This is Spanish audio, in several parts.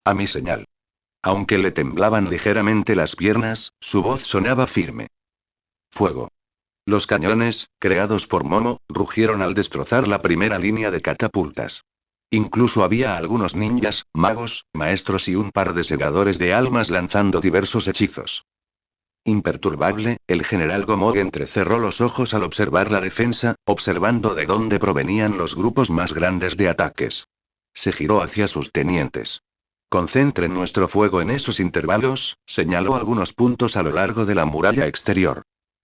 A mi señal. Aunque le temblaban ligeramente las piernas, su voz sonaba firme. Fuego. Los cañones, creados por Momo, rugieron al destrozar la primera línea de catapultas. Incluso había algunos ninjas, magos, maestros y un par de segadores de almas lanzando diversos hechizos. Imperturbable, el general Gomog entrecerró los ojos al observar la defensa, observando de dónde provenían los grupos más grandes de ataques. Se giró hacia sus tenientes. Concentren nuestro fuego en esos intervalos, señaló algunos puntos a lo largo de la muralla exterior.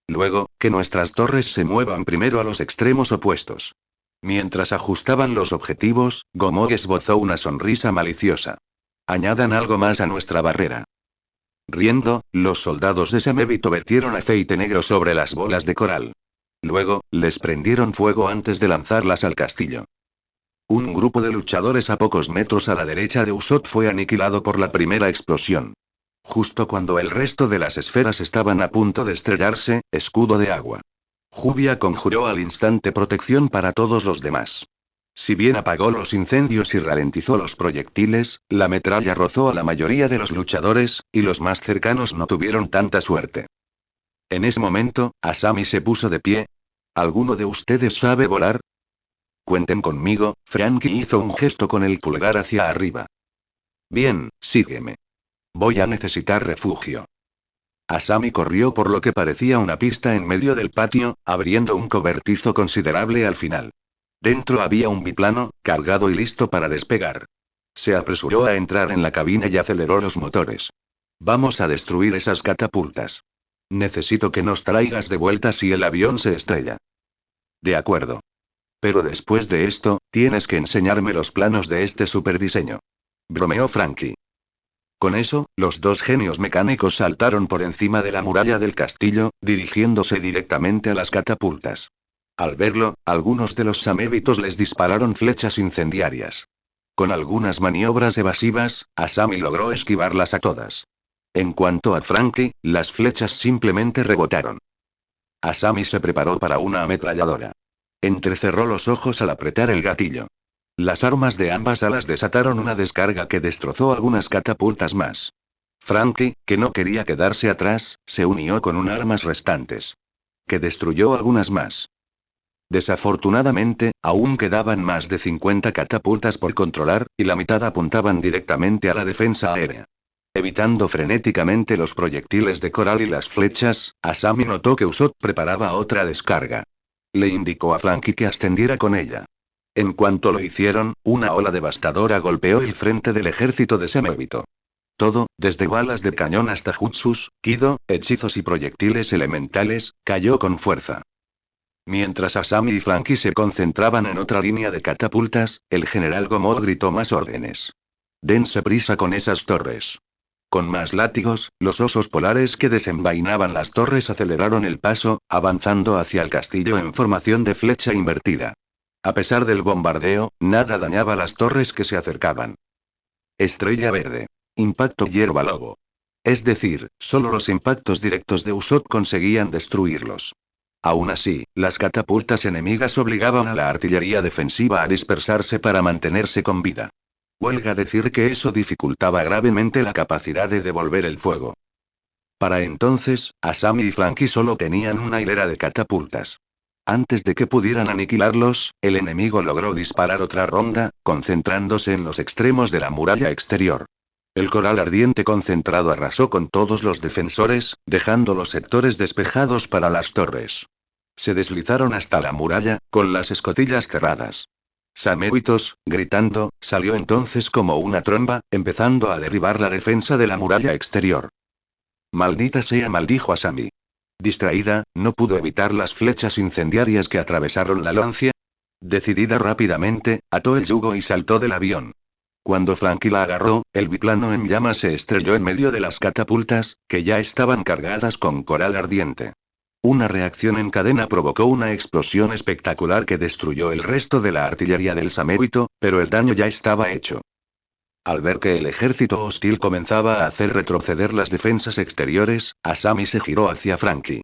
Luego, que nuestras torres se muevan primero a los extremos opuestos. Mientras ajustaban los objetivos, Gomog esbozó una sonrisa maliciosa. Añadan algo más a nuestra barrera. Riendo, los soldados de Samebito vertieron aceite negro sobre las bolas de coral. Luego, les prendieron fuego antes de lanzarlas al castillo. Un grupo de luchadores a pocos metros a la derecha de Usopp fue aniquilado por la primera explosión. Justo cuando el resto de las esferas estaban a punto de estrellarse, escudo de agua. Jubia conjuró al instante protección para todos los demás. Si bien apagó los incendios y ralentizó los proyectiles, la metralla rozó a la mayoría de los luchadores, y los más cercanos no tuvieron tanta suerte. En ese momento, Asami se puso de pie. ¿Alguno de ustedes sabe volar? Cuenten conmigo, Frankie hizo un gesto con el pulgar hacia arriba. Bien, sígueme. Voy a necesitar refugio. Asami corrió por lo que parecía una pista en medio del patio, abriendo un cobertizo considerable al final. Dentro había un biplano, cargado y listo para despegar. Se apresuró a entrar en la cabina y aceleró los motores. Vamos a destruir esas catapultas. Necesito que nos traigas de vuelta si el avión se estrella. De acuerdo. Pero después de esto, tienes que enseñarme los planos de este superdiseño. Bromeó Frankie. Con eso, los dos genios mecánicos saltaron por encima de la muralla del castillo, dirigiéndose directamente a las catapultas. Al verlo, algunos de los samébitos les dispararon flechas incendiarias. Con algunas maniobras evasivas, Asami logró esquivarlas a todas. En cuanto a Frankie, las flechas simplemente rebotaron. Asami se preparó para una ametralladora. Entrecerró los ojos al apretar el gatillo. Las armas de ambas alas desataron una descarga que destrozó algunas catapultas más. Frankie, que no quería quedarse atrás, se unió con unas armas restantes. Que destruyó algunas más. Desafortunadamente, aún quedaban más de 50 catapultas por controlar, y la mitad apuntaban directamente a la defensa aérea. Evitando frenéticamente los proyectiles de coral y las flechas, Asami notó que Usopp preparaba otra descarga. Le indicó a Frankie que ascendiera con ella. En cuanto lo hicieron, una ola devastadora golpeó el frente del ejército de Samebito. Todo, desde balas de cañón hasta jutsus, kido, hechizos y proyectiles elementales, cayó con fuerza. Mientras Asami y Frankie se concentraban en otra línea de catapultas, el general Gomod gritó más órdenes. Dense prisa con esas torres. Con más látigos, los osos polares que desenvainaban las torres aceleraron el paso, avanzando hacia el castillo en formación de flecha invertida. A pesar del bombardeo, nada dañaba las torres que se acercaban. Estrella verde. Impacto hierba lobo. Es decir, solo los impactos directos de Usopp conseguían destruirlos. Aún así, las catapultas enemigas obligaban a la artillería defensiva a dispersarse para mantenerse con vida. Huelga decir que eso dificultaba gravemente la capacidad de devolver el fuego. Para entonces, Asami y Frankie solo tenían una hilera de catapultas. Antes de que pudieran aniquilarlos, el enemigo logró disparar otra ronda, concentrándose en los extremos de la muralla exterior. El coral ardiente concentrado arrasó con todos los defensores, dejando los sectores despejados para las torres. Se deslizaron hasta la muralla, con las escotillas cerradas. Samébitos, gritando, salió entonces como una tromba, empezando a derribar la defensa de la muralla exterior. Maldita sea, maldijo Asami. Distraída, no pudo evitar las flechas incendiarias que atravesaron la lancia. Decidida rápidamente, ató el yugo y saltó del avión. Cuando Frankie la agarró, el biplano en llamas se estrelló en medio de las catapultas, que ya estaban cargadas con coral ardiente. Una reacción en cadena provocó una explosión espectacular que destruyó el resto de la artillería del Samebito, pero el daño ya estaba hecho. Al ver que el ejército hostil comenzaba a hacer retroceder las defensas exteriores, Asami se giró hacia Frankie.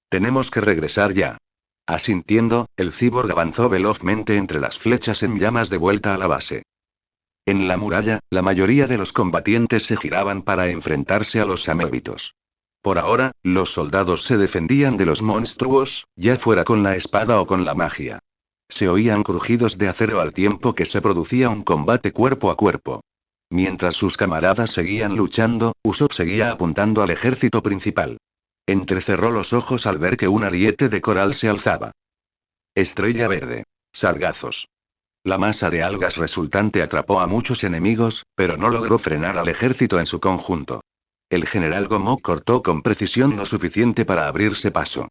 Tenemos que regresar ya. Asintiendo, el cyborg avanzó velozmente entre las flechas en llamas de vuelta a la base. En la muralla, la mayoría de los combatientes se giraban para enfrentarse a los samébitos. Por ahora, los soldados se defendían de los monstruos, ya fuera con la espada o con la magia. Se oían crujidos de acero al tiempo que se producía un combate cuerpo a cuerpo. Mientras sus camaradas seguían luchando, Usopp seguía apuntando al ejército principal. Entrecerró los ojos al ver que un ariete de coral se alzaba. Estrella verde. Sargazos. La masa de algas resultante atrapó a muchos enemigos, pero no logró frenar al ejército en su conjunto. El general Gomok cortó con precisión lo suficiente para abrirse paso.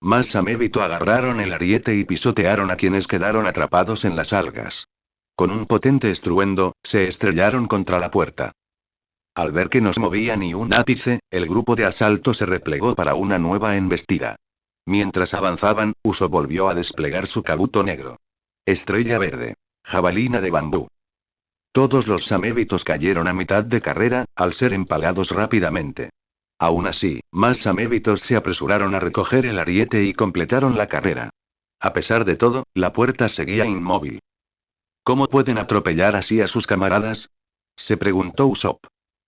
Más Samébito agarraron el ariete y pisotearon a quienes quedaron atrapados en las algas. Con un potente estruendo, se estrellaron contra la puerta. Al ver que no se movía ni un ápice, el grupo de asalto se replegó para una nueva embestida. Mientras avanzaban, Usopp volvió a desplegar su kabuto negro. Estrella verde. Jabalina de bambú. Todos los samébitos cayeron a mitad de carrera, al ser empalados rápidamente. Aún así, más samébitos se apresuraron a recoger el ariete y completaron la carrera. A pesar de todo, la puerta seguía inmóvil. ¿Cómo pueden atropellar así a sus camaradas? Se preguntó Usopp.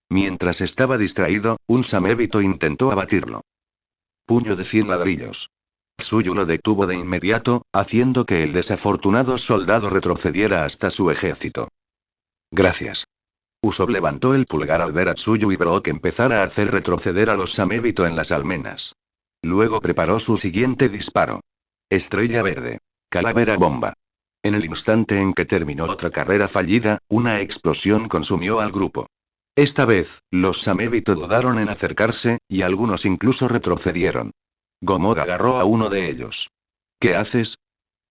Mientras estaba distraído, un samébito intentó abatirlo. Puño de 100 ladrillos. Tsuyu lo detuvo de inmediato, haciendo que el desafortunado soldado retrocediera hasta su ejército. Gracias. Usopp levantó el pulgar al ver a Tsuyu y Brook empezar a hacer retroceder a los samébito en las almenas. Luego preparó su siguiente disparo. Estrella verde. Calavera bomba. En el instante en que terminó otra carrera fallida, una explosión consumió al grupo. Esta vez, los samébito dudaron en acercarse, y algunos incluso retrocedieron. Gomok agarró a uno de ellos. ¿Qué haces?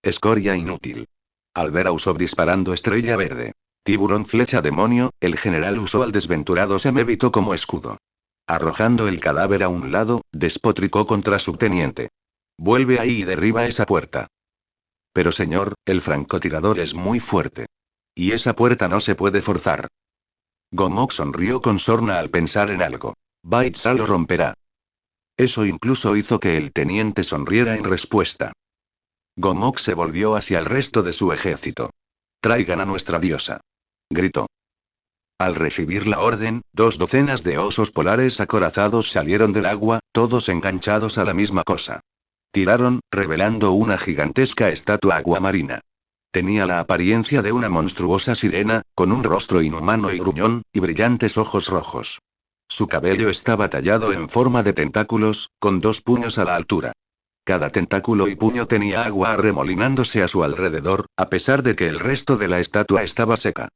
Escoria inútil. Al ver a Usopp disparando estrella verde. Tiburón flecha demonio, el general usó al desventurado samébito como escudo. Arrojando el cadáver a un lado, despotricó contra su teniente. Vuelve ahí y derriba esa puerta. Pero señor, el francotirador es muy fuerte. Y esa puerta no se puede forzar. Gomok sonrió con sorna al pensar en algo. Baitza lo romperá. Eso incluso hizo que el teniente sonriera en respuesta. Gomok se volvió hacia el resto de su ejército. Traigan a nuestra diosa. Gritó. Al recibir la orden, 2 docenas de osos polares acorazados salieron del agua, todos enganchados a la misma cosa. Tiraron, revelando una gigantesca estatua aguamarina. Tenía la apariencia de una monstruosa sirena, con un rostro inhumano y gruñón, y brillantes ojos rojos. Su cabello estaba tallado en forma de tentáculos, con 2 puños a la altura. Cada tentáculo y puño tenía agua arremolinándose a su alrededor, a pesar de que el resto de la estatua estaba seca.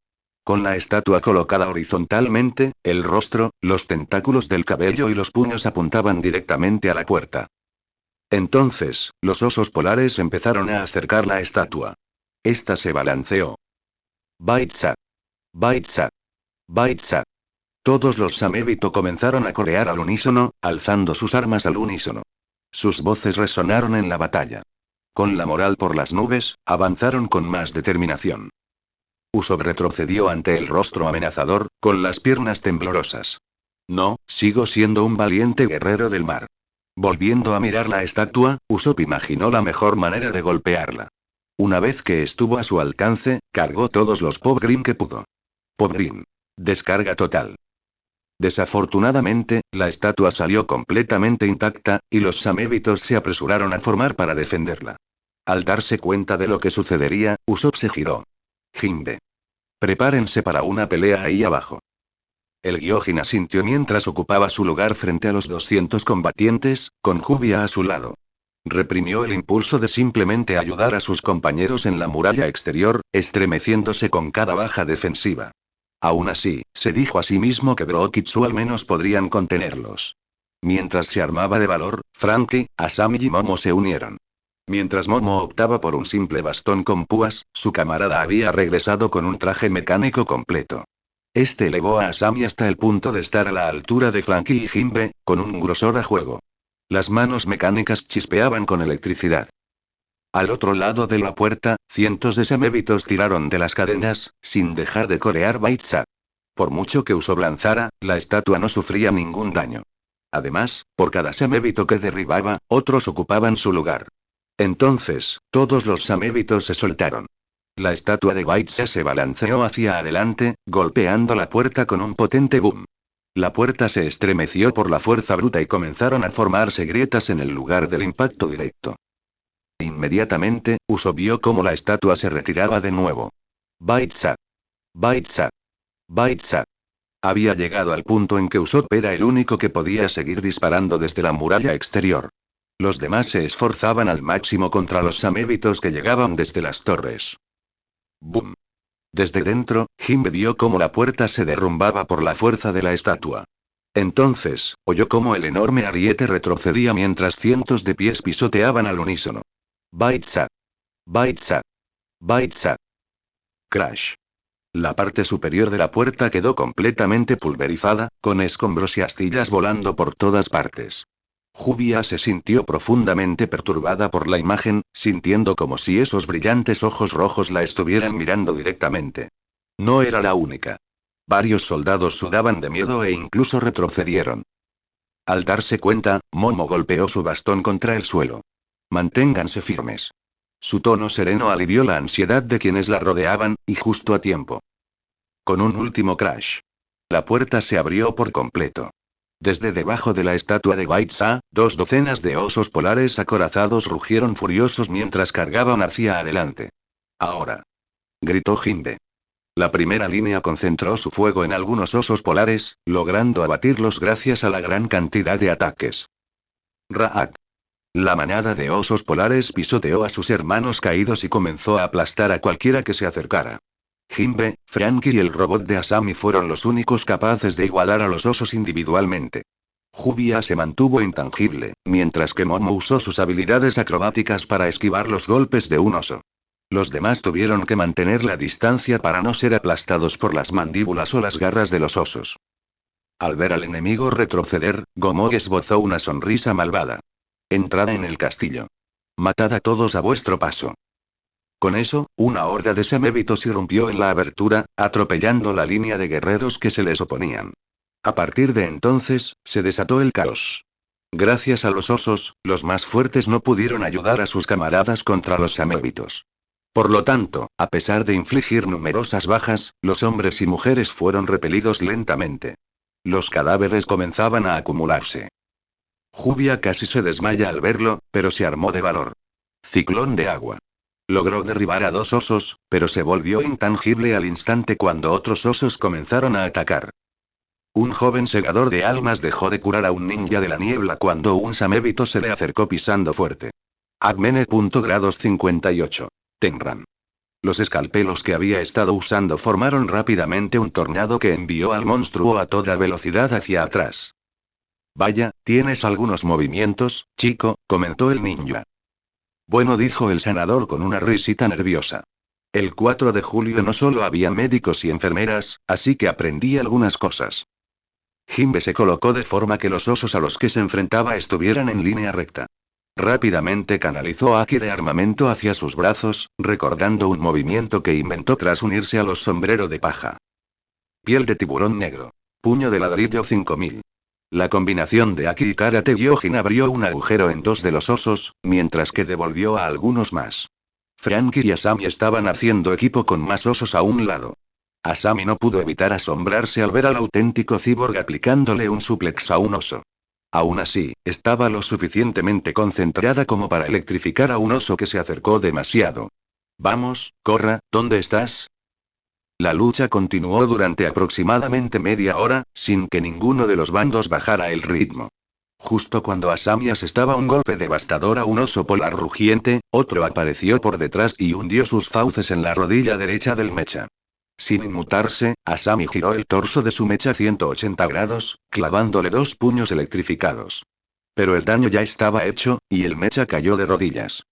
Con la estatua colocada horizontalmente, el rostro, los tentáculos del cabello y los puños apuntaban directamente a la puerta. Entonces, los osos polares empezaron a acercar la estatua. Esta se balanceó. Baitza. Baitza. Baitza. Todos los samébito comenzaron a corear al unísono, alzando sus armas al unísono. Sus voces resonaron en la batalla. Con la moral por las nubes, avanzaron con más determinación. Usopp retrocedió ante el rostro amenazador, con las piernas temblorosas. No, sigo siendo un valiente guerrero del mar. Volviendo a mirar la estatua, Usopp imaginó la mejor manera de golpearla. Una vez que estuvo a su alcance, cargó todos los Popgrim que pudo. Popgrim. Descarga total. Desafortunadamente, la estatua salió completamente intacta, y los samébitos se apresuraron a formar para defenderla. Al darse cuenta de lo que sucedería, Usopp se giró. Jinbe. Prepárense para una pelea ahí abajo. El Gyojin asintió mientras ocupaba su lugar frente a los 200 combatientes, con Jubia a su lado. Reprimió el impulso de simplemente ayudar a sus compañeros en la muralla exterior, estremeciéndose con cada baja defensiva. Aún así, se dijo a sí mismo que Brook y Tsu al menos podrían contenerlos. Mientras se armaba de valor, Franky, Asami y Momo se unieron. Mientras Momo optaba por un simple bastón con púas, su camarada había regresado con un traje mecánico completo. Este elevó a Asami hasta el punto de estar a la altura de Franky y Jinbe, con un grosor a juego. Las manos mecánicas chispeaban con electricidad. Al otro lado de la puerta, cientos de samébitos tiraron de las cadenas, sin dejar de corear Baitza. Por mucho que Usopp lanzara, la estatua no sufría ningún daño. Además, por cada samébito que derribaba, otros ocupaban su lugar. Entonces, todos los samébitos se soltaron. La estatua de Baitsa se balanceó hacia adelante, golpeando la puerta con un potente boom. La puerta se estremeció por la fuerza bruta y comenzaron a formarse grietas en el lugar del impacto directo. Inmediatamente, Uso vio cómo la estatua se retiraba de nuevo. Baitsa. Baitsa. Baitsa. Había llegado al punto en que Usopp era el único que podía seguir disparando desde la muralla exterior. Los demás se esforzaban al máximo contra los samébitos que llegaban desde las torres. ¡Bum! Desde dentro, Jinbe vio cómo la puerta se derrumbaba por la fuerza de la estatua. Entonces, oyó cómo el enorme ariete retrocedía mientras cientos de pies pisoteaban al unísono. Baitsa. Baitsa. Baitsa. Crash. La parte superior de la puerta quedó completamente pulverizada, con escombros y astillas volando por todas partes. Jubia se sintió profundamente perturbada por la imagen, sintiendo como si esos brillantes ojos rojos la estuvieran mirando directamente. No era la única. Varios soldados sudaban de miedo e incluso retrocedieron. Al darse cuenta, Momo golpeó su bastón contra el suelo. Manténganse firmes. Su tono sereno alivió la ansiedad de quienes la rodeaban, y justo a tiempo. Con un último crash. La puerta se abrió por completo. Desde debajo de la estatua de Baitsa, 2 docenas de osos polares acorazados rugieron furiosos mientras cargaban hacia adelante. Ahora. Gritó Jinbe. La primera línea concentró su fuego en algunos osos polares, logrando abatirlos gracias a la gran cantidad de ataques. Raak. La manada de osos polares pisoteó a sus hermanos caídos y comenzó a aplastar a cualquiera que se acercara. Jinbe, Franky y el robot de Asami fueron los únicos capaces de igualar a los osos individualmente. Jubia se mantuvo intangible, mientras que Momo usó sus habilidades acrobáticas para esquivar los golpes de un oso. Los demás tuvieron que mantener la distancia para no ser aplastados por las mandíbulas o las garras de los osos. Al ver al enemigo retroceder, Gomog esbozó una sonrisa malvada. Entrad en el castillo. Matad a todos a vuestro paso. Con eso, una horda de samébitos irrumpió en la abertura, atropellando la línea de guerreros que se les oponían. A partir de entonces, se desató el caos. Gracias a los osos, los más fuertes no pudieron ayudar a sus camaradas contra los samébitos. Por lo tanto, a pesar de infligir numerosas bajas, los hombres y mujeres fueron repelidos lentamente. Los cadáveres comenzaban a acumularse. Jubia casi se desmaya al verlo, pero se armó de valor. Ciclón de agua. Logró derribar a 2 osos, pero se volvió intangible al instante cuando otros osos comenzaron a atacar. Un joven segador de almas dejó de curar a un ninja de la niebla cuando un samébito se le acercó pisando fuerte. Admene.grados 58. Tenran. Los escalpelos que había estado usando formaron rápidamente un tornado que envió al monstruo a toda velocidad hacia atrás. Vaya, tienes algunos movimientos, chico, comentó el ninja. Bueno, dijo el sanador con una risita nerviosa. El 4 de julio no solo había médicos y enfermeras, así que aprendí algunas cosas. Jinbe se colocó de forma que los osos a los que se enfrentaba estuvieran en línea recta. Rápidamente canalizó Aki de armamento hacia sus brazos, recordando un movimiento que inventó tras unirse a los sombrero de paja. Piel de tiburón negro. Puño de ladrillo 5000. La combinación de Aki y Karate Gyojin abrió un agujero en 2 de los osos, mientras que devolvió a algunos más. Franky y Asami estaban haciendo equipo con más osos a un lado. Asami no pudo evitar asombrarse al ver al auténtico cyborg aplicándole un suplex a un oso. Aún así, estaba lo suficientemente concentrada como para electrificar a un oso que se acercó demasiado. Vamos, Korra, ¿dónde estás? La lucha continuó durante aproximadamente media hora, sin que ninguno de los bandos bajara el ritmo. Justo cuando Asami asestaba un golpe devastador a un oso polar rugiente, otro apareció por detrás y hundió sus fauces en la rodilla derecha del mecha. Sin inmutarse, Asami giró el torso de su mecha 180 grados, clavándole 2 puños electrificados. Pero el daño ya estaba hecho, y el mecha cayó de rodillas.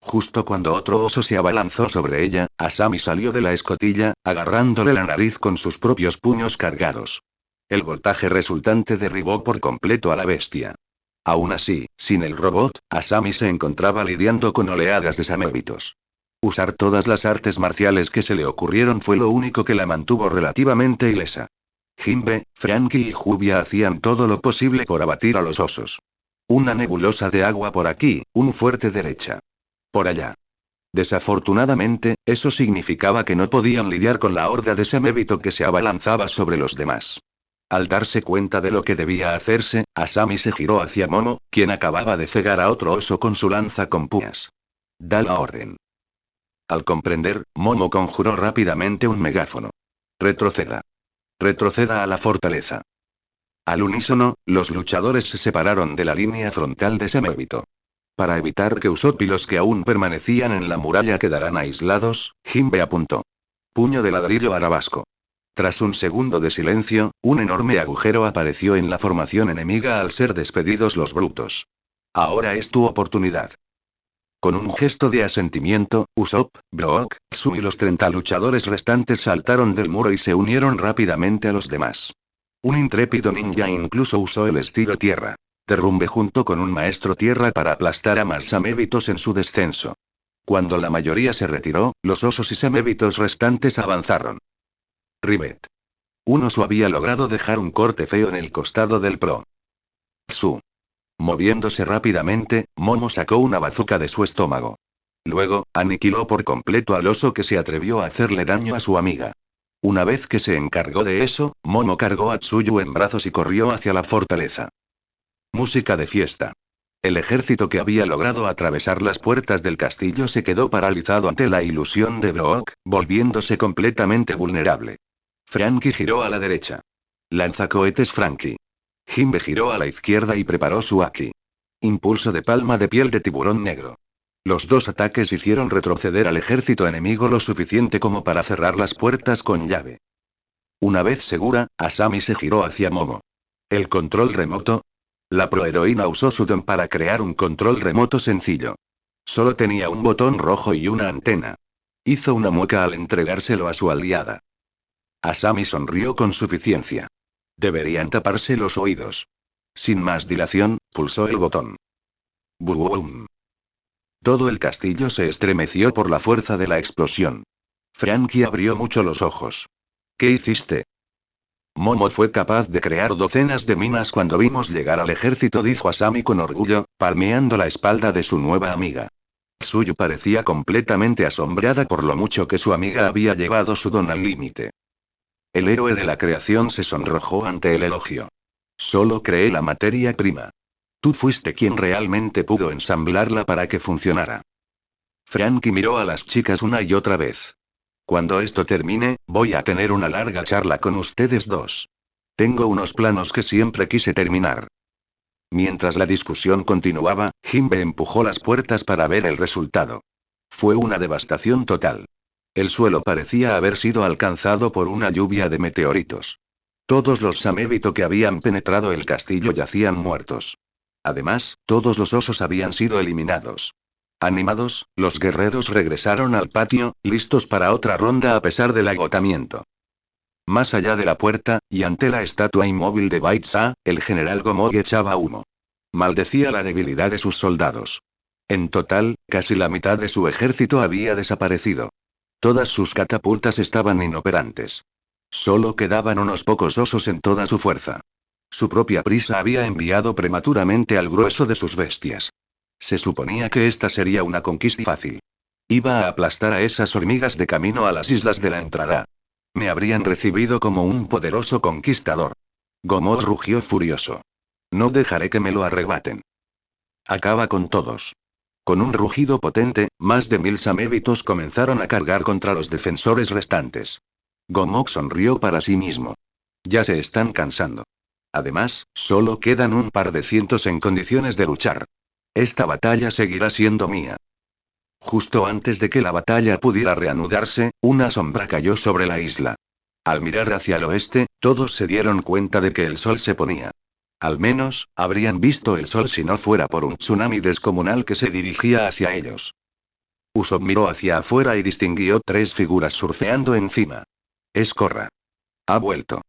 Justo cuando otro oso se abalanzó sobre ella, Asami salió de la escotilla, agarrándole la nariz con sus propios puños cargados. El voltaje resultante derribó por completo a la bestia. Aún así, sin el robot, Asami se encontraba lidiando con oleadas de samébitos. Usar todas las artes marciales que se le ocurrieron fue lo único que la mantuvo relativamente ilesa. Jinbe, Franky y Jubia hacían todo lo posible por abatir a los osos. Una nebulosa de agua por aquí, un fuerte derecha. Por allá. Desafortunadamente, eso significaba que no podían lidiar con la horda de Samebito que se abalanzaba sobre los demás. Al darse cuenta de lo que debía hacerse, Asami se giró hacia Momo, quien acababa de cegar a otro oso con su lanza con púas. Da la orden. Al comprender, Momo conjuró rápidamente un megáfono. Retroceda. Retroceda a la fortaleza. Al unísono, los luchadores se separaron de la línea frontal de Samebito. Para evitar que Usopp y los que aún permanecían en la muralla quedaran aislados, Jinbe apuntó. Puño de ladrillo arabasco. Tras un segundo de silencio, un enorme agujero apareció en la formación enemiga al ser despedidos los brutos. Ahora es tu oportunidad. Con un gesto de asentimiento, Usopp, Brook, Tsu y los 30 luchadores restantes saltaron del muro y se unieron rápidamente a los demás. Un intrépido ninja incluso usó el estilo tierra. Derrumbe junto con un maestro tierra para aplastar a más samébitos en su descenso. Cuando la mayoría se retiró, los osos y samébitos restantes avanzaron. Rivet. Un oso había logrado dejar un corte feo en el costado del pro. Tsu. Moviéndose rápidamente, Momo sacó una bazuca de su estómago. Luego, aniquiló por completo al oso que se atrevió a hacerle daño a su amiga. Una vez que se encargó de eso, Momo cargó a Tsuyu en brazos y corrió hacia la fortaleza. Música de fiesta. El ejército que había logrado atravesar las puertas del castillo se quedó paralizado ante la ilusión de Brook, volviéndose completamente vulnerable. Franky giró a la derecha. Lanzacohetes Franky. Jinbe giró a la izquierda y preparó su Aki. Impulso de palma de piel de tiburón negro. Los dos ataques hicieron retroceder al ejército enemigo lo suficiente como para cerrar las puertas con llave. Una vez segura, Asami se giró hacia Momo. ¿El control remoto? La proheroína usó su don para crear un control remoto sencillo. Solo tenía un botón rojo y una antena. Hizo una mueca al entregárselo a su aliada. Asami sonrió con suficiencia. Deberían taparse los oídos. Sin más dilación, pulsó el botón. ¡Bum! Todo el castillo se estremeció por la fuerza de la explosión. Franky abrió mucho los ojos. ¿Qué hiciste? Momo fue capaz de crear docenas de minas cuando vimos llegar al ejército, dijo Asami con orgullo, palmeando la espalda de su nueva amiga. Tsuyu parecía completamente asombrada por lo mucho que su amiga había llevado su don al límite. El héroe de la creación se sonrojó ante el elogio. Solo creé la materia prima. Tú fuiste quien realmente pudo ensamblarla para que funcionara. Franky miró a las chicas una y otra vez. Cuando esto termine, voy a tener una larga charla con ustedes dos. Tengo unos planos que siempre quise terminar. Mientras la discusión continuaba, Jinbe empujó las puertas para ver el resultado. Fue una devastación total. El suelo parecía haber sido alcanzado por una lluvia de meteoritos. Todos los samébito que habían penetrado el castillo yacían muertos. Además, todos los osos habían sido eliminados. Animados, los guerreros regresaron al patio, listos para otra ronda a pesar del agotamiento. Más allá de la puerta, y ante la estatua inmóvil de Baitza, el general Gomog echaba humo. Maldecía la debilidad de sus soldados. En total, casi la mitad de su ejército había desaparecido. Todas sus catapultas estaban inoperantes. Solo quedaban unos pocos osos en toda su fuerza. Su propia prisa había enviado prematuramente al grueso de sus bestias. Se suponía que esta sería una conquista fácil. Iba a aplastar a esas hormigas de camino a las islas de la entrada. Me habrían recibido como un poderoso conquistador. Gomod rugió furioso. No dejaré que me lo arrebaten. Acaba con todos. Con un rugido potente, más de 1000 samébitos comenzaron a cargar contra los defensores restantes. Gomok sonrió para sí mismo. Ya se están cansando. Además, solo quedan un par de cientos en condiciones de luchar. Esta batalla seguirá siendo mía. Justo antes de que la batalla pudiera reanudarse, una sombra cayó sobre la isla. Al mirar hacia el oeste, todos se dieron cuenta de que el sol se ponía. Al menos, habrían visto el sol si no fuera por un tsunami descomunal que se dirigía hacia ellos. Usopp miró hacia afuera y distinguió 3 figuras surfeando encima. Es Korra. Ha vuelto.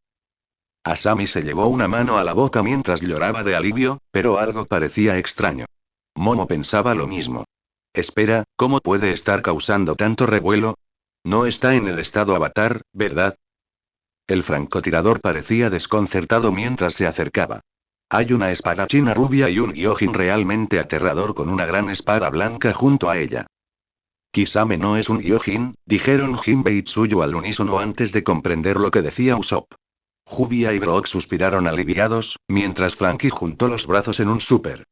Asami se llevó una mano a la boca mientras lloraba de alivio, pero algo parecía extraño. Momo pensaba lo mismo. Espera, ¿cómo puede estar causando tanto revuelo? No está en el estado avatar, ¿verdad? El francotirador parecía desconcertado mientras se acercaba. Hay una espadachina rubia y un Gyojin realmente aterrador con una gran espada blanca junto a ella. Kisame no es un Gyojin, dijeron Jinbe y Tsuyu al unísono antes de comprender lo que decía Usopp. Jubia y Brock suspiraron aliviados, mientras Franky juntó los brazos en un súper.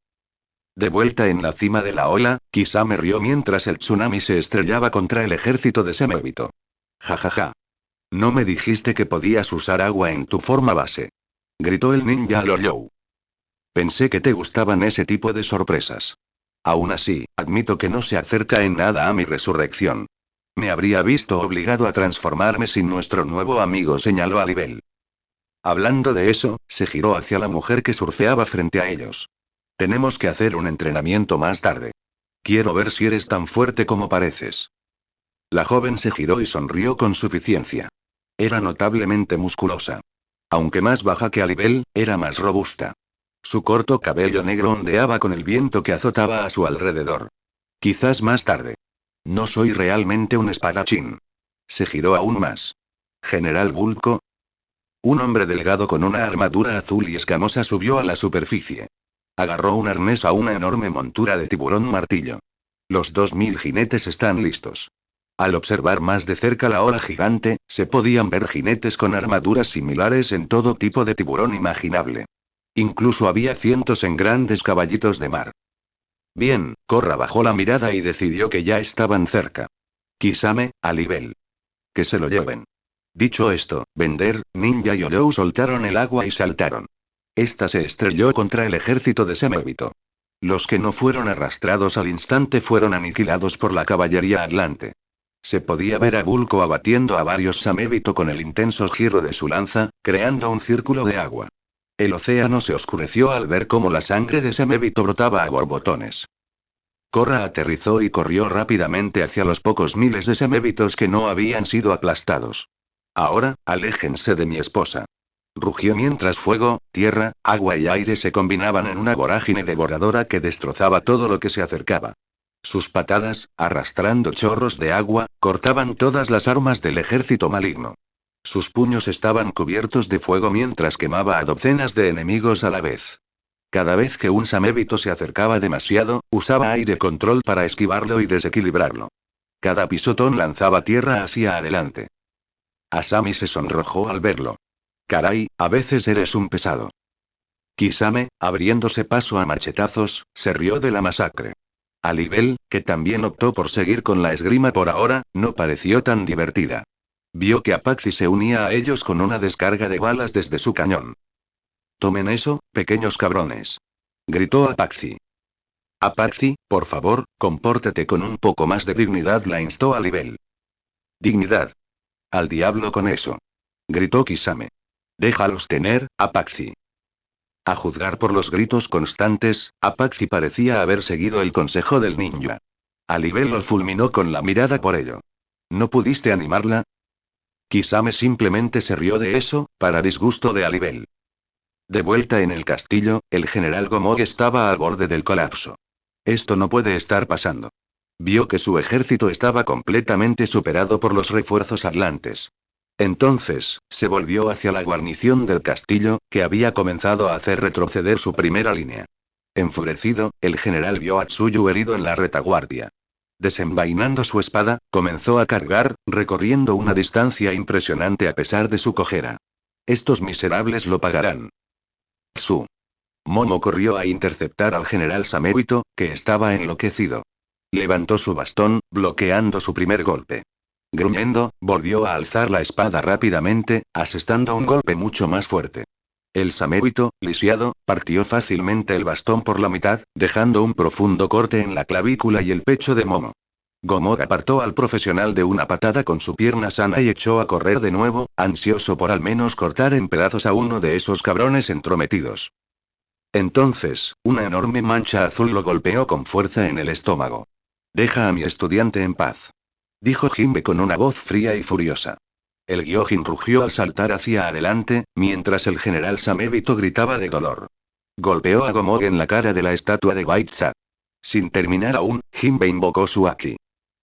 De vuelta en la cima de la ola, Kisame rió mientras el tsunami se estrellaba contra el ejército de Semebito. Jajaja. No me dijiste que podías usar agua en tu forma base. Gritó el ninja a Lolou. Pensé que te gustaban ese tipo de sorpresas. Aún así, admito que no se acerca en nada a mi resurrección. Me habría visto obligado a transformarme sin nuestro nuevo amigo, señaló a Libel. Hablando de eso, se giró hacia la mujer que surfeaba frente a ellos. Tenemos que hacer un entrenamiento más tarde. Quiero ver si eres tan fuerte como pareces. La joven se giró y sonrió con suficiencia. Era notablemente musculosa. Aunque más baja que Alibel, era más robusta. Su corto cabello negro ondeaba con el viento que azotaba a su alrededor. Quizás más tarde. No soy realmente un espadachín. Se giró aún más. General Bulko. Un hombre delgado con una armadura azul y escamosa subió a la superficie. Agarró un arnés a una enorme montura de tiburón martillo. Los 2000 jinetes están listos. Al observar más de cerca la ola gigante, se podían ver jinetes con armaduras similares en todo tipo de tiburón imaginable. Incluso había cientos en grandes caballitos de mar. Bien, Korra bajó la mirada y decidió que ya estaban cerca. Kisame, Alibel. Que se lo lleven. Dicho esto, Bender, Ninja y Olou soltaron el agua y saltaron. Esta se estrelló contra el ejército de Semebito. Los que no fueron arrastrados al instante fueron aniquilados por la caballería atlante. Se podía ver a Bulko abatiendo a varios Samebito con el intenso giro de su lanza, creando un círculo de agua. El océano se oscureció al ver cómo la sangre de Samebito brotaba a borbotones. Korra aterrizó y corrió rápidamente hacia los pocos miles de Semebitos que no habían sido aplastados. Ahora, aléjense de mi esposa. Rugió mientras fuego, tierra, agua y aire se combinaban en una vorágine devoradora que destrozaba todo lo que se acercaba. Sus patadas, arrastrando chorros de agua, cortaban todas las armas del ejército maligno. Sus puños estaban cubiertos de fuego mientras quemaba a docenas de enemigos a la vez. Cada vez que un Samebito se acercaba demasiado, usaba aire control para esquivarlo y desequilibrarlo. Cada pisotón lanzaba tierra hacia adelante. Asami se sonrojó al verlo. Caray, a veces eres un pesado. Kisame, abriéndose paso a machetazos, se rió de la masacre. Alibel, que también optó por seguir con la esgrima por ahora, no pareció tan divertida. Vio que Apache se unía a ellos con una descarga de balas desde su cañón. Tomen eso, pequeños cabrones. Gritó Apache. Apache, por favor, compórtate con un poco más de dignidad, la instó Alibel. Dignidad. Al diablo con eso. Gritó Kisame. Déjalos tener, Apache. A juzgar por los gritos constantes, Apache parecía haber seguido el consejo del ninja. Alibel lo fulminó con la mirada por ello. ¿No pudiste animarla? Kisame simplemente se rió de eso, para disgusto de Alibel. De vuelta en el castillo, el general Gomog estaba al borde del colapso. Esto no puede estar pasando. Vio que su ejército estaba completamente superado por los refuerzos atlantes. Entonces, se volvió hacia la guarnición del castillo, que había comenzado a hacer retroceder su primera línea. Enfurecido, el general vio a Tsuyu herido en la retaguardia. Desenvainando su espada, comenzó a cargar, recorriendo una distancia impresionante a pesar de su cojera. Estos miserables lo pagarán. Tsu. Momo corrió a interceptar al general Samebito, que estaba enloquecido. Levantó su bastón, bloqueando su primer golpe. Gruñendo, volvió a alzar la espada rápidamente, asestando un golpe mucho más fuerte. El Samebito, lisiado, partió fácilmente el bastón por la mitad, dejando un profundo corte en la clavícula y el pecho de Momo. Gomog apartó al profesional de una patada con su pierna sana y echó a correr de nuevo, ansioso por al menos cortar en pedazos a uno de esos cabrones entrometidos. Entonces, una enorme mancha azul lo golpeó con fuerza en el estómago. Deja a mi estudiante en paz. Dijo Jinbe con una voz fría y furiosa. El Gyojin rugió al saltar hacia adelante, mientras el general Samebito gritaba de dolor. Golpeó a Gomog en la cara de la estatua de Baitza. Sin terminar aún, Jinbe invocó su Aki.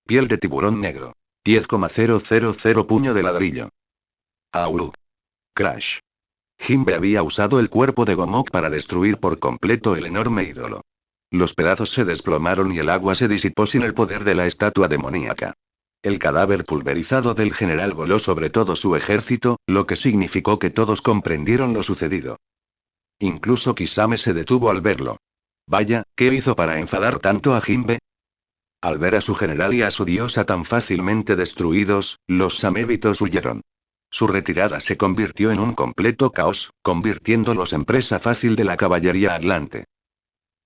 Piel de tiburón negro. 10,000 puño de ladrillo. Auru. Crash. Jinbe había usado el cuerpo de Gomog para destruir por completo el enorme ídolo. Los pedazos se desplomaron y el agua se disipó sin el poder de la estatua demoníaca. El cadáver pulverizado del general voló sobre todo su ejército, lo que significó que todos comprendieron lo sucedido. Incluso Kisame se detuvo al verlo. Vaya, ¿qué hizo para enfadar tanto a Jinbe? Al ver a su general y a su diosa tan fácilmente destruidos, los samébitos huyeron. Su retirada se convirtió en un completo caos, convirtiéndolos en presa fácil de la caballería atlante.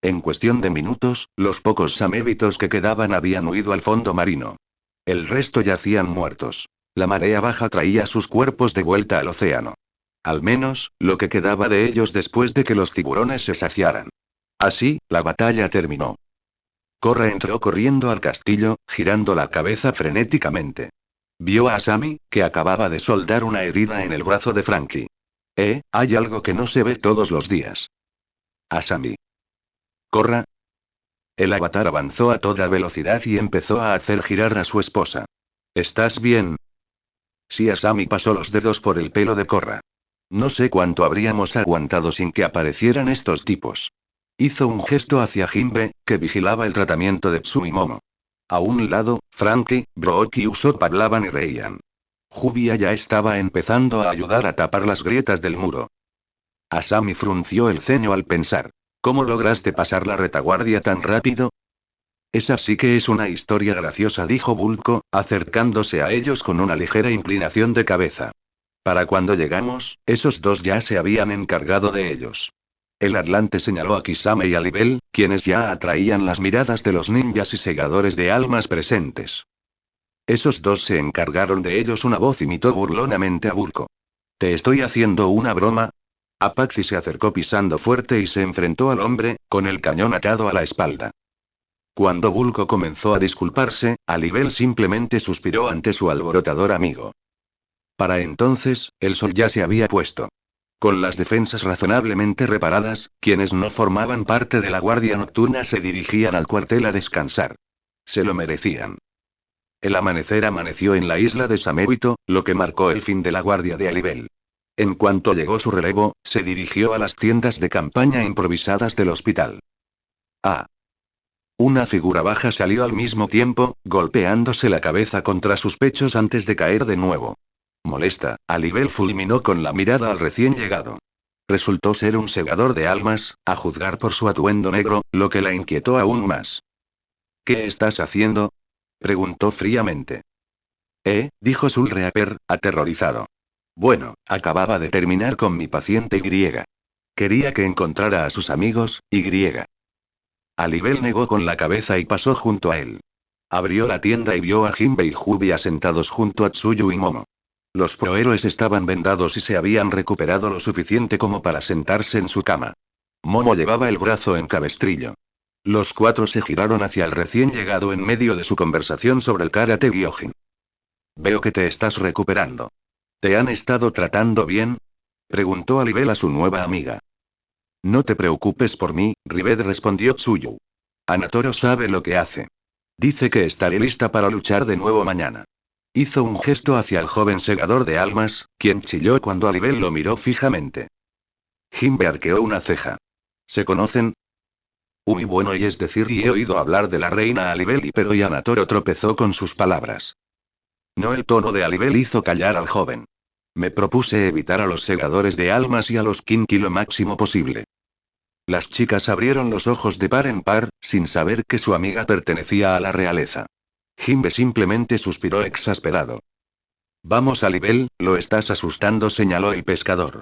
En cuestión de minutos, los pocos samébitos que quedaban habían huido al fondo marino. El resto yacían muertos. La marea baja traía sus cuerpos de vuelta al océano. Al menos, lo que quedaba de ellos después de que los tiburones se saciaran. Así, la batalla terminó. Korra entró corriendo al castillo, girando la cabeza frenéticamente. Vio a Asami, que acababa de soldar una herida en el brazo de Frankie. Hay algo que no se ve todos los días. Asami. Korra. El avatar avanzó a toda velocidad y empezó a hacer girar a su esposa. ¿Estás bien? Sí, Asami pasó los dedos por el pelo de Korra. No sé cuánto habríamos aguantado sin que aparecieran estos tipos. Hizo un gesto hacia Jinbe, que vigilaba el tratamiento de Tsu y Momo. A un lado, Frankie, Brooke y Usopp hablaban y reían. Jubia ya estaba empezando a ayudar a tapar las grietas del muro. Asami frunció el ceño al pensar. ¿Cómo lograste pasar la retaguardia tan rápido? Esa sí que es una historia graciosa, dijo Bulko, acercándose a ellos con una ligera inclinación de cabeza. Para cuando llegamos, esos dos ya se habían encargado de ellos. El Atlante señaló a Kisame y a Libel, quienes ya atraían las miradas de los ninjas y segadores de almas presentes. Esos dos se encargaron de ellos. Una voz imitó burlonamente a Bulko. ¿Te estoy haciendo una broma? Apache se acercó pisando fuerte y se enfrentó al hombre, con el cañón atado a la espalda. Cuando Bulko comenzó a disculparse, Alibel simplemente suspiró ante su alborotador amigo. Para entonces, el sol ya se había puesto. Con las defensas razonablemente reparadas, quienes no formaban parte de la guardia nocturna se dirigían al cuartel a descansar. Se lo merecían. El amanecer amaneció en la isla de Samébito, lo que marcó el fin de la guardia de Alibel. En cuanto llegó su relevo, se dirigió a las tiendas de campaña improvisadas del hospital. Ah. Una figura baja salió al mismo tiempo, golpeándose la cabeza contra sus pechos antes de caer de nuevo. Molesta, Alibel fulminó con la mirada al recién llegado. Resultó ser un segador de almas, a juzgar por su atuendo negro, lo que la inquietó aún más. ¿Qué estás haciendo? Preguntó fríamente. Dijo Sulreaper, aterrorizado. Bueno, acababa de terminar con mi paciente Y. Quería que encontrara a sus amigos, Y. Alibel negó con la cabeza y pasó junto a él. Abrió la tienda y vio a Jinbe y Jubia sentados junto a Tsuyu y Momo. Los prohéroes estaban vendados y se habían recuperado lo suficiente como para sentarse en su cama. Momo llevaba el brazo en cabestrillo. Los cuatro se giraron hacia el recién llegado en medio de su conversación sobre el karate Gyojin. Veo que te estás recuperando. ¿Te han estado tratando bien? Preguntó Alibel a su nueva amiga. No te preocupes por mí, Ribet, respondió Tsuyu. Anatoro sabe lo que hace. Dice que estaré lista para luchar de nuevo mañana. Hizo un gesto hacia el joven segador de almas, quien chilló cuando Alibel lo miró fijamente. Jinbe arqueó una ceja. ¿Se conocen? Muy bueno, y es decir, y he oído hablar de la reina Alibel, pero y Anatoro tropezó con sus palabras. No, el tono de Alibel hizo callar al joven. Me propuse evitar a los segadores de almas y a los Kinki lo máximo posible. Las chicas abrieron los ojos de par en par, sin saber que su amiga pertenecía a la realeza. Jinbe simplemente suspiró exasperado. Vamos, Alibel, lo estás asustando, señaló el pescador.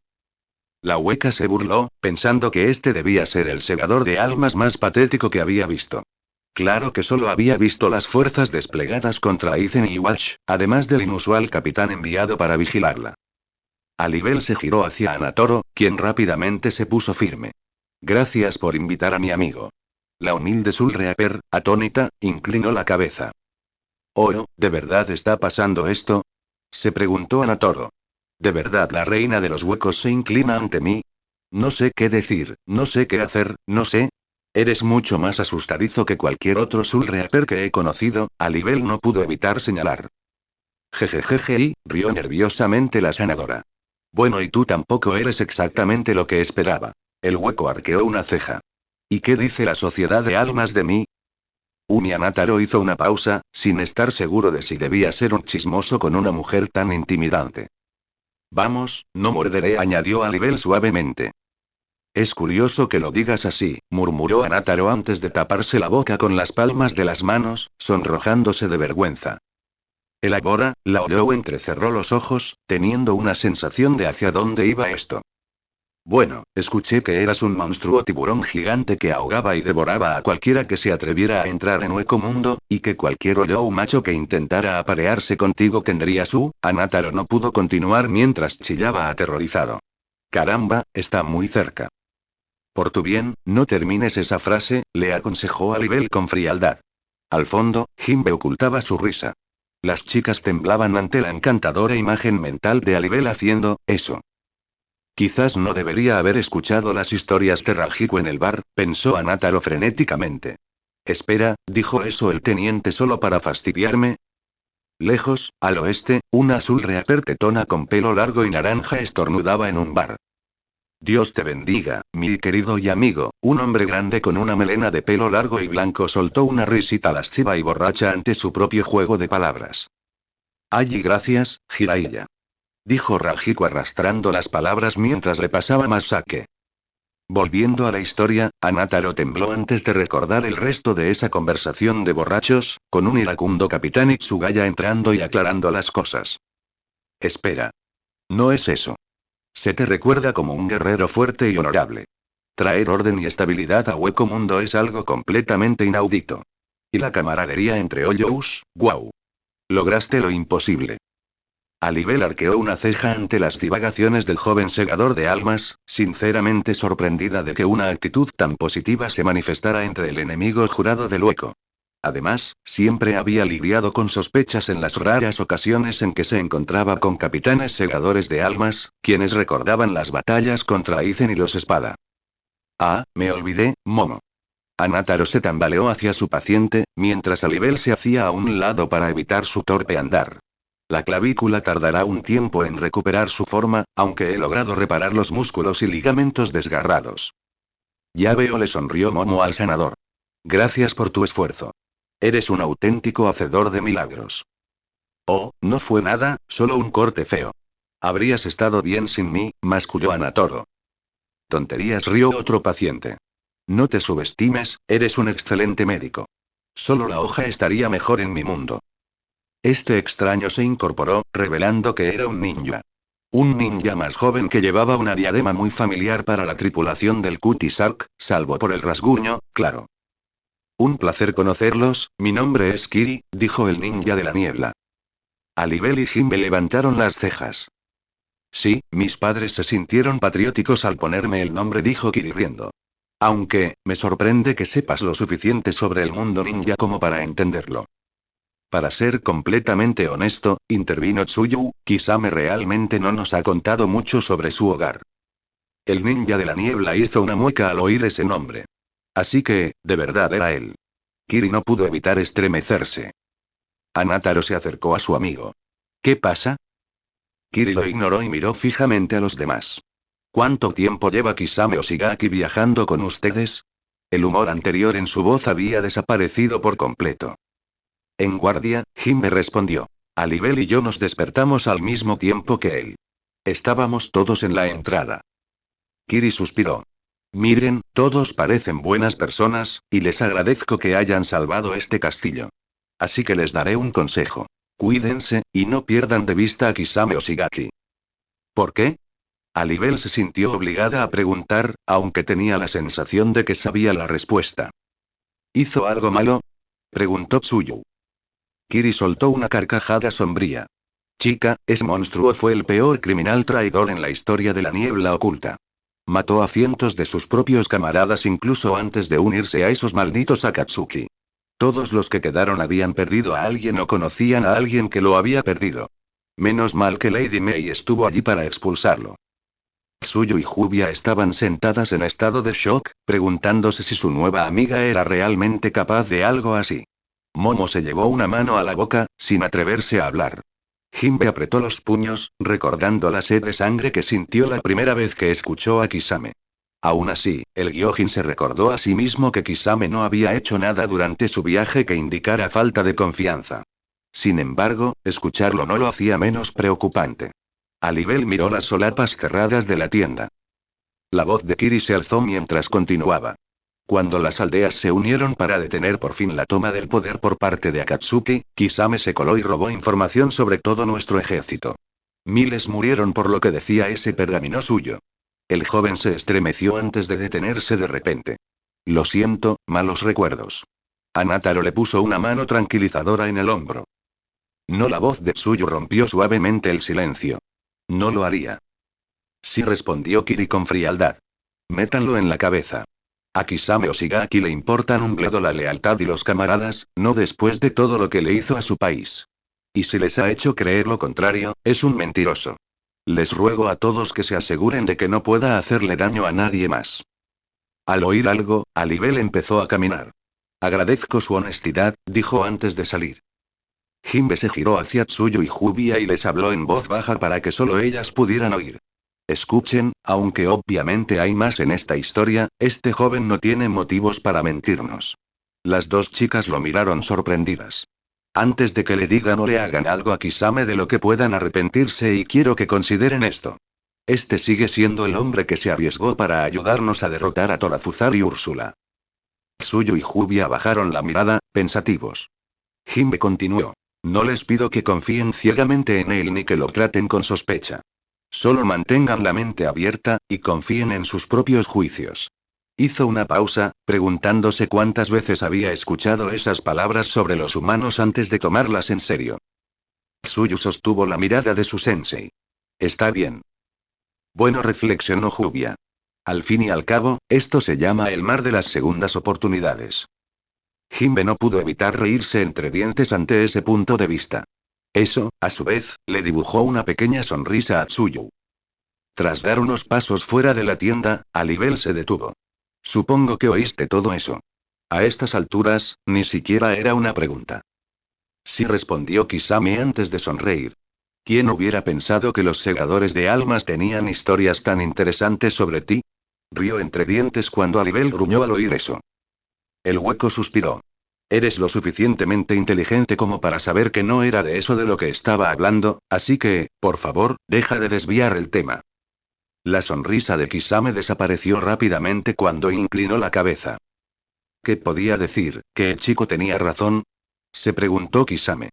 La hueca se burló, pensando que este debía ser el segador de almas más patético que había visto. Claro que solo había visto las fuerzas desplegadas contra Aizen y Watch, además del inusual capitán enviado para vigilarla. Alibel se giró hacia Anatoro, quien rápidamente se puso firme. Gracias por invitar a mi amigo. La humilde Sulreaper, atónita, inclinó la cabeza. Oh, ¿de verdad está pasando esto? Se preguntó Anatoro. ¿De verdad la reina de los huecos se inclina ante mí? No sé qué decir, no sé qué hacer, no sé. Eres mucho más asustadizo que cualquier otro Sulreaper que he conocido, Alibel no pudo evitar señalar. Jejejeje, rió nerviosamente la sanadora. Bueno, y tú tampoco eres exactamente lo que esperaba. El hueco arqueó una ceja. ¿Y qué dice la sociedad de almas de mí? Anataro hizo una pausa, sin estar seguro de si debía ser un chismoso con una mujer tan intimidante. Vamos, no morderé, añadió Alibel suavemente. Es curioso que lo digas así, murmuró Anataro antes de taparse la boca con las palmas de las manos, sonrojándose de vergüenza. Elabora, Laodou entrecerró los ojos, teniendo una sensación de hacia dónde iba esto. Bueno, escuché que eras un monstruo tiburón gigante que ahogaba y devoraba a cualquiera que se atreviera a entrar en Hueco Mundo, y que cualquier Ollou macho que intentara aparearse contigo tendría su... Anataro no pudo continuar mientras chillaba aterrorizado. Caramba, está muy cerca. Por tu bien, no termines esa frase, le aconsejó Alibel con frialdad. Al fondo, Jimbe ocultaba su risa. Las chicas temblaban ante la encantadora imagen mental de Alibel haciendo eso. Quizás no debería haber escuchado las historias de Rajiku en el bar, pensó Anataro frenéticamente. Espera, ¿dijo eso el teniente solo para fastidiarme? Lejos, al oeste, una azul reaper tetona con pelo largo y naranja estornudaba en un bar. Dios te bendiga, mi querido y amigo, un hombre grande con una melena de pelo largo y blanco soltó una risita lasciva y borracha ante su propio juego de palabras. Ay y gracias, Jiraiya. Dijo Rajiku arrastrando las palabras mientras le pasaba más sake. Volviendo a la historia, Anataro tembló antes de recordar el resto de esa conversación de borrachos, con un iracundo capitán Itsugaya entrando y aclarando las cosas. Espera. No es eso. Se te recuerda como un guerrero fuerte y honorable. Traer orden y estabilidad a Hueco Mundo es algo completamente inaudito. Y la camaradería entre Ollous, guau. Lograste lo imposible. Alibel arqueó una ceja ante las divagaciones del joven segador de almas, sinceramente sorprendida de que una actitud tan positiva se manifestara entre el enemigo jurado del Hueco. Además, siempre había lidiado con sospechas en las raras ocasiones en que se encontraba con capitanes segadores de almas, quienes recordaban las batallas contra Aizen y los Espada. Ah, me olvidé, Momo. Anataro se tambaleó hacia su paciente, mientras Alibel se hacía a un lado para evitar su torpe andar. La clavícula tardará un tiempo en recuperar su forma, aunque he logrado reparar los músculos y ligamentos desgarrados. Ya veo, le sonrió Momo al sanador. Gracias por tu esfuerzo. Eres un auténtico hacedor de milagros. Oh, no fue nada, solo un corte feo. Habrías estado bien sin mí, masculló Anatoro. Tonterías, rió otro paciente. No te subestimes, eres un excelente médico. Solo la hoja estaría mejor en mi mundo. Este extraño se incorporó, revelando que era un ninja. Un ninja más joven que llevaba una diadema muy familiar para la tripulación del Cutie Sark, salvo por el rasguño, claro. Un placer conocerlos, mi nombre es Kiri, dijo el ninja de la niebla. Alibel y Jimbe levantaron las cejas. Sí, mis padres se sintieron patrióticos al ponerme el nombre, dijo Kiri riendo. Aunque, me sorprende que sepas lo suficiente sobre el mundo ninja como para entenderlo. Para ser completamente honesto, intervino Tsuyu, Kisame realmente no nos ha contado mucho sobre su hogar. El ninja de la niebla hizo una mueca al oír ese nombre. Así que, de verdad era él. Kiri no pudo evitar estremecerse. Anataro se acercó a su amigo. ¿Qué pasa? Kiri lo ignoró y miró fijamente a los demás. ¿Cuánto tiempo lleva Kisame Oshigaki viajando con ustedes? El humor anterior en su voz había desaparecido por completo. En guardia, Jimbe respondió. Alibel y yo nos despertamos al mismo tiempo que él. Estábamos todos en la entrada. Kiri suspiró. Miren, todos parecen buenas personas, y les agradezco que hayan salvado este castillo. Así que les daré un consejo. Cuídense, y no pierdan de vista a Kisame Oshigaki. ¿Por qué? Alibel se sintió obligada a preguntar, aunque tenía la sensación de que sabía la respuesta. ¿Hizo algo malo? Preguntó Tsuyu. Kiri soltó una carcajada sombría. Chica, ese monstruo fue el peor criminal traidor en la historia de la niebla oculta. Mató a cientos de sus propios camaradas incluso antes de unirse a esos malditos Akatsuki. Todos los que quedaron habían perdido a alguien o conocían a alguien que lo había perdido. Menos mal que Lady May estuvo allí para expulsarlo. Tsuyu y Jubia estaban sentadas en estado de shock, preguntándose si su nueva amiga era realmente capaz de algo así. Momo se llevó una mano a la boca, sin atreverse a hablar. Jimbe apretó los puños, recordando la sed de sangre que sintió la primera vez que escuchó a Kisame. Aún así, el Gyojin se recordó a sí mismo que Kisame no había hecho nada durante su viaje que indicara falta de confianza. Sin embargo, escucharlo no lo hacía menos preocupante. Alibel miró las solapas cerradas de la tienda. La voz de Kiri se alzó mientras continuaba. Cuando las aldeas se unieron para detener por fin la toma del poder por parte de Akatsuki, Kisame se coló y robó información sobre todo nuestro ejército. Miles murieron por lo que decía ese pergamino suyo. El joven se estremeció antes de detenerse de repente. Lo siento, malos recuerdos. Anataro le puso una mano tranquilizadora en el hombro. No, la voz de Tsuyu rompió suavemente el silencio. No lo haría. Sí, respondió Kiri con frialdad. Métanlo en la cabeza. A Kisame Oshigaki le importan un bledo la lealtad y los camaradas, no después de todo lo que le hizo a su país. Y si les ha hecho creer lo contrario, es un mentiroso. Les ruego a todos que se aseguren de que no pueda hacerle daño a nadie más. Al oír algo, Alibel empezó a caminar. Agradezco su honestidad, dijo antes de salir. Himbe se giró hacia Tsuyu y Jubia y les habló en voz baja para que solo ellas pudieran oír. Escuchen, aunque obviamente hay más en esta historia, este joven no tiene motivos para mentirnos. Las dos chicas lo miraron sorprendidas. Antes de que le digan o le hagan algo a Kisame de lo que puedan arrepentirse, y quiero que consideren esto. Este sigue siendo el hombre que se arriesgó para ayudarnos a derrotar a Torafuzar y Úrsula. Tsuyu y Jubia bajaron la mirada, pensativos. Himbe continuó. No les pido que confíen ciegamente en él ni que lo traten con sospecha. Solo mantengan la mente abierta, y confíen en sus propios juicios. Hizo una pausa, preguntándose cuántas veces había escuchado esas palabras sobre los humanos antes de tomarlas en serio. Tsuyu sostuvo la mirada de su sensei. Está bien. Bueno, reflexionó Jubia. Al fin y al cabo, esto se llama el mar de las segundas oportunidades. Himbe no pudo evitar reírse entre dientes ante ese punto de vista. Eso, a su vez, le dibujó una pequeña sonrisa a Tsuyu. Tras dar unos pasos fuera de la tienda, Alibel se detuvo. Supongo que oíste todo eso. A estas alturas, ni siquiera era una pregunta. Sí, respondió Kisame antes de sonreír. ¿Quién hubiera pensado que los segadores de almas tenían historias tan interesantes sobre ti? Rió entre dientes cuando Alibel gruñó al oír eso. El hueco suspiró. Eres lo suficientemente inteligente como para saber que no era de eso de lo que estaba hablando, así que, por favor, deja de desviar el tema. La sonrisa de Kisame desapareció rápidamente cuando inclinó la cabeza. ¿Qué podía decir? ¿Que el chico tenía razón? Se preguntó Kisame.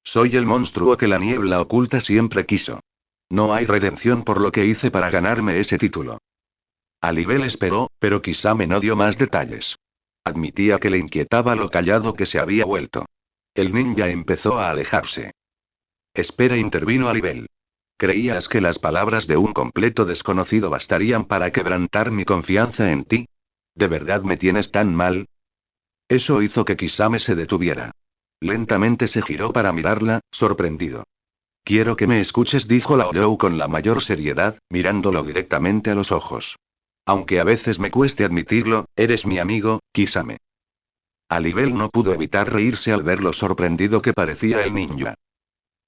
Soy el monstruo que la niebla oculta siempre quiso. No hay redención por lo que hice para ganarme ese título. Alibel esperó, pero Kisame no dio más detalles. Admitía que le inquietaba lo callado que se había vuelto. El ninja empezó a alejarse. Espera, intervino Alibel. ¿Creías que las palabras de un completo desconocido bastarían para quebrantar mi confianza en ti? ¿De verdad me tienes tan mal? Eso hizo que Kisame se detuviera. Lentamente se giró para mirarla, sorprendido. Quiero que me escuches, dijo Lao Liu con la mayor seriedad, mirándolo directamente a los ojos. Aunque a veces me cueste admitirlo, eres mi amigo, Kisame. Alibel no pudo evitar reírse al ver lo sorprendido que parecía el ninja.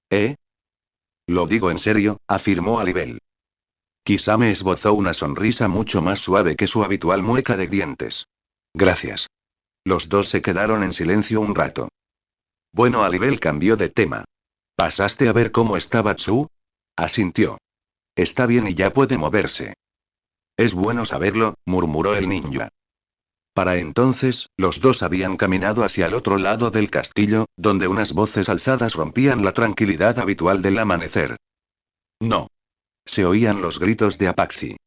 ¿Eh? Lo digo en serio, afirmó Alibel. Kisame esbozó una sonrisa mucho más suave que su habitual mueca de dientes. Gracias. Los dos se quedaron en silencio un rato. Bueno, Alibel cambió de tema. ¿Pasaste a ver cómo estaba Tsu? Asintió. Está bien y ya puede moverse. Es bueno saberlo, murmuró el ninja. Para entonces, los dos habían caminado hacia el otro lado del castillo, donde unas voces alzadas rompían la tranquilidad habitual del amanecer. No. Se oían los gritos de Apaxi.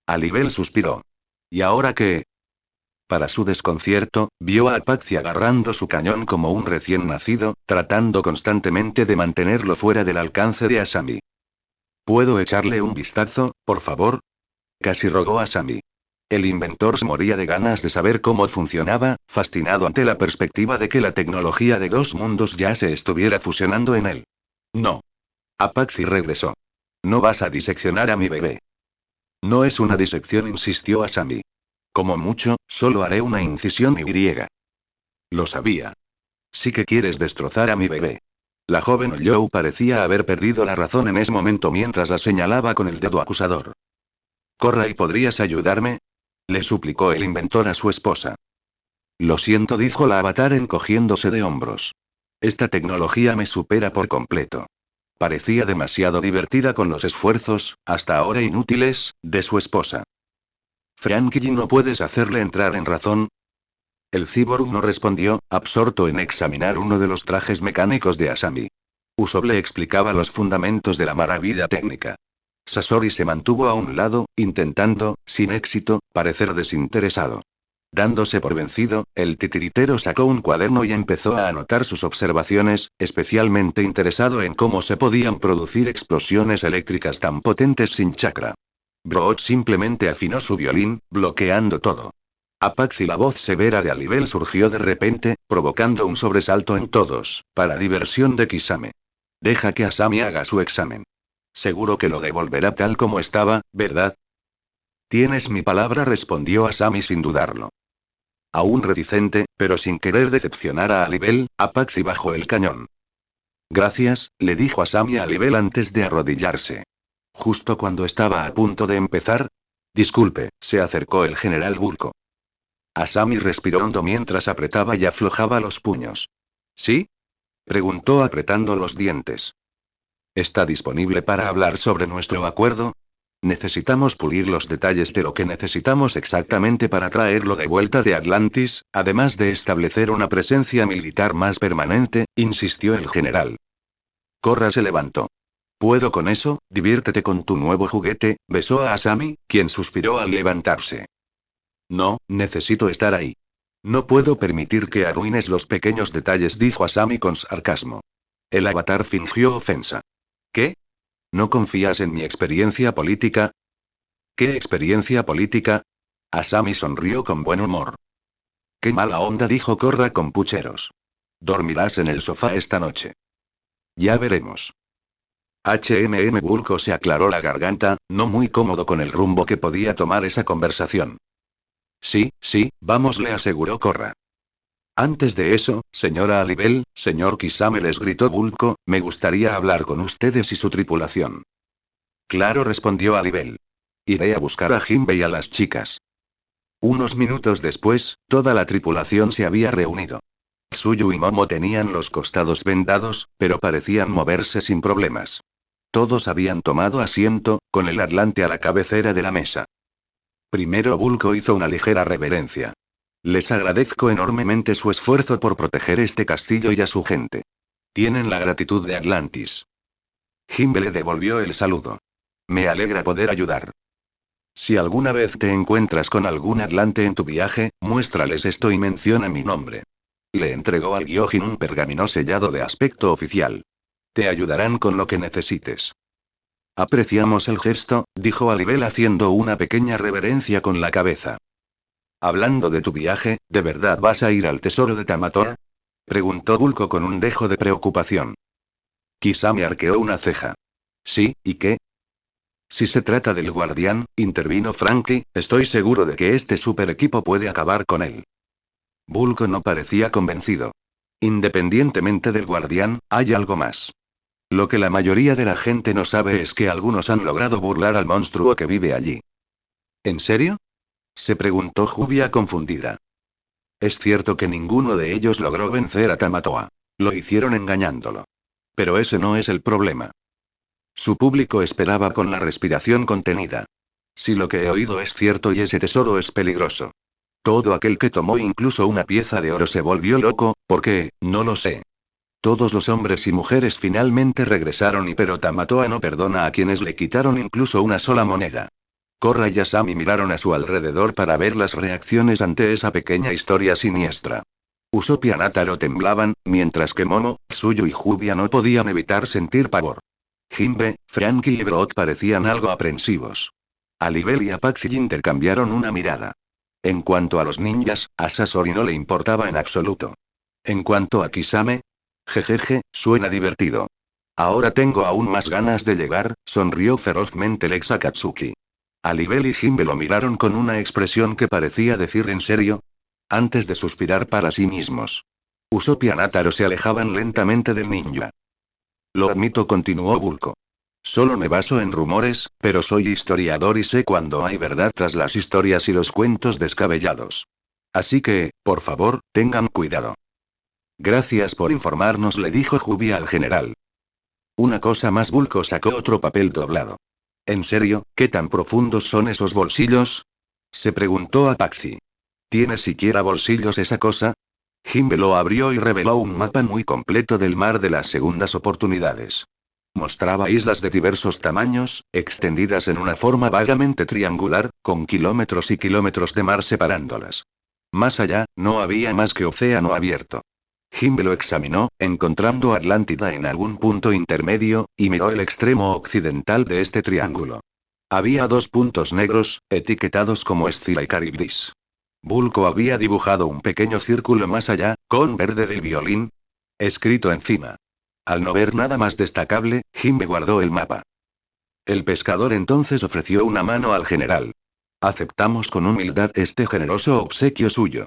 Alibel suspiró. ¿Y ahora qué? Para su desconcierto, vio a Apaxi agarrando su cañón como un recién nacido, tratando constantemente de mantenerlo fuera del alcance de Asami. ¿Puedo echarle un vistazo, por favor? Casi rogó Asami. El inventor se moría de ganas de saber cómo funcionaba, fascinado ante la perspectiva de que la tecnología de dos mundos ya se estuviera fusionando en él. No. Apaxi regresó. No vas a diseccionar a mi bebé. No es una disección, insistió Asami. Como mucho, solo haré una incisión y. Lo sabía. Sí que quieres destrozar a mi bebé. La joven Liu parecía haber perdido la razón en ese momento mientras la señalaba con el dedo acusador. Corra, ¿y podrías ayudarme? Le suplicó el inventor a su esposa. Lo siento, dijo la avatar encogiéndose de hombros. Esta tecnología me supera por completo. Parecía demasiado divertida con los esfuerzos, hasta ahora inútiles, de su esposa. Frankie, ¿no puedes hacerle entrar en razón? El cyborg no respondió, absorto en examinar uno de los trajes mecánicos de Asami. Usopp le explicaba los fundamentos de la maravilla técnica. Sasori se mantuvo a un lado, intentando, sin éxito, parecer desinteresado. Dándose por vencido, el titiritero sacó un cuaderno y empezó a anotar sus observaciones, especialmente interesado en cómo se podían producir explosiones eléctricas tan potentes sin chakra. Brood simplemente afinó su violín, bloqueando todo. Apax y la voz severa de Alibel surgió de repente, provocando un sobresalto en todos, para diversión de Kisame. Deja que Asami haga su examen. Seguro que lo devolverá tal como estaba, ¿verdad? Tienes mi palabra, respondió Asami sin dudarlo. Aún reticente, pero sin querer decepcionar a Alibel, Apaxi bajó el cañón. Gracias, le dijo Asami a Alibel antes de arrodillarse. Justo cuando estaba a punto de empezar. Disculpe, se acercó el general Bulko. Asami respiró hondo mientras apretaba y aflojaba los puños. ¿Sí? Preguntó apretando los dientes. ¿Está disponible para hablar sobre nuestro acuerdo? Necesitamos pulir los detalles de lo que necesitamos exactamente para traerlo de vuelta de Atlantis, además de establecer una presencia militar más permanente, insistió el general. Korra se levantó. ¿Puedo con eso? Diviértete con tu nuevo juguete, besó a Asami, quien suspiró al levantarse. No, necesito estar ahí. No puedo permitir que arruines los pequeños detalles, dijo Asami con sarcasmo. El avatar fingió ofensa. ¿Qué? ¿No confías en mi experiencia política? ¿Qué experiencia política? Asami sonrió con buen humor. Qué mala onda, dijo Korra con pucheros. Dormirás en el sofá esta noche. Ya veremos. Bulko se aclaró la garganta, no muy cómodo con el rumbo que podía tomar esa conversación. Sí, sí, vamos, le aseguró Korra. Antes de eso, señora Alibel, señor Kisame, les gritó Bulko, me gustaría hablar con ustedes y su tripulación. Claro, respondió Alibel. Iré a buscar a Jinbe y a las chicas. Unos minutos después, toda la tripulación se había reunido. Tsuyu y Momo tenían los costados vendados, pero parecían moverse sin problemas. Todos habían tomado asiento, con el Atlante a la cabecera de la mesa. Primero Bulko hizo una ligera reverencia. Les agradezco enormemente su esfuerzo por proteger este castillo y a su gente. Tienen la gratitud de Atlantis. Jinbe le devolvió el saludo. Me alegra poder ayudar. Si alguna vez te encuentras con algún Atlante en tu viaje, muéstrales esto y menciona mi nombre. Le entregó al Gyojin un pergamino sellado de aspecto oficial. Te ayudarán con lo que necesites. Apreciamos el gesto, dijo Alibel haciendo una pequeña reverencia con la cabeza. Hablando de tu viaje, ¿de verdad vas a ir al tesoro de Tamatoa? Preguntó Bulko con un dejo de preocupación. Kisame arqueó una ceja. Sí, ¿y qué? Si se trata del guardián, intervino Frankie, estoy seguro de que este super equipo puede acabar con él. Bulko no parecía convencido. Independientemente del guardián, hay algo más. Lo que la mayoría de la gente no sabe es que algunos han logrado burlar al monstruo que vive allí. ¿En serio? Se preguntó Jubia confundida. Es cierto que ninguno de ellos logró vencer a Tamatoa. Lo hicieron engañándolo. Pero ese no es el problema. Su público esperaba con la respiración contenida. Si lo que he oído es cierto y ese tesoro es peligroso. Todo aquel que tomó incluso una pieza de oro se volvió loco, ¿por qué? No lo sé. Todos los hombres y mujeres finalmente regresaron pero Tamatoa no perdona a quienes le quitaron incluso una sola moneda. Korra y Asami miraron a su alrededor para ver las reacciones ante esa pequeña historia siniestra. Usopp y Anataro temblaban, mientras que Momo, Tsuyu y Jubia no podían evitar sentir pavor. Jinbe, Frankie y Brood parecían algo aprensivos. Alibel y Apache intercambiaron una mirada. En cuanto a los ninjas, a Sasori no le importaba en absoluto. En cuanto a Kisame, jejeje, suena divertido. Ahora tengo aún más ganas de llegar, sonrió ferozmente el ex Akatsuki. Alibel y Jinbe lo miraron con una expresión que parecía decir ¿en serio? Antes de suspirar para sí mismos. Usopp y Anataro se alejaban lentamente del ninja. Lo admito, continuó Bulko. Solo me baso en rumores, pero soy historiador y sé cuando hay verdad tras las historias y los cuentos descabellados. Así que, por favor, tengan cuidado. Gracias por informarnos, le dijo Jubia al general. Una cosa más, Bulko sacó otro papel doblado. ¿En serio, qué tan profundos son esos bolsillos? Se preguntó Apache. ¿Tiene siquiera bolsillos esa cosa? Jimbe lo abrió y reveló un mapa muy completo del mar de las segundas oportunidades. Mostraba islas de diversos tamaños, extendidas en una forma vagamente triangular, con kilómetros y kilómetros de mar separándolas. Más allá, no había más que océano abierto. Jimbe lo examinó, encontrando Atlántida en algún punto intermedio, y miró el extremo occidental de este triángulo. Había dos puntos negros, etiquetados como Escila y Caribdis. Bulko había dibujado un pequeño círculo más allá, con verde del violín, escrito encima. Al no ver nada más destacable, Jimbe guardó el mapa. El pescador entonces ofreció una mano al general. Aceptamos con humildad este generoso obsequio suyo.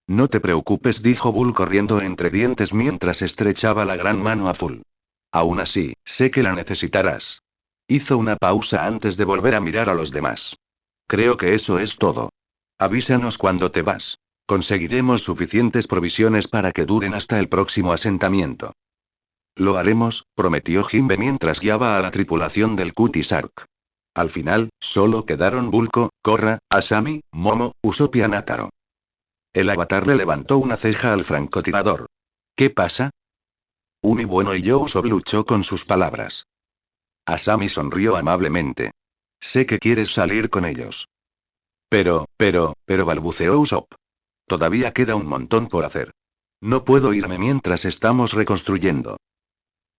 No te preocupes, dijo Bull corriendo entre dientes mientras estrechaba la gran mano a Full. Aún así, sé que la necesitarás. Hizo una pausa antes de volver a mirar a los demás. Creo que eso es todo. Avísanos cuando te vas. Conseguiremos suficientes provisiones para que duren hasta el próximo asentamiento. Lo haremos, prometió Jimbe mientras guiaba a la tripulación del Cutie Sark. Al final, solo quedaron Bulko, Korra, Asami, Momo, Usopp y Anataro. El avatar le levantó una ceja al francotirador. ¿Qué pasa? Uni bueno y yo Usopp luchó con sus palabras. Asami sonrió amablemente. Sé que quieres salir con ellos. Pero balbuceó Usopp. Todavía queda un montón por hacer. No puedo irme mientras estamos reconstruyendo.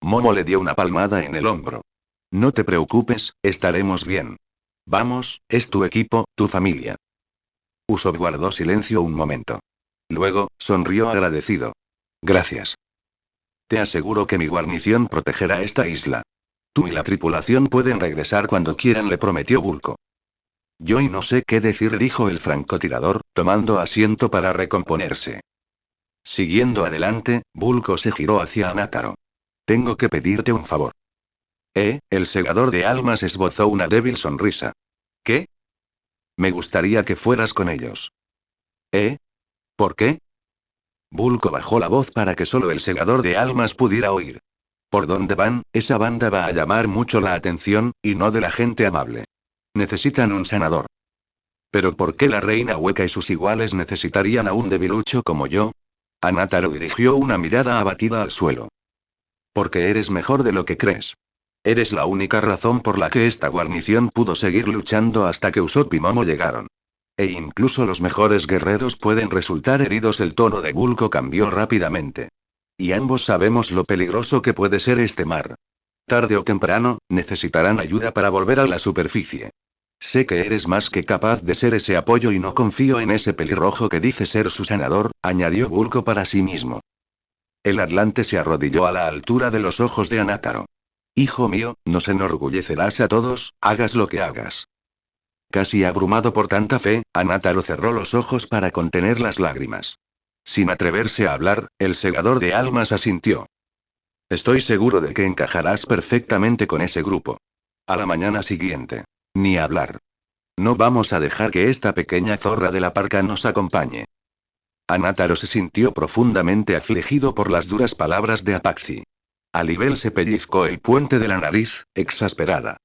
Momo le dio una palmada en el hombro. No te preocupes, estaremos bien. Vamos, es tu equipo, tu familia. Usopp guardó silencio un momento. Luego, sonrió agradecido. Gracias. Te aseguro que mi guarnición protegerá esta isla. Tú y la tripulación pueden regresar cuando quieran, le prometió Bulko. Yo y no sé qué decir, dijo el francotirador, tomando asiento para recomponerse. Siguiendo adelante, Bulko se giró hacia Anataro. Tengo que pedirte un favor. El segador de almas esbozó una débil sonrisa. ¿Qué? Me gustaría que fueras con ellos. ¿Por qué? Bulko bajó la voz para que solo el segador de almas pudiera oír. ¿Por dónde van? Esa banda va a llamar mucho la atención, y no de la gente amable. Necesitan un sanador. ¿Pero por qué la reina hueca y sus iguales necesitarían a un debilucho como yo? Anataro dirigió una mirada abatida al suelo. Porque eres mejor de lo que crees. Eres la única razón por la que esta guarnición pudo seguir luchando hasta que Usopp y Momo llegaron. E incluso los mejores guerreros pueden resultar heridos. El tono de Bulko cambió rápidamente. Y ambos sabemos lo peligroso que puede ser este mar. Tarde o temprano, necesitarán ayuda para volver a la superficie. Sé que eres más que capaz de ser ese apoyo y no confío en ese pelirrojo que dice ser su sanador, añadió Bulko para sí mismo. El Atlante se arrodilló a la altura de los ojos de Anataro. Hijo mío, nos enorgullecerás a todos, hagas lo que hagas. Casi abrumado por tanta fe, Anataro cerró los ojos para contener las lágrimas. Sin atreverse a hablar, el segador de almas asintió. Estoy seguro de que encajarás perfectamente con ese grupo. A la mañana siguiente. Ni hablar. No vamos a dejar que esta pequeña zorra de la parca nos acompañe. Anataro se sintió profundamente afligido por las duras palabras de Apache. Alibel se pellizcó el puente de la nariz, exasperada.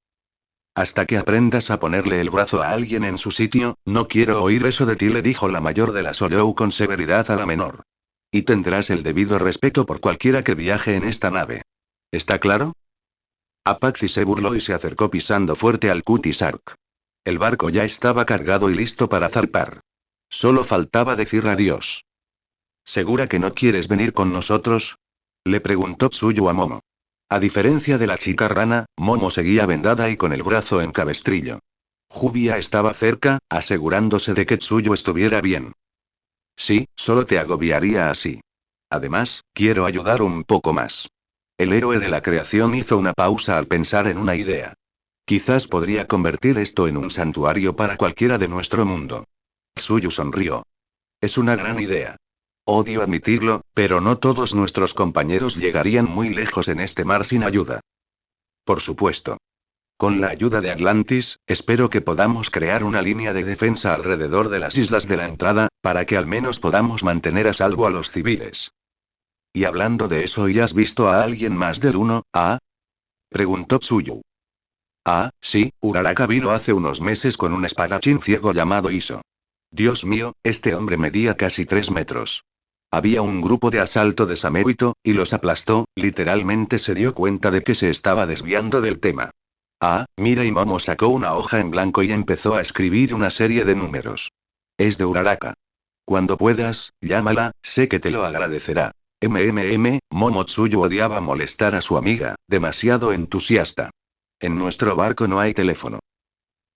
Hasta que aprendas a ponerle el brazo a alguien en su sitio, no quiero oír eso de ti, le dijo la mayor de las Olou con severidad a la menor. Y tendrás el debido respeto por cualquiera que viaje en esta nave. ¿Está claro? Apache se burló y se acercó pisando fuerte al Cutie Sark. El barco ya estaba cargado y listo para zarpar. Solo faltaba decir adiós. ¿Segura que no quieres venir con nosotros? Le preguntó Tsuyu a Momo. A diferencia de la chica rana, Momo seguía vendada y con el brazo en cabestrillo. Jubia estaba cerca, asegurándose de que Tsuyu estuviera bien. Sí, solo te agobiaría así. Además, quiero ayudar un poco más. El héroe de la creación hizo una pausa al pensar en una idea. Quizás podría convertir esto en un santuario para cualquiera de nuestro mundo. Tsuyu sonrió. Es una gran idea. Odio admitirlo, pero no todos nuestros compañeros llegarían muy lejos en este mar sin ayuda. Por supuesto. Con la ayuda de Atlantis, espero que podamos crear una línea de defensa alrededor de las islas de la entrada, para que al menos podamos mantener a salvo a los civiles. Y hablando de eso, ¿y has visto a alguien más del 1A? Preguntó Tsuyu. Ah, sí, Uraraka vino hace unos meses con un espadachín ciego llamado Iso. Dios mío, este hombre medía casi 3 metros. Había un grupo de asalto de Samebito, y los aplastó, literalmente se dio cuenta de que se estaba desviando del tema. Ah, mira, y Momo sacó una hoja en blanco y empezó a escribir una serie de números. Es de Uraraka. Cuando puedas, llámala, sé que te lo agradecerá. Momotsuyu odiaba molestar a su amiga, demasiado entusiasta. En nuestro barco no hay teléfono.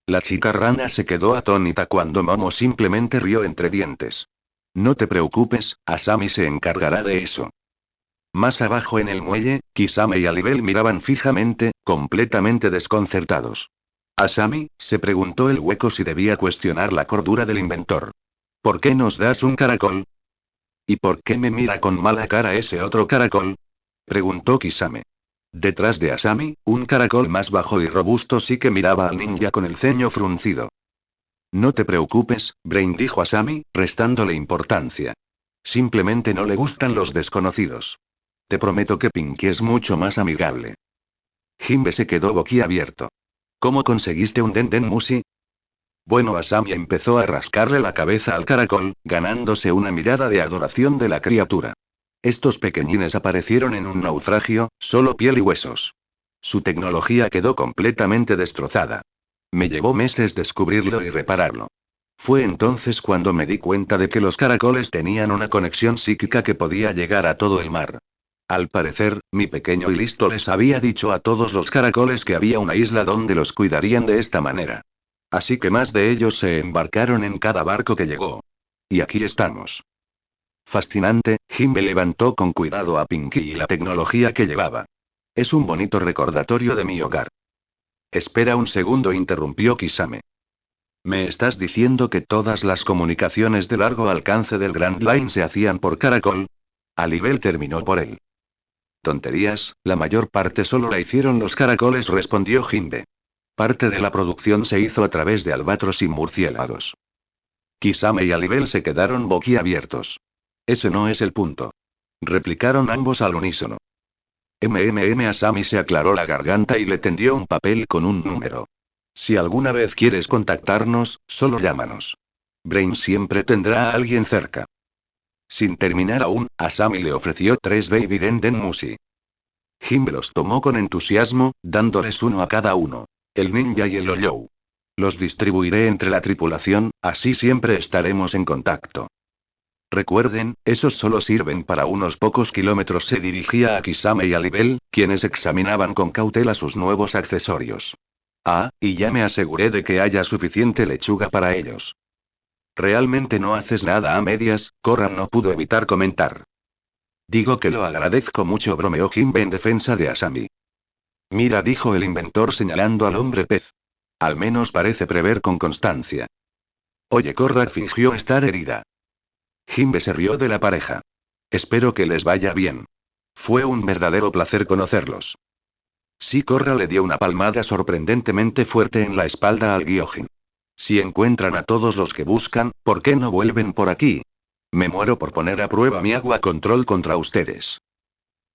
La chica rana se quedó atónita cuando Momo simplemente rió entre dientes. No te preocupes, Asami se encargará de eso. Más abajo en el muelle, Kisame y Alibel miraban fijamente, completamente desconcertados. Asami, se preguntó el hueco si debía cuestionar la cordura del inventor. ¿Por qué nos das un caracol? ¿Y por qué me mira con mala cara ese otro caracol? Preguntó Kisame. Detrás de Asami, un caracol más bajo y robusto sí que miraba al ninja con el ceño fruncido. No te preocupes, Brain, dijo Asami, restándole importancia. Simplemente no le gustan los desconocidos. Te prometo que Pinky es mucho más amigable. Jimbe se quedó boquiabierto. ¿Cómo conseguiste un Denden Mushi? Bueno, Asami empezó a rascarle la cabeza al caracol, ganándose una mirada de adoración de la criatura. Estos pequeñines aparecieron en un naufragio, solo piel y huesos. Su tecnología quedó completamente destrozada. Me llevó meses descubrirlo y repararlo. Fue entonces cuando me di cuenta de que los caracoles tenían una conexión psíquica que podía llegar a todo el mar. Al parecer, mi pequeño y listo les había dicho a todos los caracoles que había una isla donde los cuidarían de esta manera. Así que más de ellos se embarcaron en cada barco que llegó. Y aquí estamos. Fascinante, Jimbe levantó con cuidado a Pinky y la tecnología que llevaba. Es un bonito recordatorio de mi hogar. Espera un segundo, interrumpió Kisame. ¿Me estás diciendo que todas las comunicaciones de largo alcance del Grand Line se hacían por caracol? Alibel terminó por él. Tonterías, la mayor parte solo la hicieron los caracoles, respondió Jimbe. Parte de la producción se hizo a través de albatros y murciélagos. Kisame y Alibel se quedaron boquiabiertos. Ese no es el punto. Replicaron ambos al unísono. Asami se aclaró la garganta y le tendió un papel con un número. Si alguna vez quieres contactarnos, solo llámanos. Brain siempre tendrá a alguien cerca. Sin terminar aún, Asami le ofreció 3 Baby Denden Mushi. Jimbe los tomó con entusiasmo, dándoles uno a cada uno. El ninja y el Oyou. Los distribuiré entre la tripulación, así siempre estaremos en contacto. Recuerden, esos solo sirven para unos pocos kilómetros. Se dirigía a Kisame y a Alibel, quienes examinaban con cautela sus nuevos accesorios. Ah, y ya me aseguré de que haya suficiente lechuga para ellos. Realmente no haces nada a medias, Corran no pudo evitar comentar. Digo que lo agradezco mucho, bromeó Jimbe en defensa de Asami. Mira, dijo el inventor señalando al hombre pez. Al menos parece prever con constancia. Oye, Corra fingió estar herida. Jimbe se rió de la pareja. Espero que les vaya bien. Fue un verdadero placer conocerlos. Sí, Corra le dio una palmada sorprendentemente fuerte en la espalda al Gyojin. Si encuentran a todos los que buscan, ¿por qué no vuelven por aquí? Me muero por poner a prueba mi agua control contra ustedes.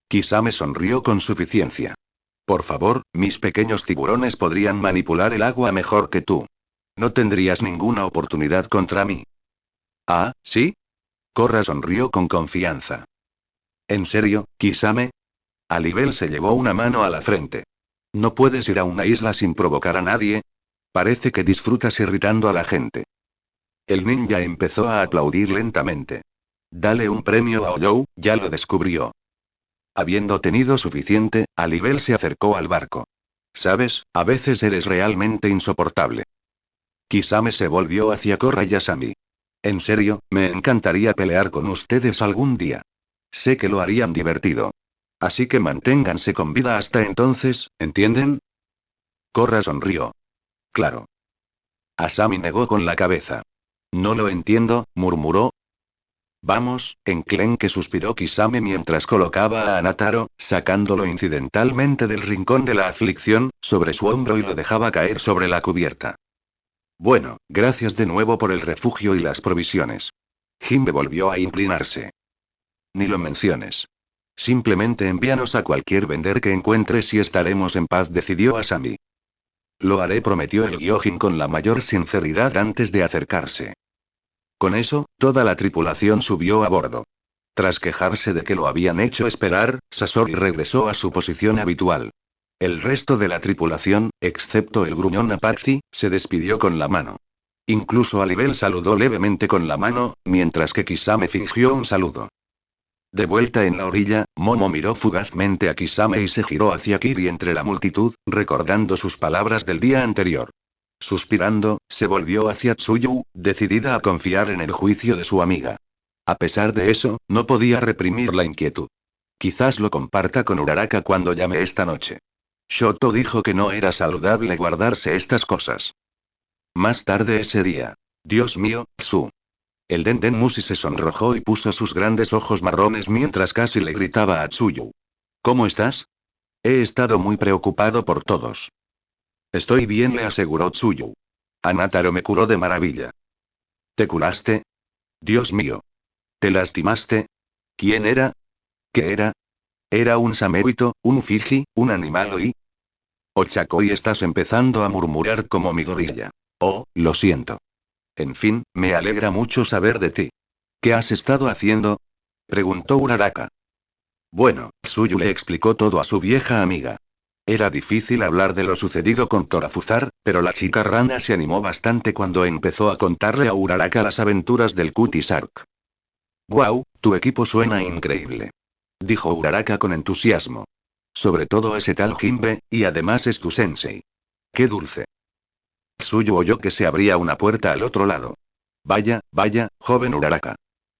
Kisame sonrió con suficiencia. Por favor, mis pequeños tiburones podrían manipular el agua mejor que tú. No tendrías ninguna oportunidad contra mí. Ah, ¿sí? Korra sonrió con confianza. ¿En serio, Kisame? Alibel se llevó una mano a la frente. ¿No puedes ir a una isla sin provocar a nadie? Parece que disfrutas irritando a la gente. El ninja empezó a aplaudir lentamente. Dale un premio a Oyou, ya lo descubrió. Habiendo tenido suficiente, Alibel se acercó al barco. Sabes, a veces eres realmente insoportable. Kisame se volvió hacia Korra y Asami. En serio, me encantaría pelear con ustedes algún día. Sé que lo harían divertido. Así que manténganse con vida hasta entonces, ¿entienden? Korra sonrió. Claro. Asami negó con la cabeza. No lo entiendo, murmuró. Vamos, enclenque, suspiró Kisame mientras colocaba a Anataro, sacándolo incidentalmente del rincón de la aflicción, sobre su hombro y lo dejaba caer sobre la cubierta. Bueno, gracias de nuevo por el refugio y las provisiones. Himbe volvió a inclinarse. Ni lo menciones. Simplemente envíanos a cualquier vender que encuentres y estaremos en paz, decidió Asami. Lo haré, prometió el Gyojin con la mayor sinceridad antes de acercarse. Con eso, toda la tripulación subió a bordo. Tras quejarse de que lo habían hecho esperar, Sasori regresó a su posición habitual. El resto de la tripulación, excepto el gruñón Apache, se despidió con la mano. Incluso Alibel saludó levemente con la mano, mientras que Kisame fingió un saludo. De vuelta en la orilla, Momo miró fugazmente a Kisame y se giró hacia Kiri entre la multitud, recordando sus palabras del día anterior. Suspirando, se volvió hacia Tsuyu, decidida a confiar en el juicio de su amiga. A pesar de eso, no podía reprimir la inquietud. Quizás lo comparta con Uraraka cuando llame esta noche. Shoto dijo que no era saludable guardarse estas cosas. Más tarde ese día. Dios mío, Tsu. El Den Mushi se sonrojó y puso sus grandes ojos marrones mientras casi le gritaba a Tsuyu. ¿Cómo estás? He estado muy preocupado por todos. Estoy bien, le aseguró Tsuyu. Anataro me curó de maravilla. ¿Te curaste? Dios mío. ¿Te lastimaste? ¿Quién era? ¿Qué era? ¿Era un samébito, un Fiji, un animal oí? Ochakoi, estás empezando a murmurar como mi gorilla. Oh, lo siento. En fin, me alegra mucho saber de ti. ¿Qué has estado haciendo? Preguntó Uraraka. Bueno, Tsuyu le explicó todo a su vieja amiga. Era difícil hablar de lo sucedido con Torafuzar, pero la chica rana se animó bastante cuando empezó a contarle a Uraraka las aventuras del Cutie Shark. «Guau, tu equipo suena increíble», dijo Uraraka con entusiasmo. «Sobre todo ese tal Himbe, y además es tu sensei. ¡Qué dulce!». Tsuyu oyó que se abría una puerta al otro lado. «Vaya, vaya, joven Uraraka.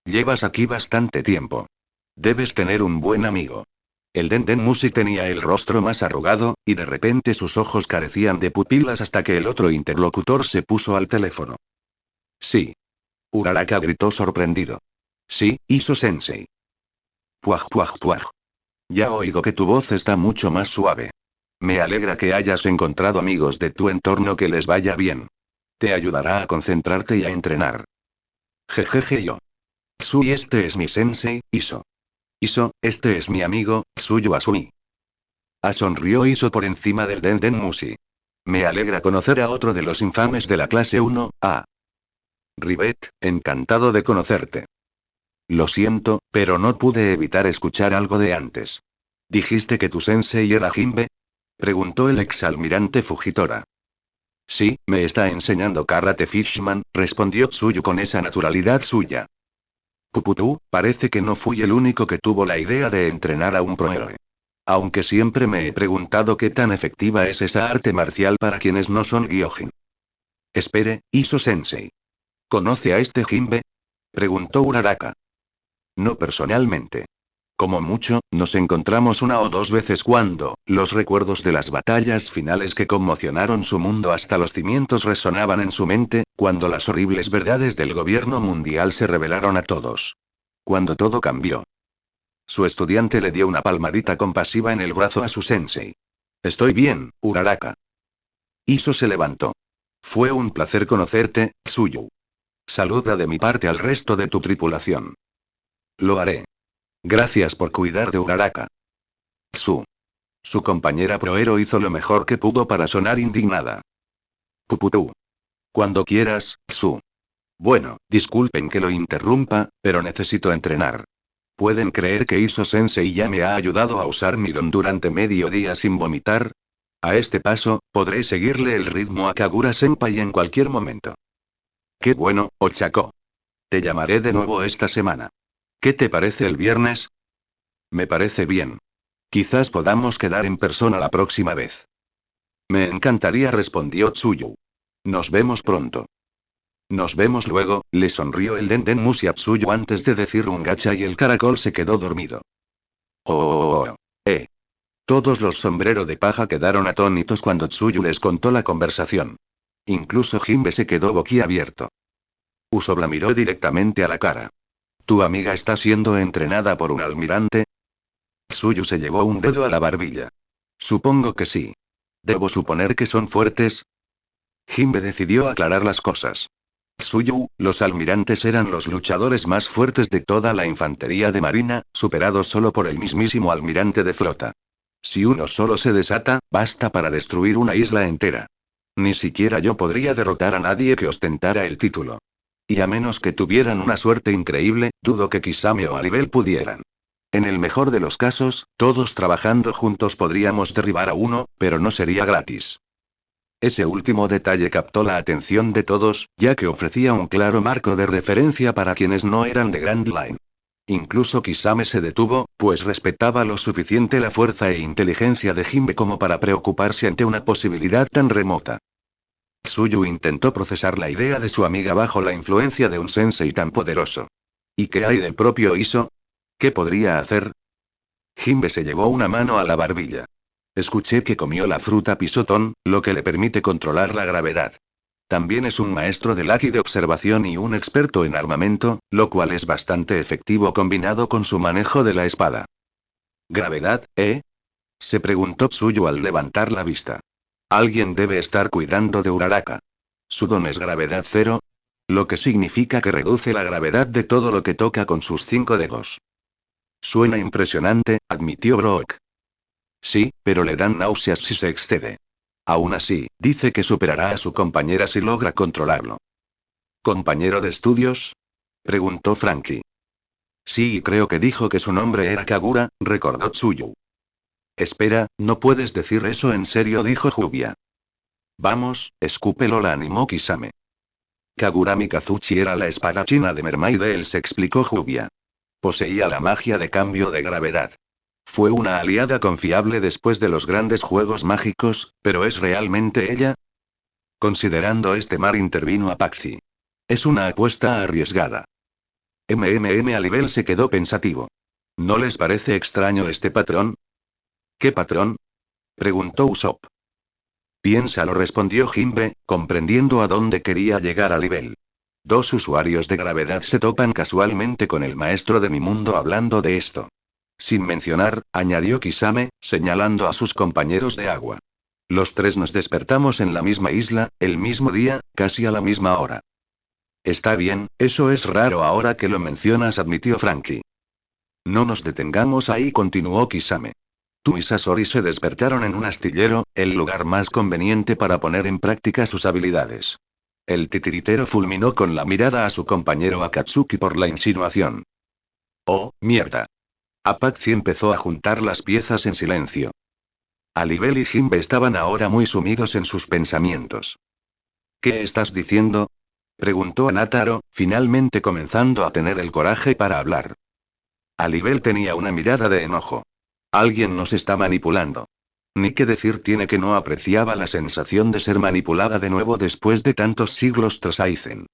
Llevas aquí bastante tiempo. Debes tener un buen amigo». El Den Mushi tenía el rostro más arrugado, y de repente sus ojos carecían de pupilas hasta que el otro interlocutor se puso al teléfono. «Sí». Uraraka gritó sorprendido. «Sí, Iso-sensei». «Puaj, puaj, puaj. Ya oigo que tu voz está mucho más suave. Me alegra que hayas encontrado amigos de tu entorno, que les vaya bien. Te ayudará a concentrarte y a entrenar». «Jejeje, yo. Tsui, este es mi sensei, Iso. Iso, este es mi amigo, Tsuyu Asumi». Sonrió Iso por encima del Den Mushi. «Me alegra conocer a otro de los infames de la clase 1A. Rivet, encantado de conocerte. Lo siento, pero no pude evitar escuchar algo de antes. ¿Dijiste que tu sensei era Himbe?», preguntó el exalmirante Fujitora. «Sí, me está enseñando karate Fishman», respondió Tsuyu con esa naturalidad suya. «Puputú, parece que no fui el único que tuvo la idea de entrenar a un prohéroe. Aunque siempre me he preguntado qué tan efectiva es esa arte marcial para quienes no son gyojin». «Espere, Iso-sensei. ¿Conoce a este Himbe?», preguntó Uraraka. «No personalmente. Como mucho, nos encontramos una o dos veces cuando, los recuerdos de las batallas finales que conmocionaron su mundo hasta los cimientos resonaban en su mente, cuando las horribles verdades del gobierno mundial se revelaron a todos. Cuando todo cambió». Su estudiante le dio una palmadita compasiva en el brazo a su sensei. «Estoy bien, Uraraka». Iso se levantó. «Fue un placer conocerte, Tsuyu. Saluda de mi parte al resto de tu tripulación». «Lo haré. Gracias por cuidar de Uraraka». Su compañera Proero hizo lo mejor que pudo para sonar indignada. «Puputú. Cuando quieras, Tsu. Bueno, disculpen que lo interrumpa, pero necesito entrenar. ¿Pueden creer que Iso-sensei ya me ha ayudado a usar mi don durante medio día sin vomitar? A este paso, podré seguirle el ritmo a Kagura-senpai en cualquier momento». «Qué bueno, Ochako. Te llamaré de nuevo esta semana. ¿Qué te parece el viernes?» «Me parece bien. Quizás podamos quedar en persona la próxima vez». «Me encantaría», respondió Tsuyu. «Nos vemos pronto». «Nos vemos luego», le sonrió el Den Mushi a Tsuyu antes de decir un gacha y el caracol se quedó dormido. «Oh. Todos los sombrero de paja quedaron atónitos cuando Tsuyu les contó la conversación. Incluso Himbe se quedó boquiabierto. Usopp la miró directamente a la cara. ¿Tu amiga está siendo entrenada por un almirante? Tsuyu se llevó un dedo a la barbilla. Supongo que sí. ¿Debo suponer que son fuertes? Jinbe decidió aclarar las cosas. Tsuyu, los almirantes eran los luchadores más fuertes de toda la infantería de marina, superados solo por el mismísimo almirante de flota. Si uno solo se desata, basta para destruir una isla entera. Ni siquiera yo podría derrotar a nadie que ostentara el título. Y a menos que tuvieran una suerte increíble, dudo que Kisame o Aribel pudieran. En el mejor de los casos, todos trabajando juntos podríamos derribar a uno, pero no sería gratis. Ese último detalle captó la atención de todos, ya que ofrecía un claro marco de referencia para quienes no eran de Grand Line. Incluso Kisame se detuvo, pues respetaba lo suficiente la fuerza e inteligencia de Jinbe como para preocuparse ante una posibilidad tan remota. Tsuyu intentó procesar la idea de su amiga bajo la influencia de un sensei tan poderoso. ¿Y qué hay del propio Iso? ¿Qué podría hacer? Jinbe se llevó una mano a la barbilla. Escuché que comió la fruta pisotón, lo que le permite controlar la gravedad. También es un maestro del Aki de observación y un experto en armamento, lo cual es bastante efectivo combinado con su manejo de la espada. ¿Gravedad, eh? Se preguntó Tsuyu al levantar la vista. Alguien debe estar cuidando de Uraraka. Su don es gravedad cero, lo que significa que reduce la gravedad de todo lo que toca con sus 5 dedos. Suena impresionante, admitió Brock. Sí, pero le dan náuseas si se excede. Aún así, dice que superará a su compañera si logra controlarlo. ¿Compañero de estudios? Preguntó Frankie. Sí, y creo que dijo que su nombre era Kagura, recordó Tsuyu. Espera, no puedes decir eso en serio, dijo Jubia. Vamos, escúpelo, la animó Kisame. Kagura Mikazuchi era la espadachina de Mermaid, se explicó Jubia. Poseía la magia de cambio de gravedad. Fue una aliada confiable después de los grandes juegos mágicos, pero ¿es realmente ella? Considerando este mar, intervino Apache. Es una apuesta arriesgada. Alibel se quedó pensativo. ¿No les parece extraño este patrón? ¿Qué patrón? Preguntó Usopp. Piénsalo, respondió Jinbe, comprendiendo a dónde quería llegar Alibel. 2 usuarios de gravedad se topan casualmente con el maestro de mi mundo hablando de esto. Sin mencionar, añadió Kisame, señalando a sus compañeros de agua. Los 3 nos despertamos en la misma isla, el mismo día, casi a la misma hora. Está bien, eso es raro ahora que lo mencionas, admitió Frankie. No nos detengamos ahí, continuó Kisame. Tú y Sasori se despertaron en un astillero, el lugar más conveniente para poner en práctica sus habilidades. El titiritero fulminó con la mirada a su compañero Akatsuki por la insinuación. Oh, mierda. Apache empezó a juntar las piezas en silencio. Alibel y Jinbe estaban ahora muy sumidos en sus pensamientos. ¿Qué estás diciendo? Preguntó Anataro, finalmente comenzando a tener el coraje para hablar. Alibel tenía una mirada de enojo. Alguien nos está manipulando. Ni qué decir tiene que no apreciaba la sensación de ser manipulada de nuevo después de tantos siglos tras Aizen.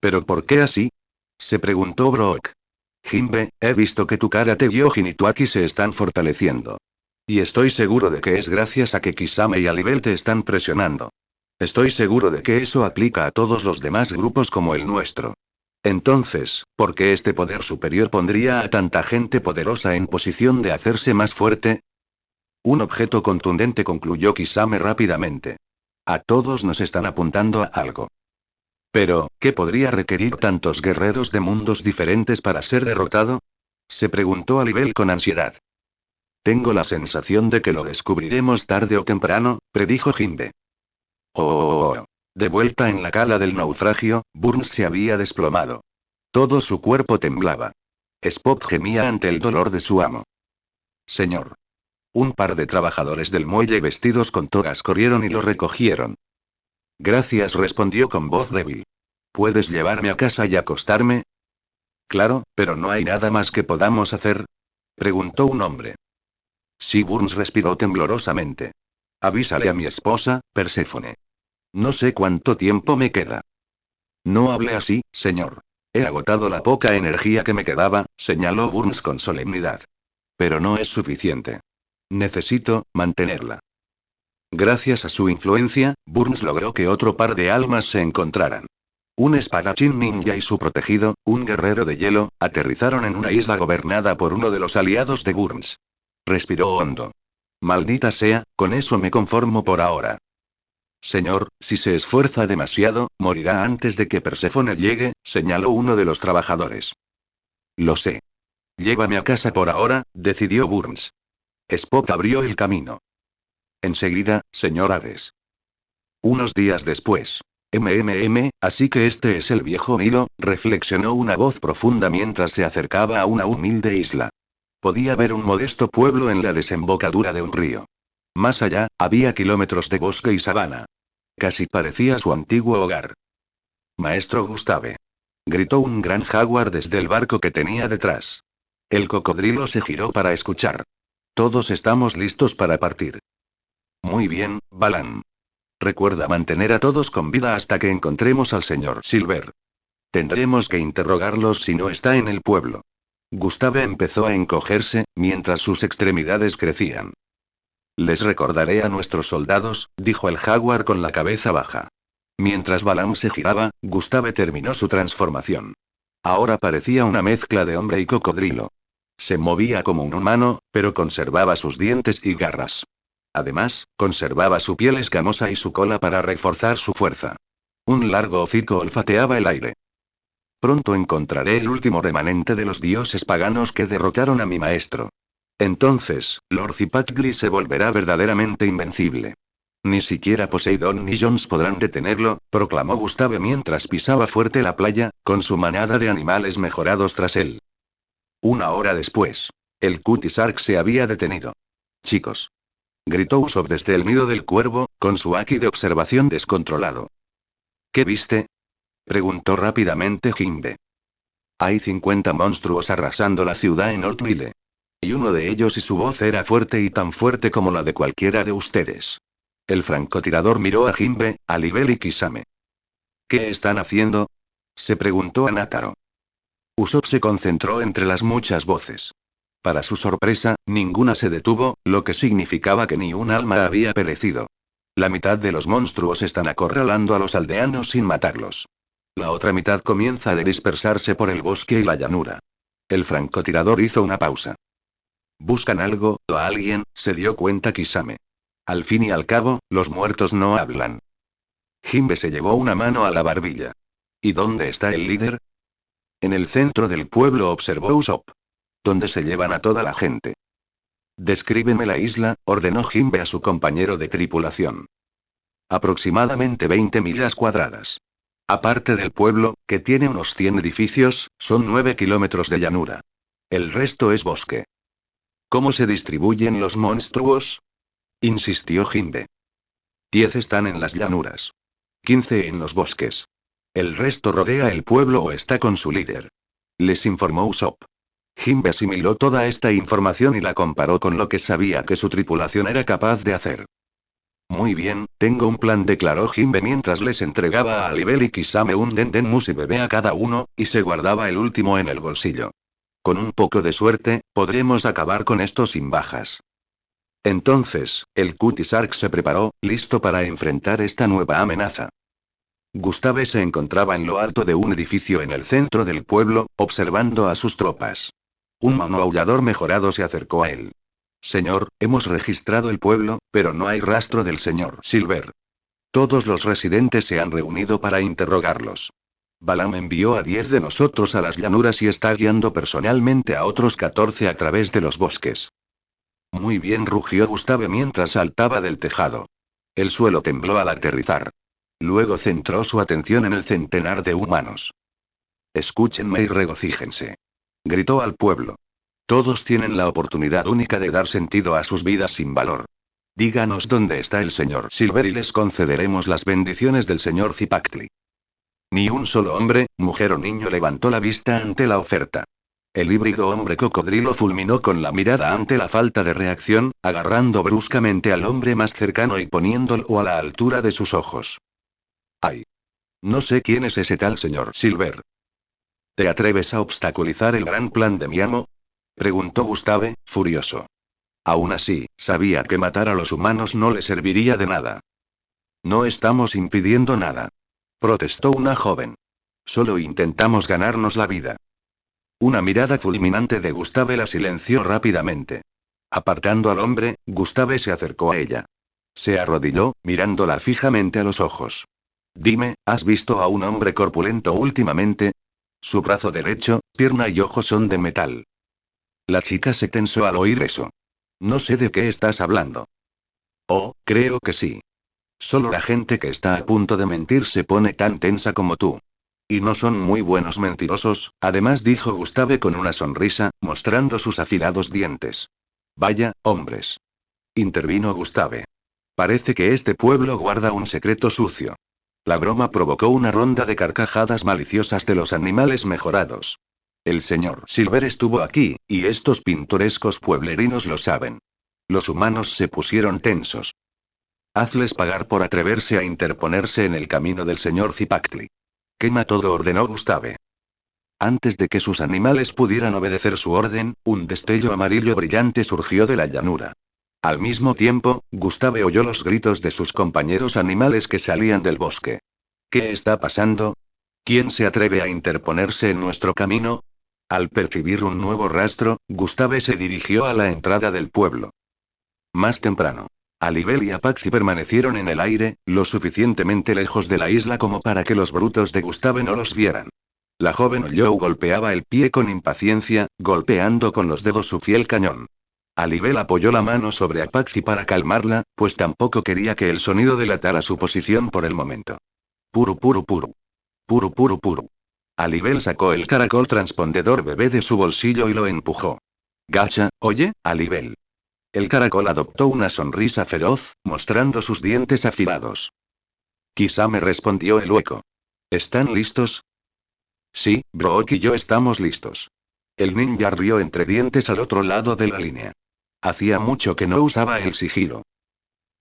¿Pero por qué así? Se preguntó Brock. Jinbe, he visto que tu karate Gyojin y tu Aki se están fortaleciendo. Y estoy seguro de que es gracias a que Kisame y Alibel te están presionando. Estoy seguro de que eso aplica a todos los demás grupos como el nuestro. Entonces, ¿por qué este poder superior pondría a tanta gente poderosa en posición de hacerse más fuerte? Un objeto contundente, concluyó Kisame rápidamente. A todos nos están apuntando a algo. Pero, ¿qué podría requerir tantos guerreros de mundos diferentes para ser derrotado? Se preguntó Alibel con ansiedad. Tengo la sensación de que lo descubriremos tarde o temprano, predijo Jinbe. Oh. De vuelta en la cala del naufragio, Burns se había desplomado. Todo su cuerpo temblaba. Spock gemía ante el dolor de su amo. Señor. Un par de trabajadores del muelle vestidos con togas corrieron y lo recogieron. Gracias, respondió con voz débil. ¿Puedes llevarme a casa y acostarme? Claro, pero no hay nada más que podamos hacer, preguntó un hombre. Sí, Burns respiró temblorosamente. Avísale a mi esposa, Perséfone. No sé cuánto tiempo me queda. No hable así, señor. He agotado la poca energía que me quedaba, señaló Burns con solemnidad. Pero no es suficiente. Necesito mantenerla. Gracias a su influencia, Burns logró que otro par de almas se encontraran. Un espadachín ninja y su protegido, un guerrero de hielo, aterrizaron en una isla gobernada por uno de los aliados de Burns. Respiró hondo. Maldita sea, con eso me conformo por ahora. Señor, si se esfuerza demasiado, morirá antes de que Perséfone llegue, señaló uno de los trabajadores. Lo sé. Llévame a casa por ahora, decidió Burns. Spock abrió el camino. Enseguida, señor Hades. Unos días después. Así que este es el viejo Nilo, reflexionó una voz profunda mientras se acercaba a una humilde isla. Podía ver un modesto pueblo en la desembocadura de un río. Más allá, había kilómetros de bosque y sabana. Casi parecía su antiguo hogar. Maestro Gustave. Gritó un gran jaguar desde el barco que tenía detrás. El cocodrilo se giró para escuchar. Todos estamos listos para partir. Muy bien, Balan. Recuerda mantener a todos con vida hasta que encontremos al señor Silver. Tendremos que interrogarlos si no está en el pueblo. Gustave empezó a encogerse, mientras sus extremidades crecían. Les recordaré a nuestros soldados, dijo el jaguar con la cabeza baja. Mientras Balam se giraba, Gustave terminó su transformación. Ahora parecía una mezcla de hombre y cocodrilo. Se movía como un humano, pero conservaba sus dientes y garras. Además, conservaba su piel escamosa y su cola para reforzar su fuerza. Un largo hocico olfateaba el aire. Pronto encontraré el último remanente de los dioses paganos que derrotaron a mi maestro. Entonces, Lord Zipactli se volverá verdaderamente invencible. Ni siquiera Poseidón ni Jones podrán detenerlo, proclamó Gustave mientras pisaba fuerte la playa, con su manada de animales mejorados tras él. Una hora después. El Cutisark se había detenido. Chicos. Gritó Usopp desde el nido del cuervo, con su haki de observación descontrolado. ¿Qué viste? Preguntó rápidamente Jimbe. Hay 50 monstruos arrasando la ciudad en Old Mile. Y uno de ellos y su voz era fuerte y tan fuerte como la de cualquiera de ustedes. El francotirador miró a Jimbe, a Libel y Kisame. ¿Qué están haciendo? Se preguntó a Nataro. Usopp se concentró entre las muchas voces. Para su sorpresa, ninguna se detuvo, lo que significaba que ni un alma había perecido. La mitad de los monstruos están acorralando a los aldeanos sin matarlos. La otra mitad comienza a dispersarse por el bosque y la llanura. El francotirador hizo una pausa. ¿Buscan algo, o a alguien?, se dio cuenta Kisame. Al fin y al cabo, los muertos no hablan. Jimbe se llevó una mano a la barbilla. ¿Y dónde está el líder? En el centro del pueblo, observó Usopp. ¿Dónde se llevan a toda la gente? Descríbeme la isla, ordenó Jimbe a su compañero de tripulación. Aproximadamente 20 millas cuadradas. Aparte del pueblo, que tiene unos 100 edificios, son 9 kilómetros de llanura. El resto es bosque. ¿Cómo se distribuyen los monstruos? Insistió Jimbe. 10 están en las llanuras. 15 en los bosques. El resto rodea el pueblo o está con su líder. Les informó Usopp. Jimbe asimiló toda esta información y la comparó con lo que sabía que su tripulación era capaz de hacer. Muy bien, tengo un plan, declaró Jimbe mientras les entregaba a Libel y Kisame un Dendenmushi bebé a cada uno, y se guardaba el último en el bolsillo. Con un poco de suerte, podremos acabar con esto sin bajas. Entonces, el Cutisark se preparó, listo para enfrentar esta nueva amenaza. Gustave se encontraba en lo alto de un edificio en el centro del pueblo, observando a sus tropas. Un mono aullador mejorado se acercó a él. Señor, hemos registrado el pueblo, pero no hay rastro del señor Silver. Todos los residentes se han reunido para interrogarlos. Balam envió a 10 de nosotros a las llanuras y está guiando personalmente a otros 14 a través de los bosques. Muy bien, rugió Gustave mientras saltaba del tejado. El suelo tembló al aterrizar. Luego centró su atención en el centenar de humanos. Escúchenme y regocíjense. Gritó al pueblo. Todos tienen la oportunidad única de dar sentido a sus vidas sin valor. Díganos dónde está el señor Silver y les concederemos las bendiciones del señor Zipactli. Ni un solo hombre, mujer o niño levantó la vista ante la oferta. El híbrido hombre cocodrilo fulminó con la mirada ante la falta de reacción, agarrando bruscamente al hombre más cercano y poniéndolo a la altura de sus ojos. ¡Ay! No sé quién es ese tal señor Silver. ¿Te atreves a obstaculizar el gran plan de mi amo? Preguntó Gustave, furioso. Aún así, sabía que matar a los humanos no le serviría de nada. No estamos impidiendo nada. Protestó una joven. Solo intentamos ganarnos la vida. Una mirada fulminante de Gustave la silenció rápidamente. Apartando al hombre, Gustave se acercó a ella. Se arrodilló, mirándola fijamente a los ojos. Dime, ¿has visto a un hombre corpulento últimamente? Su brazo derecho, pierna y ojos son de metal. La chica se tensó al oír eso. No sé de qué estás hablando. Oh, creo que sí. Solo la gente que está a punto de mentir se pone tan tensa como tú. Y no son muy buenos mentirosos, además dijo Gustave con una sonrisa, mostrando sus afilados dientes. Vaya, hombres. Intervino Gustave. Parece que este pueblo guarda un secreto sucio. La broma provocó una ronda de carcajadas maliciosas de los animales mejorados. El señor Silver estuvo aquí, y estos pintorescos pueblerinos lo saben. Los humanos se pusieron tensos. Hazles pagar por atreverse a interponerse en el camino del señor Zipactli. Quema todo, ordenó Gustave. Antes de que sus animales pudieran obedecer su orden, un destello amarillo brillante surgió de la llanura. Al mismo tiempo, Gustave oyó los gritos de sus compañeros animales que salían del bosque. ¿Qué está pasando? ¿Quién se atreve a interponerse en nuestro camino? Al percibir un nuevo rastro, Gustave se dirigió a la entrada del pueblo. Más temprano, Alibel y Apache permanecieron en el aire, lo suficientemente lejos de la isla como para que los brutos de Gustave no los vieran. La joven Joe golpeaba el pie con impaciencia, golpeando con los dedos su fiel cañón. Alibel apoyó la mano sobre Apache para calmarla, pues tampoco quería que el sonido delatara su posición por el momento. Puru puru puru. Puru puru puru. Alibel sacó el caracol transpondedor bebé de su bolsillo y lo empujó. Gacha, oye, Alibel. El caracol adoptó una sonrisa feroz, mostrando sus dientes afilados. Kisame respondió el hueco. ¿Están listos? Sí, Brook y yo estamos listos. El ninja rió entre dientes al otro lado de la línea. Hacía mucho que no usaba el sigilo.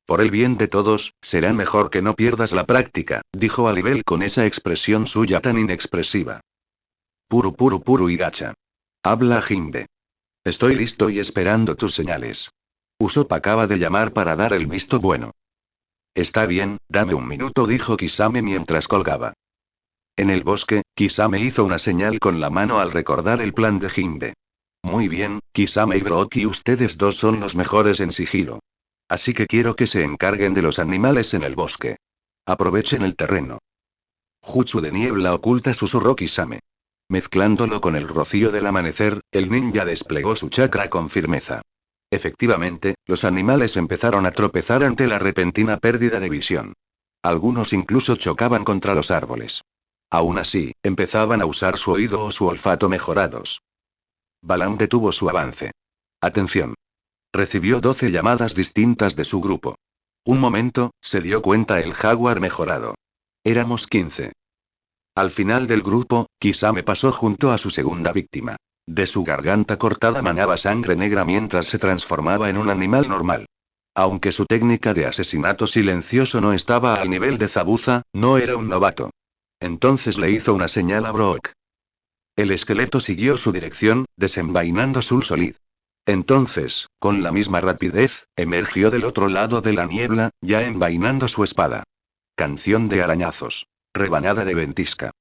Por el bien de todos, será mejor que no pierdas la práctica, dijo Alibel con esa expresión suya tan inexpresiva. Puru puru puru y gacha. Habla Jimbe. Estoy listo y esperando tus señales. Usopp acaba de llamar para dar el visto bueno. Está bien, dame un minuto, dijo Kisame mientras colgaba. En el bosque, Kisame hizo una señal con la mano al recordar el plan de Jimbe. Muy bien, Kisame y Brook y ustedes dos son los mejores en sigilo. Así que quiero que se encarguen de los animales en el bosque. Aprovechen el terreno. Jutsu de niebla oculta, susurró Kisame. Mezclándolo con el rocío del amanecer, el ninja desplegó su chakra con firmeza. Efectivamente, los animales empezaron a tropezar ante la repentina pérdida de visión. Algunos incluso chocaban contra los árboles. Aún así, empezaban a usar su oído o su olfato mejorados. Balam detuvo su avance. Atención. Recibió 12 llamadas distintas de su grupo. Un momento, se dio cuenta el jaguar mejorado. Éramos 15. Al final del grupo, Kisame pasó junto a su segunda víctima. De su garganta cortada manaba sangre negra mientras se transformaba en un animal normal. Aunque su técnica de asesinato silencioso no estaba al nivel de Zabuza, no era un novato. Entonces le hizo una señal a Brook. El esqueleto siguió su dirección, desenvainando Soul Solid. Entonces, con la misma rapidez, emergió del otro lado de la niebla, ya envainando su espada. Canción de arañazos. Rebanada de ventisca.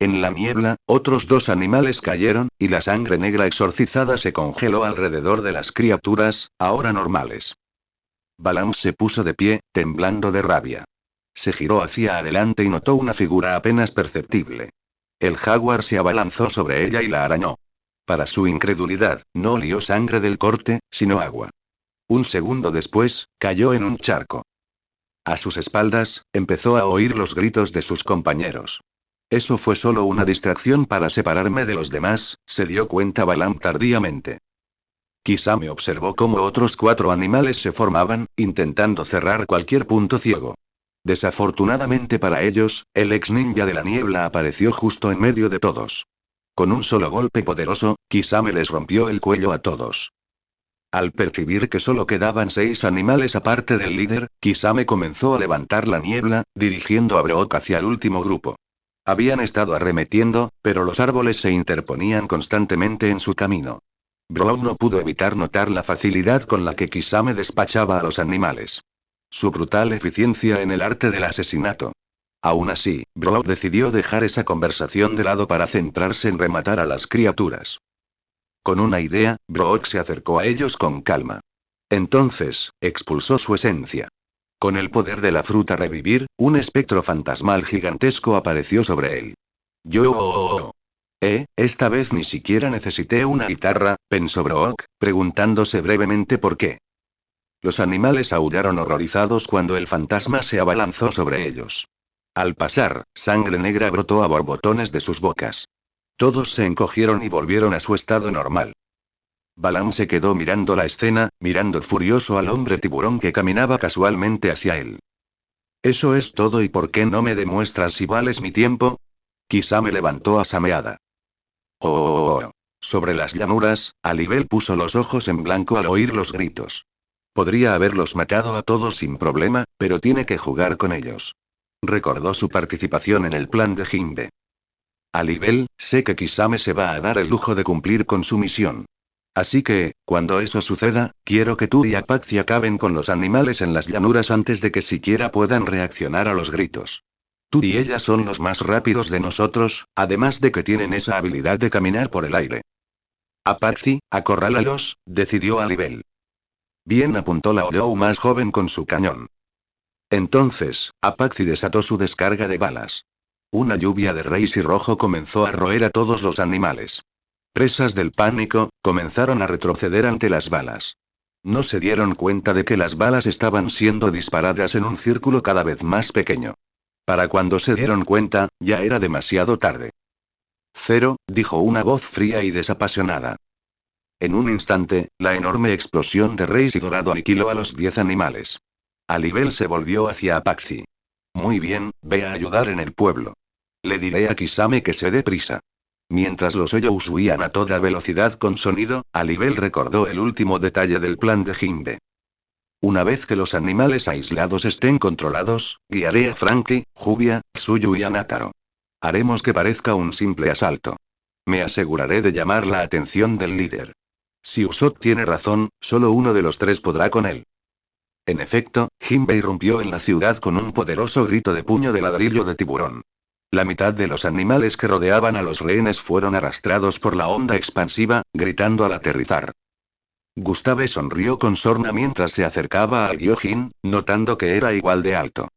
En la niebla, otros dos animales cayeron, y la sangre negra exorcizada se congeló alrededor de las criaturas, ahora normales. Balam se puso de pie, temblando de rabia. Se giró hacia adelante y notó una figura apenas perceptible. El jaguar se abalanzó sobre ella y la arañó. Para su incredulidad, no olió sangre del corte, sino agua. Un segundo después, cayó en un charco. A sus espaldas, empezó a oír los gritos de sus compañeros. Eso fue solo una distracción para separarme de los demás, se dio cuenta Balam tardíamente. Kisame observó cómo otros 4 animales se formaban, intentando cerrar cualquier punto ciego. Desafortunadamente para ellos, el ex ninja de la niebla apareció justo en medio de todos. Con un solo golpe poderoso, Kisame les rompió el cuello a todos. Al percibir que solo quedaban 6 animales aparte del líder, Kisame comenzó a levantar la niebla, dirigiendo a Brook hacia el último grupo. Habían estado arremetiendo, pero los árboles se interponían constantemente en su camino. Brook no pudo evitar notar la facilidad con la que Kisame despachaba a los animales. Su brutal eficiencia en el arte del asesinato. Aún así, Brock decidió dejar esa conversación de lado para centrarse en rematar a las criaturas. Con una idea, Brock se acercó a ellos con calma. Entonces, expulsó su esencia. Con el poder de la fruta revivir, un espectro fantasmal gigantesco apareció sobre él. Yo. Esta vez ni siquiera necesité una guitarra, pensó Brock, preguntándose brevemente por qué. Los animales aullaron horrorizados cuando el fantasma se abalanzó sobre ellos. Al pasar, sangre negra brotó a borbotones de sus bocas. Todos se encogieron y volvieron a su estado normal. Balam se quedó mirando la escena, mirando furioso al hombre tiburón que caminaba casualmente hacia él. ¿Eso es todo y por qué no me demuestras si vales mi tiempo? Quizá me levantó asameada. Oh. Sobre las llanuras, Alibel puso los ojos en blanco al oír los gritos. Podría haberlos matado a todos sin problema, pero tiene que jugar con ellos. Recordó su participación en el plan de Jimbe. Alibel, sé que Kisame se va a dar el lujo de cumplir con su misión. Así que, cuando eso suceda, quiero que tú y Apache acaben con los animales en las llanuras antes de que siquiera puedan reaccionar a los gritos. Tú y ella son los más rápidos de nosotros, además de que tienen esa habilidad de caminar por el aire. Apache, acorrálalos, decidió Alibel. Bien, apuntó la Oyo más joven con su cañón. Entonces, Apache desató su descarga de balas. Una lluvia de raíz y rojo comenzó a roer a todos los animales. Presas del pánico, comenzaron a retroceder ante las balas. No se dieron cuenta de que las balas estaban siendo disparadas en un círculo cada vez más pequeño. Para cuando se dieron cuenta, ya era demasiado tarde. Cero, dijo una voz fría y desapasionada. En un instante, la enorme explosión de Reis y Dorado aniquiló a los 10 animales. Alibel se volvió hacia Apache. Muy bien, ve a ayudar en el pueblo. Le diré a Kisame que se dé prisa. Mientras los Oyous huían a toda velocidad con sonido, Alibel recordó el último detalle del plan de Jimbe. Una vez que los animales aislados estén controlados, guiaré a Frankie, Jubia, Tsuyu y a Nataro. Haremos que parezca un simple asalto. Me aseguraré de llamar la atención del líder. Si Usopp tiene razón, solo uno de los tres podrá con él. En efecto, Jimbe irrumpió en la ciudad con un poderoso grito de puño de ladrillo de tiburón. La mitad de los animales que rodeaban a los rehenes fueron arrastrados por la onda expansiva, gritando al aterrizar. Gustave sonrió con sorna mientras se acercaba al Gyojin, notando que era igual de alto.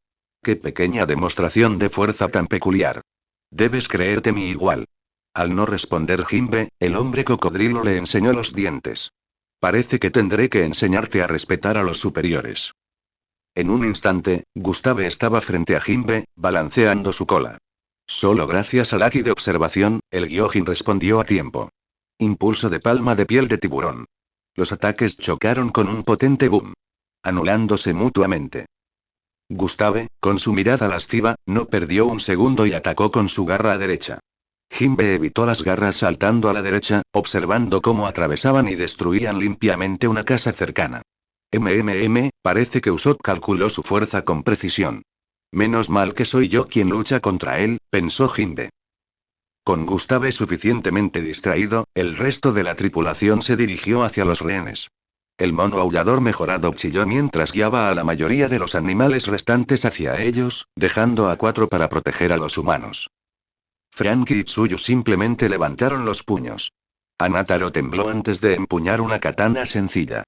Qué pequeña demostración de fuerza tan peculiar. Debes creerte mi igual. Al no responder Jimbe, el hombre cocodrilo le enseñó los dientes. Parece que tendré que enseñarte a respetar a los superiores. En un instante, Gustave estaba frente a Jimbe, balanceando su cola. Solo gracias al haki de observación, el Gyojin respondió a tiempo. Impulso de palma de piel de tiburón. Los ataques chocaron con un potente boom, anulándose mutuamente. Gustave, con su mirada lasciva, no perdió un segundo y atacó con su garra derecha. Jimbe evitó las garras saltando a la derecha, observando cómo atravesaban y destruían limpiamente una casa cercana. Parece que Usopp calculó su fuerza con precisión. Menos mal que soy yo quien lucha contra él, pensó Jimbe. Con Gustave suficientemente distraído, el resto de la tripulación se dirigió hacia los rehenes. El mono aullador mejorado chilló mientras guiaba a la mayoría de los animales restantes hacia ellos, dejando a 4 para proteger a los humanos. Frankie y Tsuyu simplemente levantaron los puños. Anataro tembló antes de empuñar una katana sencilla.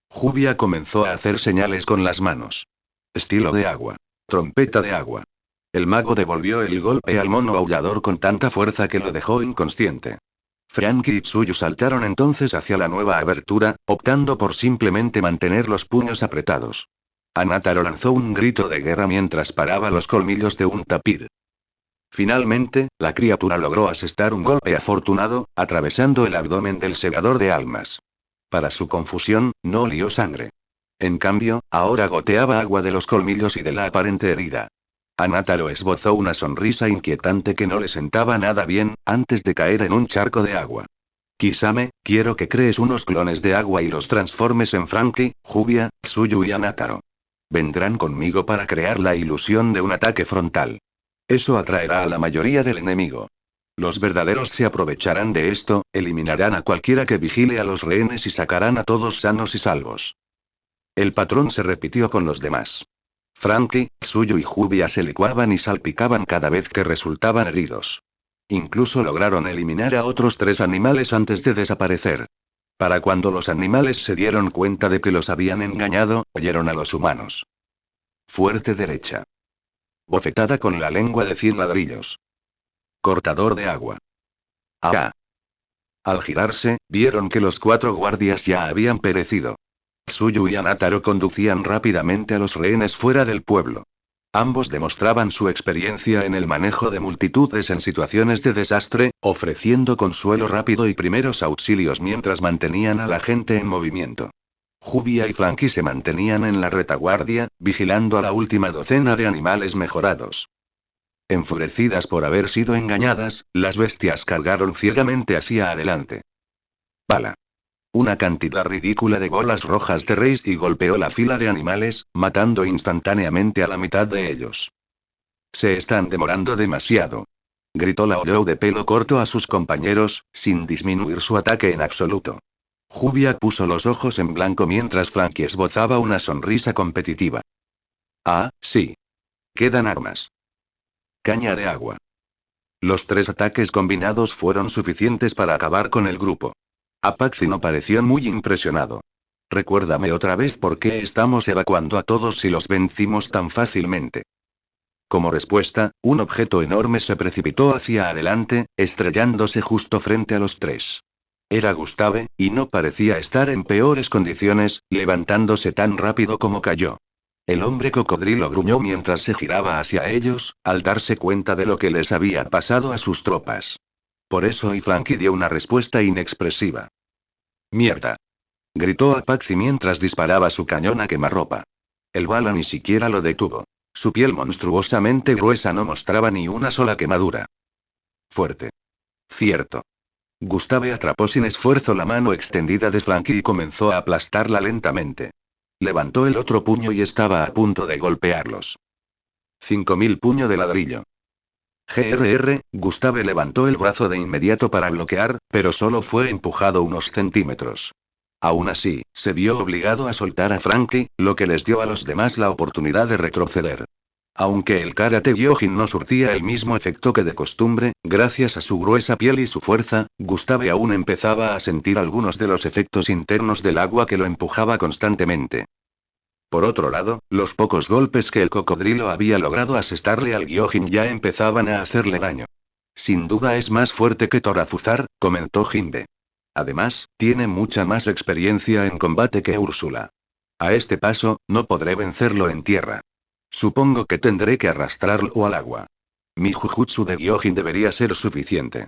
Jubia comenzó a hacer señales con las manos. Estilo de agua. Trompeta de agua. El mago devolvió el golpe al mono aullador con tanta fuerza que lo dejó inconsciente. Frankie y Tsuyu saltaron entonces hacia la nueva abertura, optando por simplemente mantener los puños apretados. Anataro lanzó un grito de guerra mientras paraba los colmillos de un tapir. Finalmente, la criatura logró asestar un golpe afortunado, atravesando el abdomen del segador de almas. Para su confusión, no olió sangre. En cambio, ahora goteaba agua de los colmillos y de la aparente herida. Anataro esbozó una sonrisa inquietante que no le sentaba nada bien, antes de caer en un charco de agua. Kisame, quiero que crees unos clones de agua y los transformes en Frankie, Jubia, Tsuyu y Anataro. Vendrán conmigo para crear la ilusión de un ataque frontal. Eso atraerá a la mayoría del enemigo. Los verdaderos se aprovecharán de esto, eliminarán a cualquiera que vigile a los rehenes y sacarán a todos sanos y salvos. El patrón se repitió con los demás. Frankie, Tsuyu y Jubia se licuaban y salpicaban cada vez que resultaban heridos. Incluso lograron eliminar a otros 3 animales antes de desaparecer. Para cuando los animales se dieron cuenta de que los habían engañado, oyeron a los humanos. Fuerte derecha. Bofetada con la lengua de 100 ladrillos. Cortador de agua. ¡Ah! Al girarse, vieron que los 4 guardias ya habían perecido. Tsuyu y Anataro conducían rápidamente a los rehenes fuera del pueblo. Ambos demostraban su experiencia en el manejo de multitudes en situaciones de desastre, ofreciendo consuelo rápido y primeros auxilios mientras mantenían a la gente en movimiento. Jubia y Frankie se mantenían en la retaguardia, vigilando a la última docena de animales mejorados. Enfurecidas por haber sido engañadas, las bestias cargaron ciegamente hacia adelante. Bala. Una cantidad ridícula de bolas rojas de Reis y golpeó la fila de animales, matando instantáneamente a la mitad de ellos. Se están demorando demasiado. Gritó la Oyo de pelo corto a sus compañeros, sin disminuir su ataque en absoluto. Jubia puso los ojos en blanco mientras Frankie esbozaba una sonrisa competitiva. Ah, sí. Quedan armas. Caña de agua. Los 3 ataques combinados fueron suficientes para acabar con el grupo. Apache no pareció muy impresionado. Recuérdame otra vez por qué estamos evacuando a todos si los vencimos tan fácilmente. Como respuesta, un objeto enorme se precipitó hacia adelante, estrellándose justo frente a los 3. Era Gustave, y no parecía estar en peores condiciones, levantándose tan rápido como cayó. El hombre cocodrilo gruñó mientras se giraba hacia ellos, al darse cuenta de lo que les había pasado a sus tropas. Por eso Frankie dio una respuesta inexpresiva. ¡Mierda! Gritó Apache mientras disparaba su cañón a quemarropa. El bala ni siquiera lo detuvo. Su piel monstruosamente gruesa no mostraba ni una sola quemadura. Fuerte. Cierto. Gustave atrapó sin esfuerzo la mano extendida de Frankie y comenzó a aplastarla lentamente. Levantó el otro puño y estaba a punto de golpearlos. 5000 puño de ladrillo. Gustave levantó el brazo de inmediato para bloquear, pero solo fue empujado unos centímetros. Aún así, se vio obligado a soltar a Frankie, lo que les dio a los demás la oportunidad de retroceder. Aunque el karate gyojin no surtía el mismo efecto que de costumbre, gracias a su gruesa piel y su fuerza, Gustave aún empezaba a sentir algunos de los efectos internos del agua que lo empujaba constantemente. Por otro lado, los pocos golpes que el cocodrilo había logrado asestarle al gyojin ya empezaban a hacerle daño. Sin duda es más fuerte que Torafuzar, comentó Jinbe. Además, tiene mucha más experiencia en combate que Úrsula. A este paso, no podré vencerlo en tierra. Supongo que tendré que arrastrarlo al agua. Mi jujutsu de gyojin debería ser suficiente.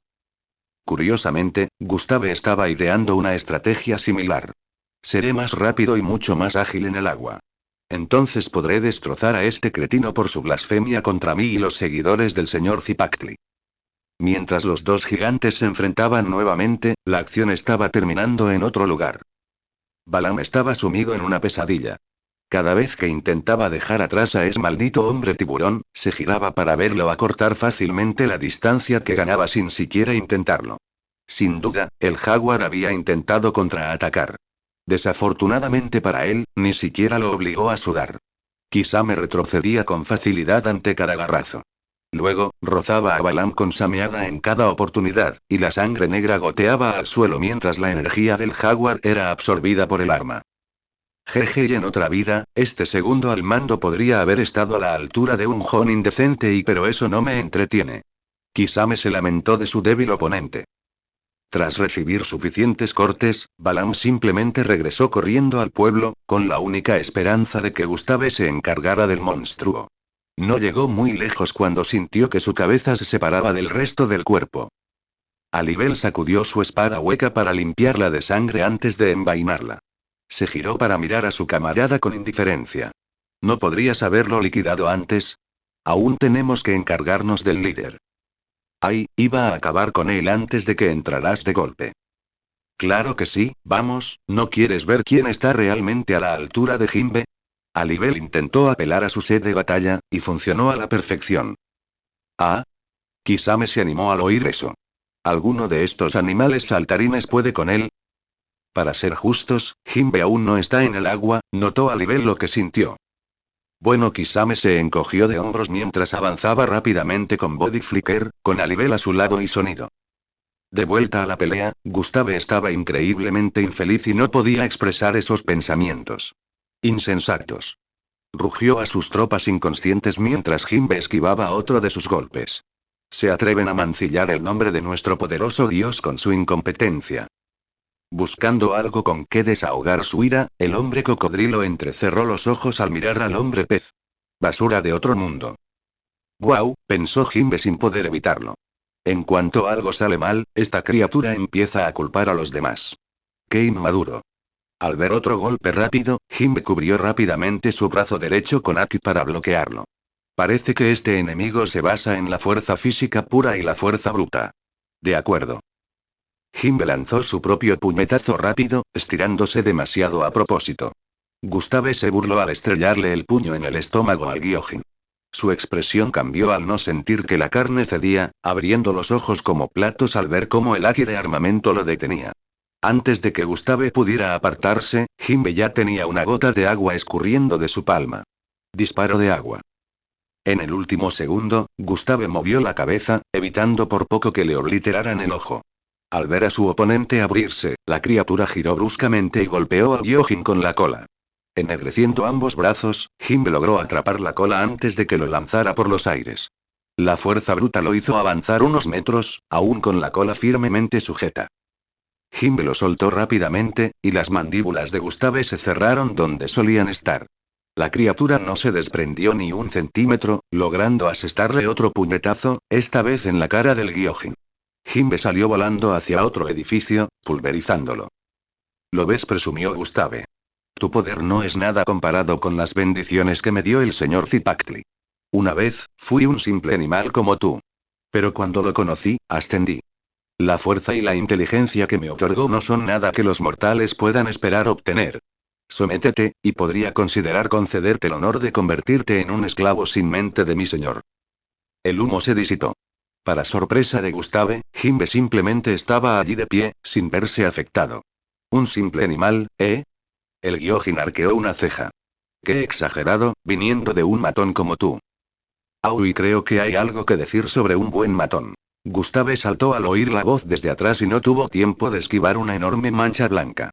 Curiosamente, Gustave estaba ideando una estrategia similar. Seré más rápido y mucho más ágil en el agua. Entonces podré destrozar a este cretino por su blasfemia contra mí y los seguidores del señor Zipactli. Mientras los 2 gigantes se enfrentaban nuevamente, la acción estaba terminando en otro lugar. Balam estaba sumido en una pesadilla. Cada vez que intentaba dejar atrás a ese maldito hombre tiburón, se giraba para verlo acortar fácilmente la distancia que ganaba sin siquiera intentarlo. Sin duda, el jaguar había intentado contraatacar. Desafortunadamente para él, ni siquiera lo obligó a sudar. Kisame retrocedía con facilidad ante cada garrazo. Luego, rozaba a Balam con sameada en cada oportunidad, y la sangre negra goteaba al suelo mientras la energía del jaguar era absorbida por el arma. Jeje, y en otra vida, este segundo al mando podría haber estado a la altura de un jon indecente pero eso no me entretiene. Kisame se lamentó de su débil oponente. Tras recibir suficientes cortes, Balam simplemente regresó corriendo al pueblo, con la única esperanza de que Gustave se encargara del monstruo. No llegó muy lejos cuando sintió que su cabeza se separaba del resto del cuerpo. Alibel sacudió su espada hueca para limpiarla de sangre antes de envainarla. Se giró para mirar a su camarada con indiferencia. ¿No podrías haberlo liquidado antes? Aún tenemos que encargarnos del líder. Ay, iba a acabar con él antes de que entraras de golpe. Claro que sí, vamos, ¿no quieres ver quién está realmente a la altura de Jinbe? Alibel intentó apelar a su sed de batalla, y funcionó a la perfección. Ah. Kisame se animó al oír eso. ¿Alguno de estos animales saltarines puede con él? Para ser justos, Jinbe aún no está en el agua, notó Alibel lo que sintió. Bueno, Kisame se encogió de hombros mientras avanzaba rápidamente con Body Flicker, con Alibel a su lado y sonido. De vuelta a la pelea, Gustave estaba increíblemente infeliz y no podía expresar esos pensamientos. Insensatos. Rugió a sus tropas inconscientes mientras Jimbe esquivaba otro de sus golpes. Se atreven a mancillar el nombre de nuestro poderoso dios con su incompetencia. Buscando algo con que desahogar su ira, el hombre cocodrilo entrecerró los ojos al mirar al hombre pez. Basura de otro mundo. Guau, pensó Jimbe sin poder evitarlo. En cuanto algo sale mal, esta criatura empieza a culpar a los demás. ¡Qué inmaduro! Al ver otro golpe rápido, Jimbe cubrió rápidamente su brazo derecho con Aki para bloquearlo. Parece que este enemigo se basa en la fuerza física pura y la fuerza bruta. De acuerdo. Jimbe lanzó su propio puñetazo rápido, estirándose demasiado a propósito. Gustave se burló al estrellarle el puño en el estómago al Gyojin. Su expresión cambió al no sentir que la carne cedía, abriendo los ojos como platos al ver cómo el Aki de armamento lo detenía. Antes de que Gustave pudiera apartarse, Jimbe ya tenía una gota de agua escurriendo de su palma. Disparo de agua. En el último segundo, Gustave movió la cabeza, evitando por poco que le obliteraran el ojo. Al ver a su oponente abrirse, la criatura giró bruscamente y golpeó al Gyojin con la cola. Ennegreciendo ambos brazos, Jimbe logró atrapar la cola antes de que lo lanzara por los aires. La fuerza bruta lo hizo avanzar unos metros, aún con la cola firmemente sujeta. Jimbe lo soltó rápidamente, y las mandíbulas de Gustave se cerraron donde solían estar. La criatura no se desprendió ni un centímetro, logrando asestarle otro puñetazo, esta vez en la cara del Gyojin. Jimbe salió volando hacia otro edificio, pulverizándolo. ¿Lo ves?, presumió Gustave. Tu poder no es nada comparado con las bendiciones que me dio el señor Zipactli. Una vez, fui un simple animal como tú. Pero cuando lo conocí, ascendí. La fuerza y la inteligencia que me otorgó no son nada que los mortales puedan esperar obtener. Sométete, y podría considerar concederte el honor de convertirte en un esclavo sin mente de mi señor. El humo se disipó. Para sorpresa de Gustave, Jimbe simplemente estaba allí de pie, sin verse afectado. Un simple animal, ¿eh? El Gyojin arqueó una ceja. Qué exagerado, viniendo de un matón como tú. Y creo que hay algo que decir sobre un buen matón. Gustave saltó al oír la voz desde atrás y no tuvo tiempo de esquivar una enorme mancha blanca.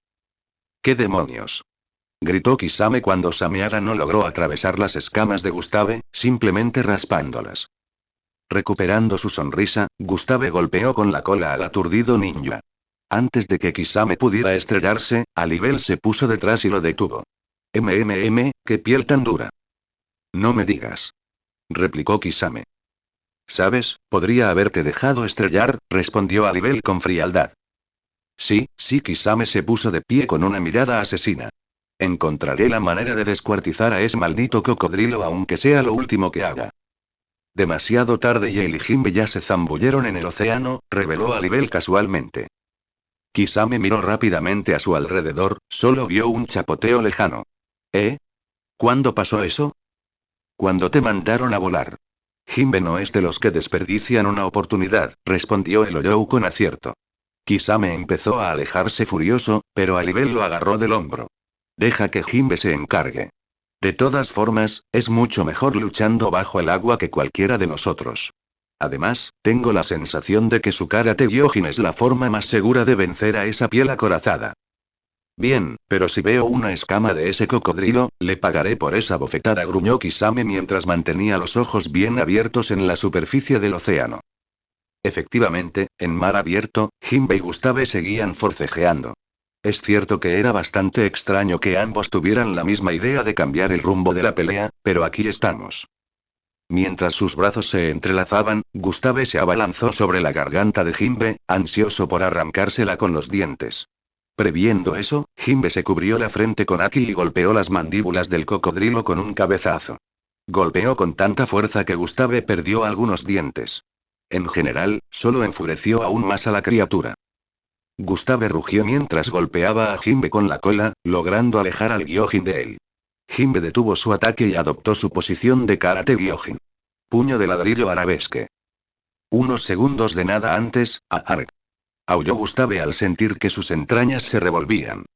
¿Qué demonios?, gritó Kisame cuando Sameara no logró atravesar las escamas de Gustave, simplemente raspándolas. Recuperando su sonrisa, Gustave golpeó con la cola al aturdido ninja. Antes de que Kisame pudiera estrellarse, Alibel se puso detrás y lo detuvo. Qué piel tan dura. No me digas, replicó Kisame. ¿Sabes? Podría haberte dejado estrellar, respondió Alibel con frialdad. Sí, Kisame se puso de pie con una mirada asesina. Encontraré la manera de descuartizar a ese maldito cocodrilo aunque sea lo último que haga. Demasiado tarde y él y Jimbe ya se zambulleron en el océano, reveló Alibel casualmente. Kisame miró rápidamente a su alrededor, solo vio un chapoteo lejano. ¿Eh? ¿Cuándo pasó eso? Cuando te mandaron a volar. Jimbe no es de los que desperdician una oportunidad, respondió el Oyou con acierto. Kisame empezó a alejarse furioso, pero Alibel lo agarró del hombro. Deja que Jimbe se encargue. De todas formas, es mucho mejor luchando bajo el agua que cualquiera de nosotros. Además, tengo la sensación de que su Karate Gyojin es la forma más segura de vencer a esa piel acorazada. Bien, pero si veo una escama de ese cocodrilo, le pagaré por esa bofetada, gruñó Kisame mientras mantenía los ojos bien abiertos en la superficie del océano. Efectivamente, en mar abierto, Jimbe y Gustave seguían forcejeando. Es cierto que era bastante extraño que ambos tuvieran la misma idea de cambiar el rumbo de la pelea, pero aquí estamos. Mientras sus brazos se entrelazaban, Gustave se abalanzó sobre la garganta de Jimbe, ansioso por arrancársela con los dientes. Previendo eso, Jimbe se cubrió la frente con Aki y golpeó las mandíbulas del cocodrilo con un cabezazo. Golpeó con tanta fuerza que Gustave perdió algunos dientes. En general, solo enfureció aún más a la criatura. Gustave rugió mientras golpeaba a Jimbe con la cola, logrando alejar al Gyojin de él. Jimbe detuvo su ataque y adoptó su posición de Karate Gyojin. Puño de ladrillo arabesque. Unos segundos de nada antes, aulló Gustave al sentir que sus entrañas se revolvían.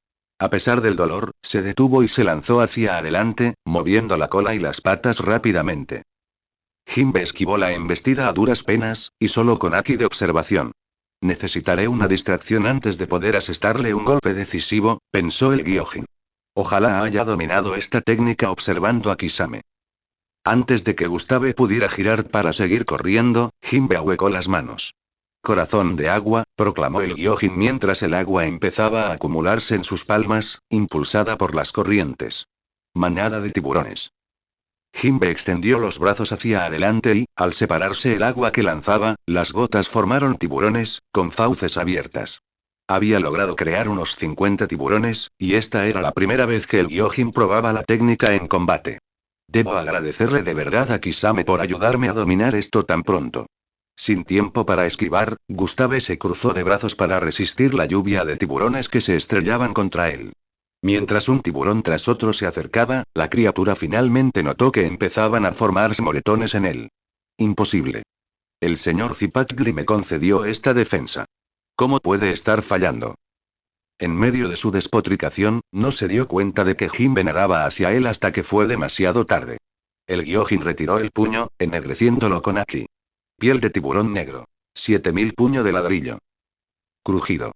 A pesar del dolor, se detuvo y se lanzó hacia adelante, moviendo la cola y las patas rápidamente. Jinbe esquivó la embestida a duras penas, y solo con haki de observación. Necesitaré una distracción antes de poder asestarle un golpe decisivo, pensó el Gyojin. Ojalá haya dominado esta técnica observando a Kisame. Antes de que Gustave pudiera girar para seguir corriendo, Jinbe ahuecó las manos. Corazón de agua, proclamó el Gyojin mientras el agua empezaba a acumularse en sus palmas, impulsada por las corrientes. Manada de tiburones. Jinbe extendió los brazos hacia adelante y, al separarse el agua que lanzaba, las gotas formaron tiburones, con fauces abiertas. Había logrado crear unos 50 tiburones, y esta era la primera vez que el Gyojin probaba la técnica en combate. Debo agradecerle de verdad a Kisame por ayudarme a dominar esto tan pronto. Sin tiempo para esquivar, Gustave se cruzó de brazos para resistir la lluvia de tiburones que se estrellaban contra él. Mientras un tiburón tras otro se acercaba, la criatura finalmente notó que empezaban a formarse moretones en él. Imposible. El señor Zipactli me concedió esta defensa. ¿Cómo puede estar fallando? En medio de su despotricación, no se dio cuenta de que Jinbe nadaba hacia él hasta que fue demasiado tarde. El Gyojin retiró el puño, ennegreciéndolo con haki. Piel de tiburón negro. 7000 puño de ladrillo. Crujido.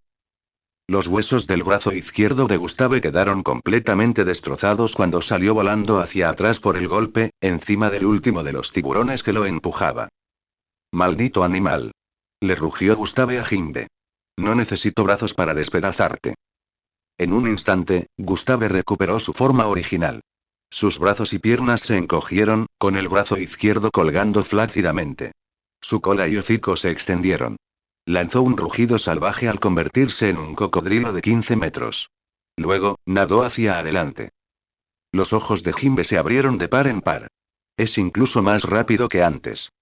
Los huesos del brazo izquierdo de Gustave quedaron completamente destrozados cuando salió volando hacia atrás por el golpe, encima del último de los tiburones que lo empujaba. Maldito animal. Le rugió Gustave a Jinbe. No necesito brazos para despedazarte. En un instante, Gustave recuperó su forma original. Sus brazos y piernas se encogieron, con el brazo izquierdo colgando flácidamente. Su cola y hocico se extendieron. Lanzó un rugido salvaje al convertirse en un cocodrilo de 15 metros. Luego, nadó hacia adelante. Los ojos de Jinbe se abrieron de par en par. Es incluso más rápido que antes.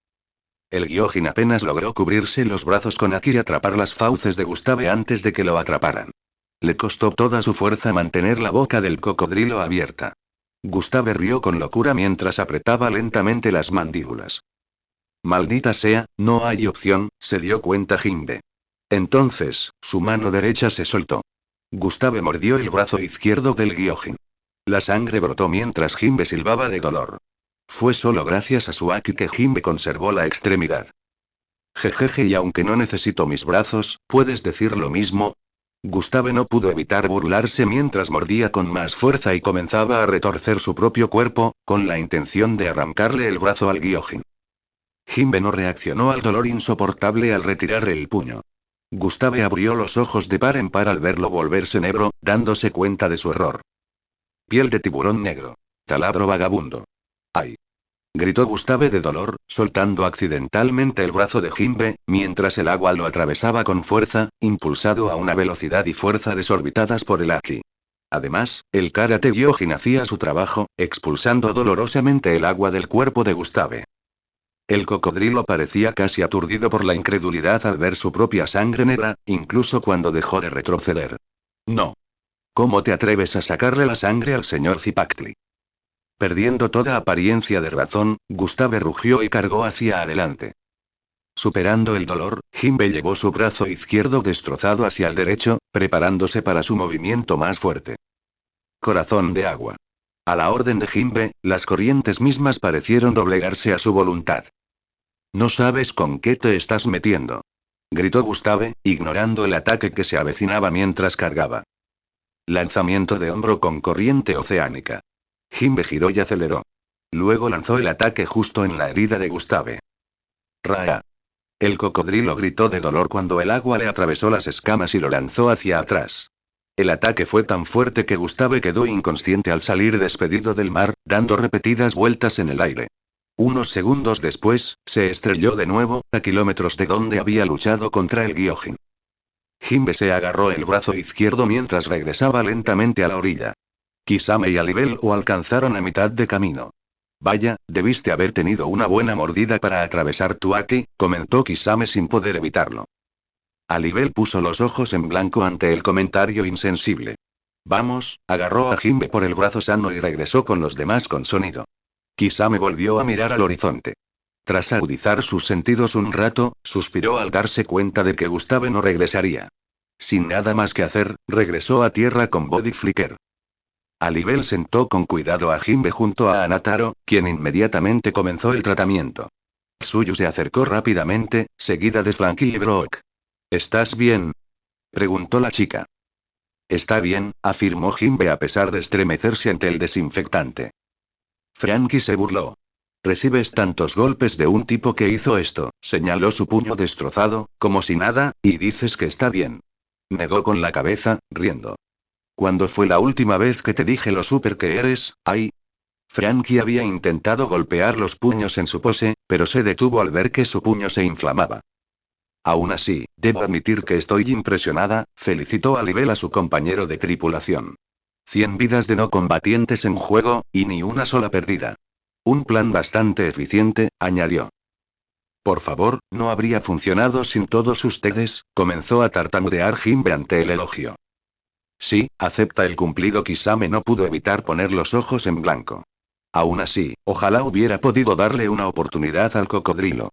El Gyojin apenas logró cubrirse los brazos con haki y atrapar las fauces de Gustave antes de que lo atraparan. Le costó toda su fuerza mantener la boca del cocodrilo abierta. Gustave rió con locura mientras apretaba lentamente las mandíbulas. Maldita sea, no hay opción, se dio cuenta Jinbe. Entonces, su mano derecha se soltó. Gustave mordió el brazo izquierdo del Gyojin. La sangre brotó mientras Jinbe silbaba de dolor. Fue solo gracias a su haki que Jinbe conservó la extremidad. Jejeje, y aunque no necesito mis brazos, ¿puedes decir lo mismo? Gustave no pudo evitar burlarse mientras mordía con más fuerza y comenzaba a retorcer su propio cuerpo, con la intención de arrancarle el brazo al Gyojin. Jinbe no reaccionó al dolor insoportable al retirar el puño. Gustave abrió los ojos de par en par al verlo volverse negro, dándose cuenta de su error. Piel de tiburón negro. Taladro vagabundo. ¡Ay! Gritó Gustave de dolor, soltando accidentalmente el brazo de Jinbe, mientras el agua lo atravesaba con fuerza, impulsado a una velocidad y fuerza desorbitadas por el haki. Además, el karate Gyojin hacía su trabajo, expulsando dolorosamente el agua del cuerpo de Gustave. El cocodrilo parecía casi aturdido por la incredulidad al ver su propia sangre negra, incluso cuando dejó de retroceder. No. ¿Cómo te atreves a sacarle la sangre al señor Zipactli? Perdiendo toda apariencia de razón, Gustave rugió y cargó hacia adelante. Superando el dolor, Jinbe llevó su brazo izquierdo destrozado hacia el derecho, preparándose para su movimiento más fuerte. Corazón de agua. A la orden de Jinbe, las corrientes mismas parecieron doblegarse a su voluntad. No sabes con qué te estás metiendo. Gritó Gustave, ignorando el ataque que se avecinaba mientras cargaba. Lanzamiento de hombro con corriente oceánica. Jinbe giró y aceleró. Luego lanzó el ataque justo en la herida de Gustave. ¡Raa! El cocodrilo gritó de dolor cuando el agua le atravesó las escamas y lo lanzó hacia atrás. El ataque fue tan fuerte que Gustave quedó inconsciente al salir despedido del mar, dando repetidas vueltas en el aire. Unos segundos después, se estrelló de nuevo, a kilómetros de donde había luchado contra el Gyojin. Jinbe se agarró el brazo izquierdo mientras regresaba lentamente a la orilla. Kisame y Alibel lo alcanzaron a mitad de camino. Vaya, debiste haber tenido una buena mordida para atravesar tu haki, comentó Kisame sin poder evitarlo. Alibel puso los ojos en blanco ante el comentario insensible. Vamos, agarró a Jinbe por el brazo sano y regresó con los demás con sonido. Kisame volvió a mirar al horizonte. Tras agudizar sus sentidos un rato, suspiró al darse cuenta de que Gustave no regresaría. Sin nada más que hacer, regresó a tierra con Body Flicker. Alibel sentó con cuidado a Jimbe junto a Anataro, quien inmediatamente comenzó el tratamiento. Tsuyu se acercó rápidamente, seguida de Frankie y Brock. ¿Estás bien?, preguntó la chica. Está bien, afirmó Jimbe a pesar de estremecerse ante el desinfectante. Frankie se burló. Recibes tantos golpes de un tipo que hizo esto, señaló su puño destrozado, como si nada, y dices que está bien. Negó con la cabeza, riendo. ¿Cuándo fue la última vez que te dije lo súper que eres? ¡Ay! Frankie había intentado golpear los puños en su pose, pero se detuvo al ver que su puño se inflamaba. Aún así, debo admitir que estoy impresionada, felicitó Alibel a su compañero de tripulación. 100 vidas de no combatientes en juego, y ni una sola perdida. Un plan bastante eficiente, añadió. Por favor, no habría funcionado sin todos ustedes, comenzó a tartamudear Jimbe ante el elogio. Sí, acepta el cumplido. Kisame no pudo evitar poner los ojos en blanco. Aún así, ojalá hubiera podido darle una oportunidad al cocodrilo.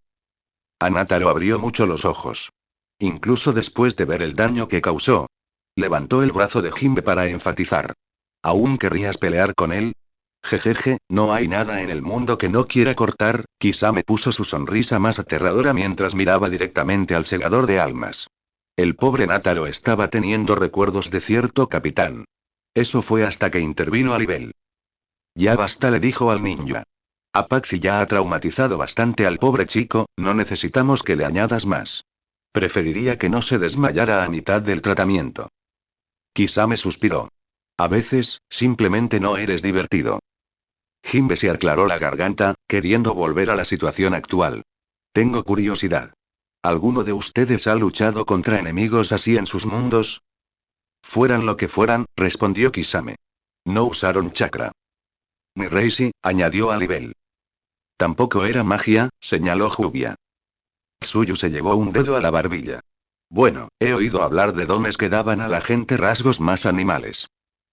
Anataro abrió mucho los ojos. Incluso después de ver el daño que causó. Levantó el brazo de Jimbe para enfatizar. ¿Aún querrías pelear con él? Jejeje, no hay nada en el mundo que no quiera cortar. Kisame puso su sonrisa más aterradora mientras miraba directamente al segador de almas. El pobre Nataro estaba teniendo recuerdos de cierto capitán. Eso fue hasta que intervino Alibel. Ya basta, le dijo al ninja. Apache ya ha traumatizado bastante al pobre chico, no necesitamos que le añadas más. Preferiría que no se desmayara a mitad del tratamiento. Kisame suspiró. A veces, simplemente no eres divertido. Jimbe se aclaró la garganta, queriendo volver a la situación actual. Tengo curiosidad. ¿Alguno de ustedes ha luchado contra enemigos así en sus mundos? Fueran lo que fueran, respondió Kisame. No usaron chakra. Ni Reishi, añadió Alibel. Tampoco era magia, señaló Jubia. Tsuyu se llevó un dedo a la barbilla. Bueno, he oído hablar de dones que daban a la gente rasgos más animales.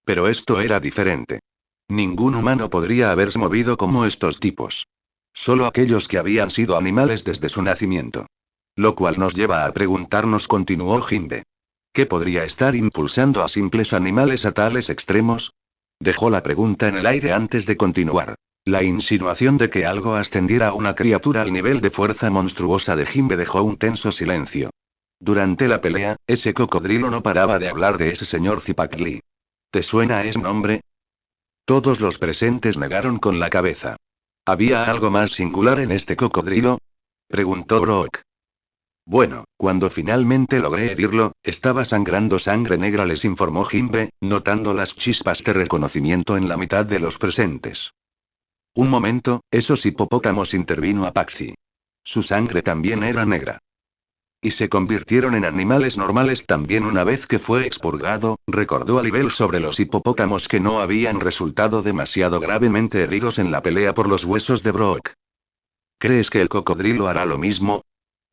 Pero esto era diferente. Ningún humano podría haberse movido como estos tipos. Solo aquellos que habían sido animales desde su nacimiento. Lo cual nos lleva a preguntarnos, continuó Jimbe. ¿Qué podría estar impulsando a simples animales a tales extremos? Dejó la pregunta en el aire antes de continuar. La insinuación de que algo ascendiera a una criatura al nivel de fuerza monstruosa de Jimbe dejó un tenso silencio. Durante la pelea, ese cocodrilo no paraba de hablar de ese señor Zipacli. ¿Te suena ese nombre? Todos los presentes negaron con la cabeza. ¿Había algo más singular en este cocodrilo?, preguntó Brock. Bueno, cuando finalmente logré herirlo, estaba sangrando sangre negra, les informó Jimbe, notando las chispas de reconocimiento en la mitad de los presentes. Un momento, esos hipopótamos, intervino Apache. Su sangre también era negra. Y se convirtieron en animales normales también una vez que fue expurgado, recordó Alibel sobre los hipopótamos que no habían resultado demasiado gravemente heridos en la pelea por los huesos de Brock. ¿Crees que el cocodrilo hará lo mismo?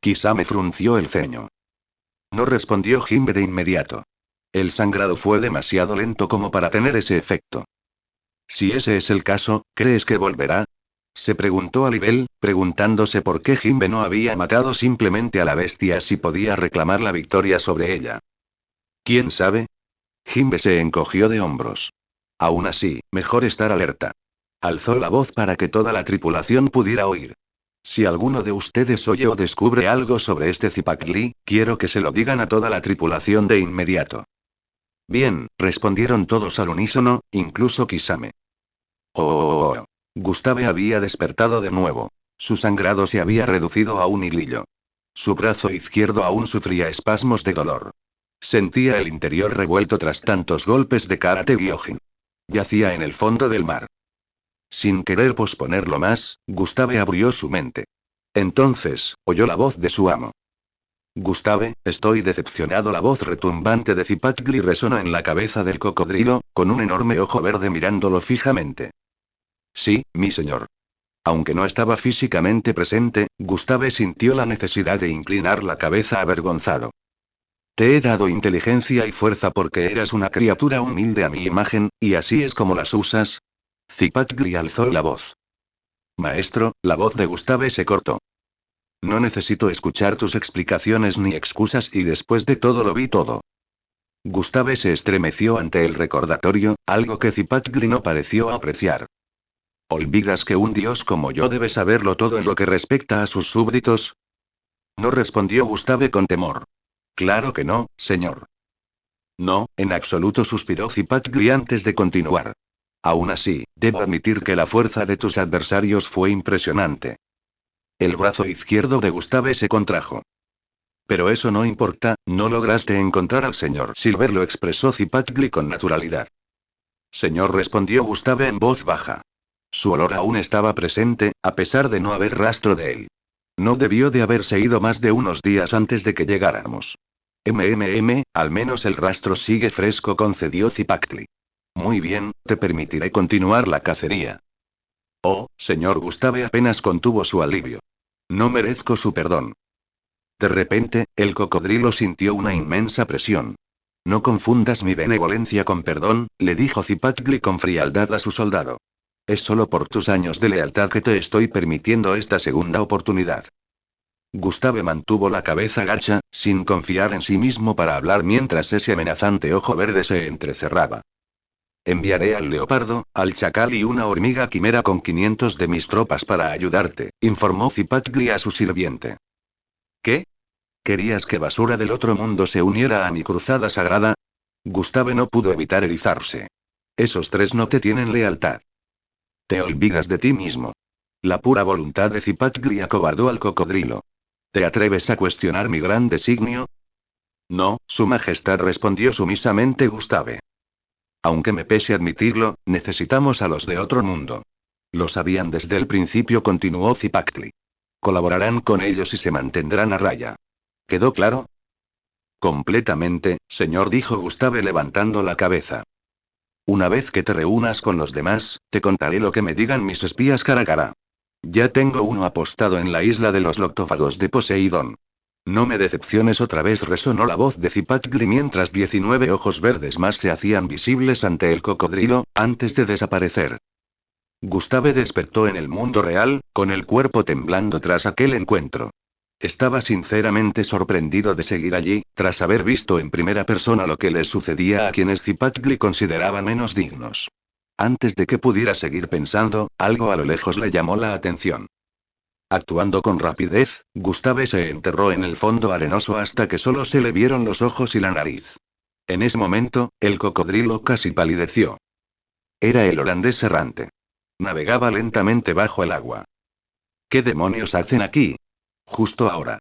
Kisame frunció el ceño. No, respondió Jimbe de inmediato. El sangrado fue demasiado lento como para tener ese efecto. Si ese es el caso, ¿crees que volverá?, se preguntó Alibel, preguntándose por qué Jimbe no había matado simplemente a la bestia si podía reclamar la victoria sobre ella. ¿Quién sabe? Jimbe se encogió de hombros. Aún así, mejor estar alerta. Alzó la voz para que toda la tripulación pudiera oír. Si alguno de ustedes oye o descubre algo sobre este Zipacli, quiero que se lo digan a toda la tripulación de inmediato. Bien, respondieron todos al unísono, incluso Kisame. Oh. Gustave había despertado de nuevo. Su sangrado se había reducido a un hilillo. Su brazo izquierdo aún sufría espasmos de dolor. Sentía el interior revuelto tras tantos golpes de karate gyojin. Yacía en el fondo del mar. Sin querer posponerlo más, Gustave abrió su mente. Entonces, oyó la voz de su amo. Gustave, estoy decepcionado. La voz retumbante de Zipacli resonó en la cabeza del cocodrilo, con un enorme ojo verde mirándolo fijamente. Sí, mi señor. Aunque no estaba físicamente presente, Gustave sintió la necesidad de inclinar la cabeza avergonzado. Te he dado inteligencia y fuerza porque eras una criatura humilde a mi imagen, y así es como las usas. Zipacli alzó la voz. Maestro, la voz de Gustave se cortó. No necesito escuchar tus explicaciones ni excusas, y después de todo lo vi todo. Gustave se estremeció ante el recordatorio, algo que Cipactli no pareció apreciar. ¿Olvidas que un dios como yo debe saberlo todo en lo que respecta a sus súbditos? No respondió Gustave con temor. Claro que no, señor. No, en absoluto, suspiró Cipactli antes de continuar. Aún así, debo admitir que la fuerza de tus adversarios fue impresionante. El brazo izquierdo de Gustave se contrajo. Pero eso no importa, no lograste encontrar al señor Silver, lo expresó Cipactli con naturalidad. Señor, respondió Gustave en voz baja. Su olor aún estaba presente, a pesar de no haber rastro de él. No debió de haberse ido más de unos días antes de que llegáramos. Al menos el rastro sigue fresco, concedió Cipactli. Muy bien, te permitiré continuar la cacería. Oh, señor, Gustave apenas contuvo su alivio. No merezco su perdón. De repente, el cocodrilo sintió una inmensa presión. No confundas mi benevolencia con perdón, le dijo Cipactli con frialdad a su soldado. Es solo por tus años de lealtad que te estoy permitiendo esta segunda oportunidad. Gustave mantuvo la cabeza gacha, sin confiar en sí mismo para hablar mientras ese amenazante ojo verde se entrecerraba. Enviaré al leopardo, al chacal y una hormiga quimera con 500 de mis tropas para ayudarte, informó Cipactli a su sirviente. ¿Qué? ¿Querías que basura del otro mundo se uniera a mi cruzada sagrada? Gustave no pudo evitar erizarse. Esos tres no te tienen lealtad. Te olvidas de ti mismo. La pura voluntad de Cipactli acobardó al cocodrilo. ¿Te atreves a cuestionar mi gran designio? No, su majestad, respondió sumisamente Gustave. Aunque me pese admitirlo, necesitamos a los de otro mundo. Lo sabían desde el principio, continuó Cipactli. Colaborarán con ellos y se mantendrán a raya. ¿Quedó claro? Completamente, señor, dijo Gustave levantando la cabeza. Una vez que te reúnas con los demás, te contaré lo que me digan mis espías cara a cara. Ya tengo uno apostado en la isla de los loctófagos de Poseidón. No me decepciones otra vez, resonó la voz de Cipactli mientras 19 ojos verdes más se hacían visibles ante el cocodrilo, antes de desaparecer. Gustave despertó en el mundo real, con el cuerpo temblando tras aquel encuentro. Estaba sinceramente sorprendido de seguir allí, tras haber visto en primera persona lo que les sucedía a quienes Cipactli consideraba menos dignos. Antes de que pudiera seguir pensando, algo a lo lejos le llamó la atención. Actuando con rapidez, Gustave se enterró en el fondo arenoso hasta que solo se le vieron los ojos y la nariz. En ese momento, el cocodrilo casi palideció. Era el holandés errante. Navegaba lentamente bajo el agua. ¿Qué demonios hacen aquí? Justo ahora.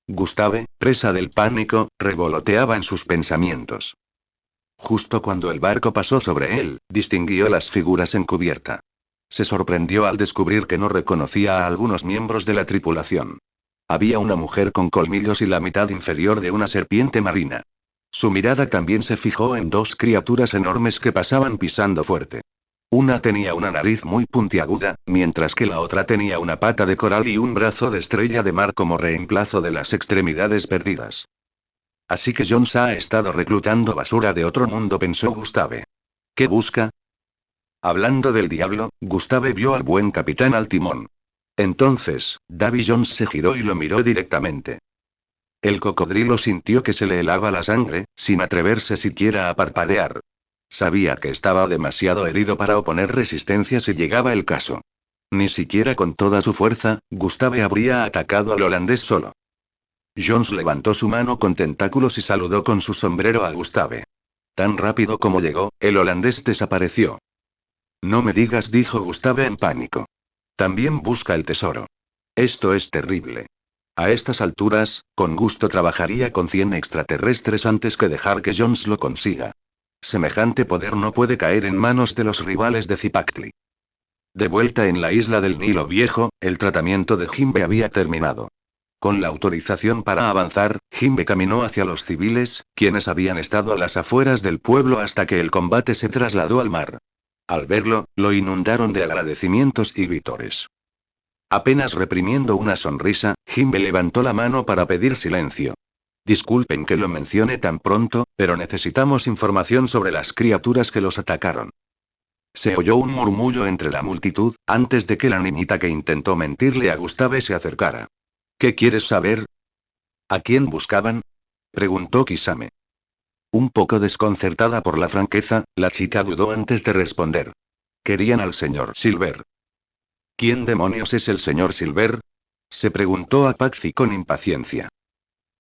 Gustave, presa del pánico, revoloteaba en sus pensamientos. Justo cuando el barco pasó sobre él, distinguió las figuras en cubierta. Se sorprendió al descubrir que no reconocía a algunos miembros de la tripulación. Había una mujer con colmillos y la mitad inferior de una serpiente marina. Su mirada también se fijó en dos criaturas enormes que pasaban pisando fuerte. Una tenía una nariz muy puntiaguda, mientras que la otra tenía una pata de coral y un brazo de estrella de mar como reemplazo de las extremidades perdidas. Así que Jones ha estado reclutando basura de otro mundo, pensó Gustave. ¿Qué busca? Hablando del diablo, Gustave vio al buen capitán al timón. Entonces, Davy Jones se giró y lo miró directamente. El cocodrilo sintió que se le helaba la sangre, sin atreverse siquiera a parpadear. Sabía que estaba demasiado herido para oponer resistencia si llegaba el caso. Ni siquiera con toda su fuerza, Gustave habría atacado al holandés solo. Jones levantó su mano con tentáculos y saludó con su sombrero a Gustave. Tan rápido como llegó, el holandés desapareció. No me digas, dijo Gustave en pánico. También busca el tesoro. Esto es terrible. A estas alturas, con gusto trabajaría con 100 extraterrestres antes que dejar que Jones lo consiga. Semejante poder no puede caer en manos de los rivales de Cipactli. De vuelta en la isla del Nilo Viejo, el tratamiento de Jimbe había terminado. Con la autorización para avanzar, Jimbe caminó hacia los civiles, quienes habían estado a las afueras del pueblo hasta que el combate se trasladó al mar. Al verlo, lo inundaron de agradecimientos y vítores. Apenas reprimiendo una sonrisa, Jimbe levantó la mano para pedir silencio. Disculpen que lo mencione tan pronto, pero necesitamos información sobre las criaturas que los atacaron. Se oyó un murmullo entre la multitud, antes de que la niñita que intentó mentirle a Gustave se acercara. ¿Qué quieres saber? ¿A quién buscaban? Preguntó Kisame. Un poco desconcertada por la franqueza, la chica dudó antes de responder. Querían al señor Silver. ¿Quién demonios es el señor Silver? Se preguntó a Patsy con impaciencia.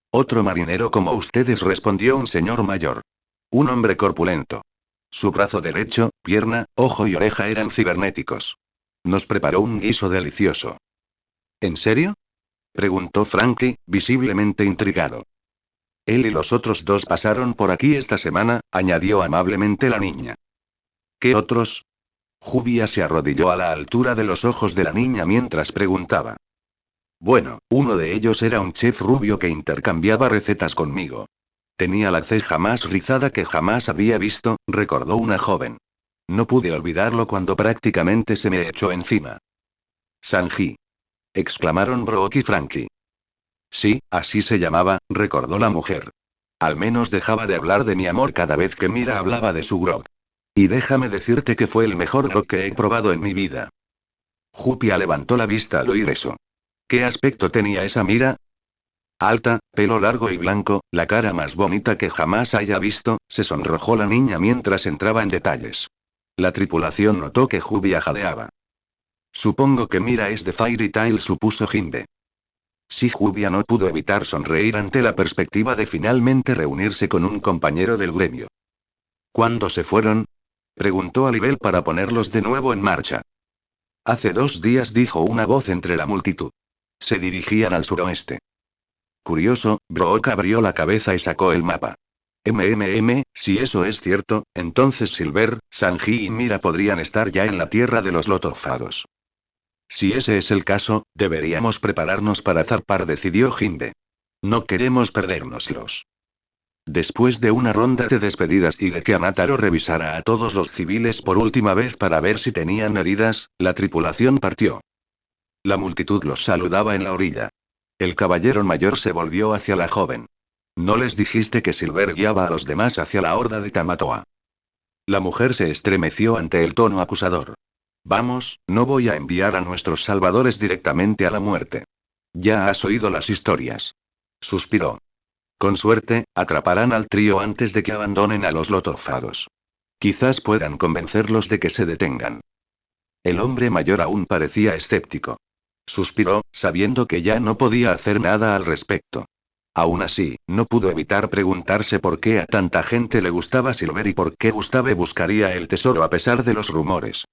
Otro marinero como ustedes, respondió un señor mayor. Un hombre corpulento. Su brazo derecho, pierna, ojo y oreja eran cibernéticos. Nos preparó un guiso delicioso. ¿En serio? Preguntó Frankie, visiblemente intrigado. Él y los otros dos pasaron por aquí esta semana, añadió amablemente la niña. ¿Qué otros? Jubia se arrodilló a la altura de los ojos de la niña mientras preguntaba. Bueno, uno de ellos era un chef rubio que intercambiaba recetas conmigo. Tenía la ceja más rizada que jamás había visto, recordó una joven. No pude olvidarlo cuando prácticamente se me echó encima. Sanji. Exclamaron Brooke y Frankie. Sí, así se llamaba, recordó la mujer. Al menos dejaba de hablar de mi amor cada vez que Mira hablaba de su grog. Y déjame decirte que fue el mejor grog que he probado en mi vida. Jupia levantó la vista al oír eso. ¿Qué aspecto tenía esa Mira? Alta, pelo largo y blanco, la cara más bonita que jamás haya visto, se sonrojó la niña mientras entraba en detalles. La tripulación notó que Jubia jadeaba. Supongo que Mira es de Fairy Tail, supuso Jimbe. Sí, Jubia no pudo evitar sonreír ante la perspectiva de finalmente reunirse con un compañero del gremio. ¿Cuándo se fueron? Preguntó Alibel para ponerlos de nuevo en marcha. Hace 2 días, dijo una voz entre la multitud. Se dirigían al suroeste. Curioso, Brooke abrió la cabeza y sacó el mapa. Si eso es cierto, entonces Silver, Sanji y Mira podrían estar ya en la tierra de los lotofados. Si ese es el caso, deberíamos prepararnos para zarpar, decidió Jimbe. No queremos perdérnoslos. Después de una ronda de despedidas y de que Amataro revisara a todos los civiles por última vez para ver si tenían heridas, la tripulación partió. La multitud los saludaba en la orilla. El caballero mayor se volvió hacia la joven. ¿No les dijiste que Silver guiaba a los demás hacia la horda de Tamatoa? La mujer se estremeció ante el tono acusador. Vamos, no voy a enviar a nuestros salvadores directamente a la muerte. Ya has oído las historias. Suspiró. Con suerte, atraparán al trío antes de que abandonen a los lotofados. Quizás puedan convencerlos de que se detengan. El hombre mayor aún parecía escéptico. Suspiró, sabiendo que ya no podía hacer nada al respecto. Aún así, no pudo evitar preguntarse por qué a tanta gente le gustaba Silver y por qué Gustave buscaría el tesoro a pesar de los rumores.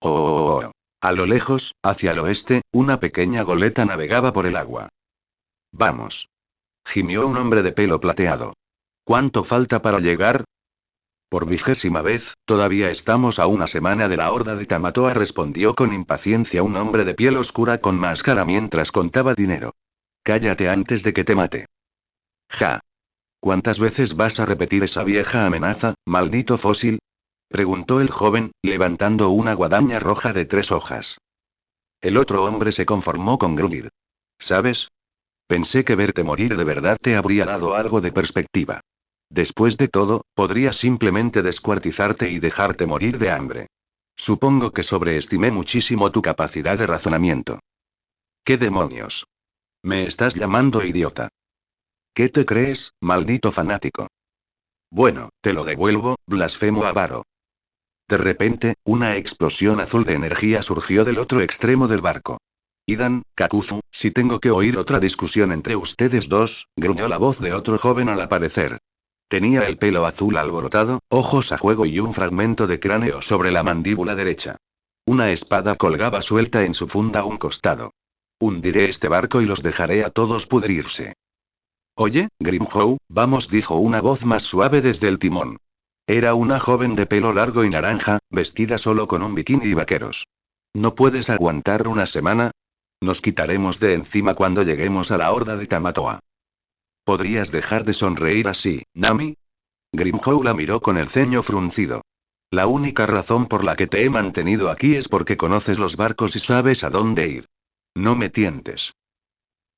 Oh. A lo lejos, hacia el oeste, una pequeña goleta navegaba por el agua. Vamos. Gimió un hombre de pelo plateado. ¿Cuánto falta para llegar? Por 20ª vez, todavía estamos a una semana de la horda de Tamatoa, respondió con impaciencia un hombre de piel oscura con máscara mientras contaba dinero. Cállate antes de que te mate. Ja. ¿Cuántas veces vas a repetir esa vieja amenaza, maldito fósil? Preguntó el joven, levantando una guadaña roja de 3 hojas. El otro hombre se conformó con gruñir. ¿Sabes? Pensé que verte morir de verdad te habría dado algo de perspectiva. Después de todo, podría simplemente descuartizarte y dejarte morir de hambre. Supongo que sobreestimé muchísimo tu capacidad de razonamiento. ¿Qué demonios? ¿Me estás llamando idiota? ¿Qué te crees, maldito fanático? Bueno, te lo devuelvo, blasfemo avaro. De repente, una explosión azul de energía surgió del otro extremo del barco. Idan, Kakuzu, si tengo que oír otra discusión entre ustedes dos, gruñó la voz de otro joven al aparecer. Tenía el pelo azul alborotado, ojos a juego y un fragmento de cráneo sobre la mandíbula derecha. Una espada colgaba suelta en su funda a un costado. Hundiré este barco y los dejaré a todos pudrirse. Oye, Grimhow, vamos, dijo una voz más suave desde el timón. Era una joven de pelo largo y naranja, vestida solo con un bikini y vaqueros. ¿No puedes aguantar una semana? Nos quitaremos de encima cuando lleguemos a la horda de Tamatoa. ¿Podrías dejar de sonreír así, Nami? Grimhow la miró con el ceño fruncido. La única razón por la que te he mantenido aquí es porque conoces los barcos y sabes a dónde ir. No me tientes.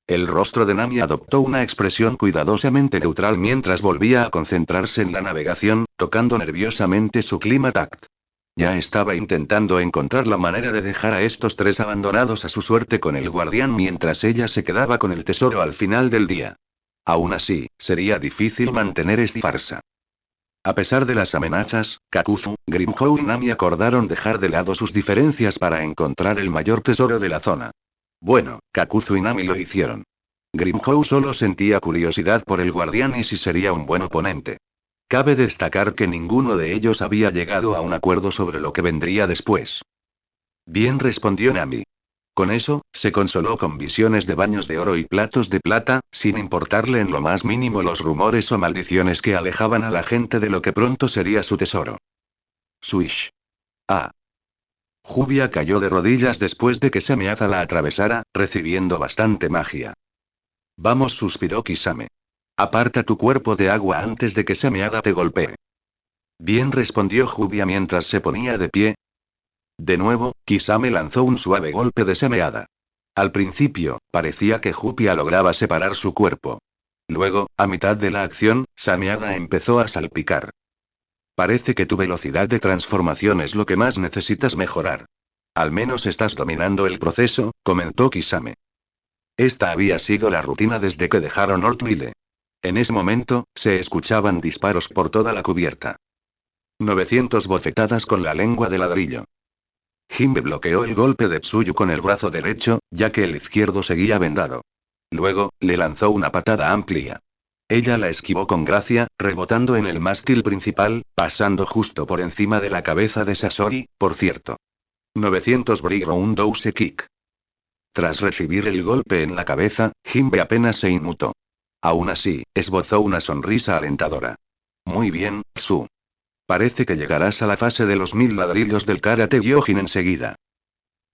El rostro de Nami adoptó una expresión cuidadosamente neutral mientras volvía a concentrarse en la navegación, tocando nerviosamente su Clima-Tact. Ya estaba intentando encontrar la manera de dejar a estos 3 abandonados a su suerte con el guardián mientras ella se quedaba con el tesoro al final del día. Aún así, sería difícil mantener esta farsa. A pesar de las amenazas, Kakuzu, Grimhow y Nami acordaron dejar de lado sus diferencias para encontrar el mayor tesoro de la zona. Bueno, Kakuzu y Nami lo hicieron. Grimhow solo sentía curiosidad por el guardián y si sería un buen oponente. Cabe destacar que ninguno de ellos había llegado a un acuerdo sobre lo que vendría después. Bien, respondió Nami. Con eso, se consoló con visiones de baños de oro y platos de plata, sin importarle en lo más mínimo los rumores o maldiciones que alejaban a la gente de lo que pronto sería su tesoro. Swish. Ah. Jubia cayó de rodillas después de que Sameaza la atravesara, recibiendo bastante magia. Vamos, suspiró Kisame. Aparta tu cuerpo de agua antes de que Sameada te golpee. Bien, respondió Jubia mientras se ponía de pie. De nuevo, Kisame lanzó un suave golpe de Sameada. Al principio, parecía que Jubia lograba separar su cuerpo. Luego, a mitad de la acción, Sameada empezó a salpicar. Parece que tu velocidad de transformación es lo que más necesitas mejorar. Al menos estás dominando el proceso, comentó Kisame. Esta había sido la rutina desde que dejaron Ortville. En ese momento, se escuchaban disparos por toda la cubierta. 900 bofetadas con la lengua de ladrillo. Himbe bloqueó el golpe de Tsuyu con el brazo derecho, ya que el izquierdo seguía vendado. Luego, le lanzó una patada amplia. Ella la esquivó con gracia, rebotando en el mástil principal, pasando justo por encima de la cabeza de Sasori, por cierto. 900 Briground Douse Kick. Tras recibir el golpe en la cabeza, Himbe apenas se inmutó. Aún así, esbozó una sonrisa alentadora. Muy bien, Tsu. Parece que llegarás a la fase de los 1000 ladrillos del Karate Gyojin enseguida.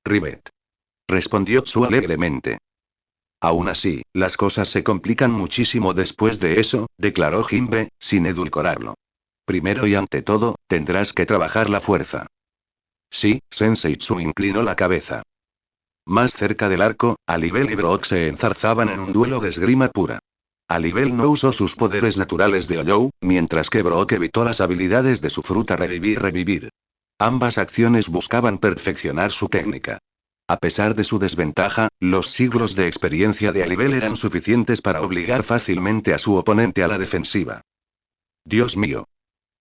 Rivet. Respondió Tsu alegremente. Aún así, las cosas se complican muchísimo después de eso, declaró Himbe, sin edulcorarlo. Primero y ante todo, tendrás que trabajar la fuerza. Sí, Sensei. Tsu inclinó la cabeza. Más cerca del arco, Alibel y Brook se enzarzaban en un duelo de esgrima pura. Alibel no usó sus poderes naturales de Oyou, mientras que Brook evitó las habilidades de su fruta revivir. Ambas acciones buscaban perfeccionar su técnica. A pesar de su desventaja, los siglos de experiencia de Alibel eran suficientes para obligar fácilmente a su oponente a la defensiva. Dios mío.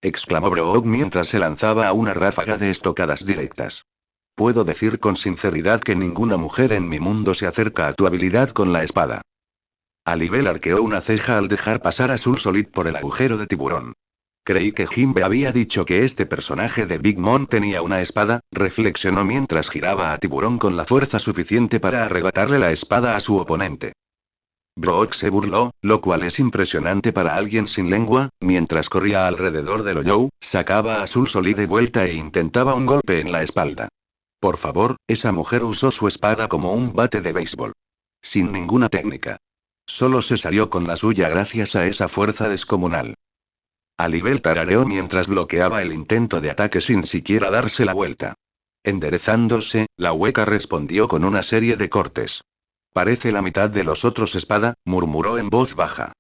Exclamó Brook mientras se lanzaba a una ráfaga de estocadas directas. Puedo decir con sinceridad que ninguna mujer en mi mundo se acerca a tu habilidad con la espada. Alibel arqueó una ceja al dejar pasar a Soul Solid por el agujero de tiburón. Creí que Himbe había dicho que este personaje de Big Mom tenía una espada, reflexionó mientras giraba a tiburón con la fuerza suficiente para arrebatarle la espada a su oponente. Brook se burló, lo cual es impresionante para alguien sin lengua, mientras corría alrededor del Oyou, sacaba a Soul Solid de vuelta e intentaba un golpe en la espalda. Por favor, esa mujer usó su espada como un bate de béisbol. Sin ninguna técnica. Solo se salió con la suya gracias a esa fuerza descomunal. Alibel tarareó mientras bloqueaba el intento de ataque sin siquiera darse la vuelta. Enderezándose, la hueca respondió con una serie de cortes. Parece la mitad de los otros espada, murmuró en voz baja.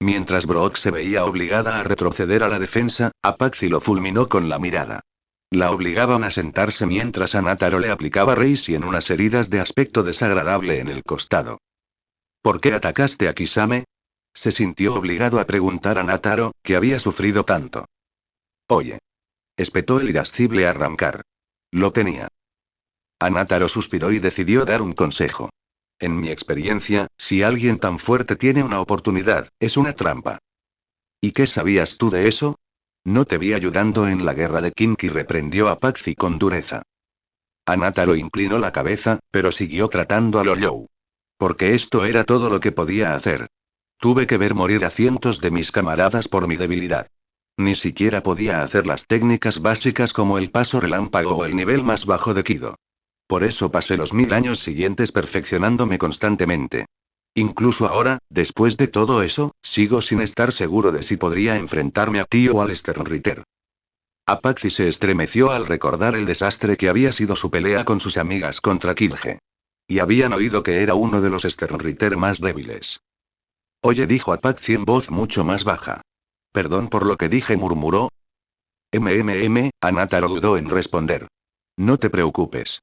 Mientras Brook se veía obligada a retroceder a la defensa, Apache lo fulminó con la mirada. La obligaban a sentarse mientras Anataro le aplicaba Reishi en unas heridas de aspecto desagradable en el costado. ¿Por qué atacaste a Kisame? Se sintió obligado a preguntar a Anataro, que había sufrido tanto. Oye. Espetó el irascible arrancar. Lo tenía. Anataro suspiró y decidió dar un consejo. En mi experiencia, si alguien tan fuerte tiene una oportunidad, es una trampa. ¿Y qué sabías tú de eso? No te vi ayudando en la guerra de Kinki, reprendió a Paxi con dureza. Anataro inclinó la cabeza, pero siguió tratando a Oyou. Porque esto era todo lo que podía hacer. Tuve que ver morir a cientos de mis camaradas por mi debilidad. Ni siquiera podía hacer las técnicas básicas como el paso relámpago o el nivel más bajo de Kido. Por eso pasé los 1000 años siguientes perfeccionándome constantemente. Incluso ahora, después de todo eso, sigo sin estar seguro de si podría enfrentarme a ti o al Sternritter. Apache se estremeció al recordar el desastre que había sido su pelea con sus amigas contra Kilge. Y habían oído que era uno de los Sternritter más débiles. Oye, dijo Apache en voz mucho más baja. Perdón por lo que dije, murmuró. Anataro dudó en responder. No te preocupes.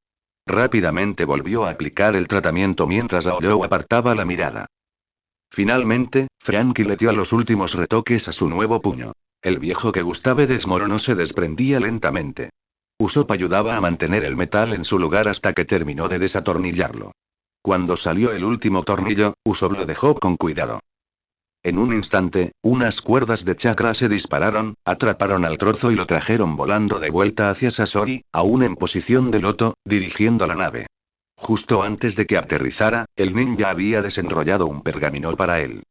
Rápidamente volvió a aplicar el tratamiento mientras Aoyou apartaba la mirada. Finalmente, Frankie le dio los últimos retoques a su nuevo puño. El viejo que Gustave desmoronó se desprendía lentamente. Usopp ayudaba a mantener el metal en su lugar hasta que terminó de desatornillarlo. Cuando salió el último tornillo, Usopp lo dejó con cuidado. En un instante, unas cuerdas de chakra se dispararon, atraparon al trozo y lo trajeron volando de vuelta hacia Sasori, aún en posición de loto, dirigiendo la nave. Justo antes de que aterrizara, el ninja había desenrollado un pergamino para él.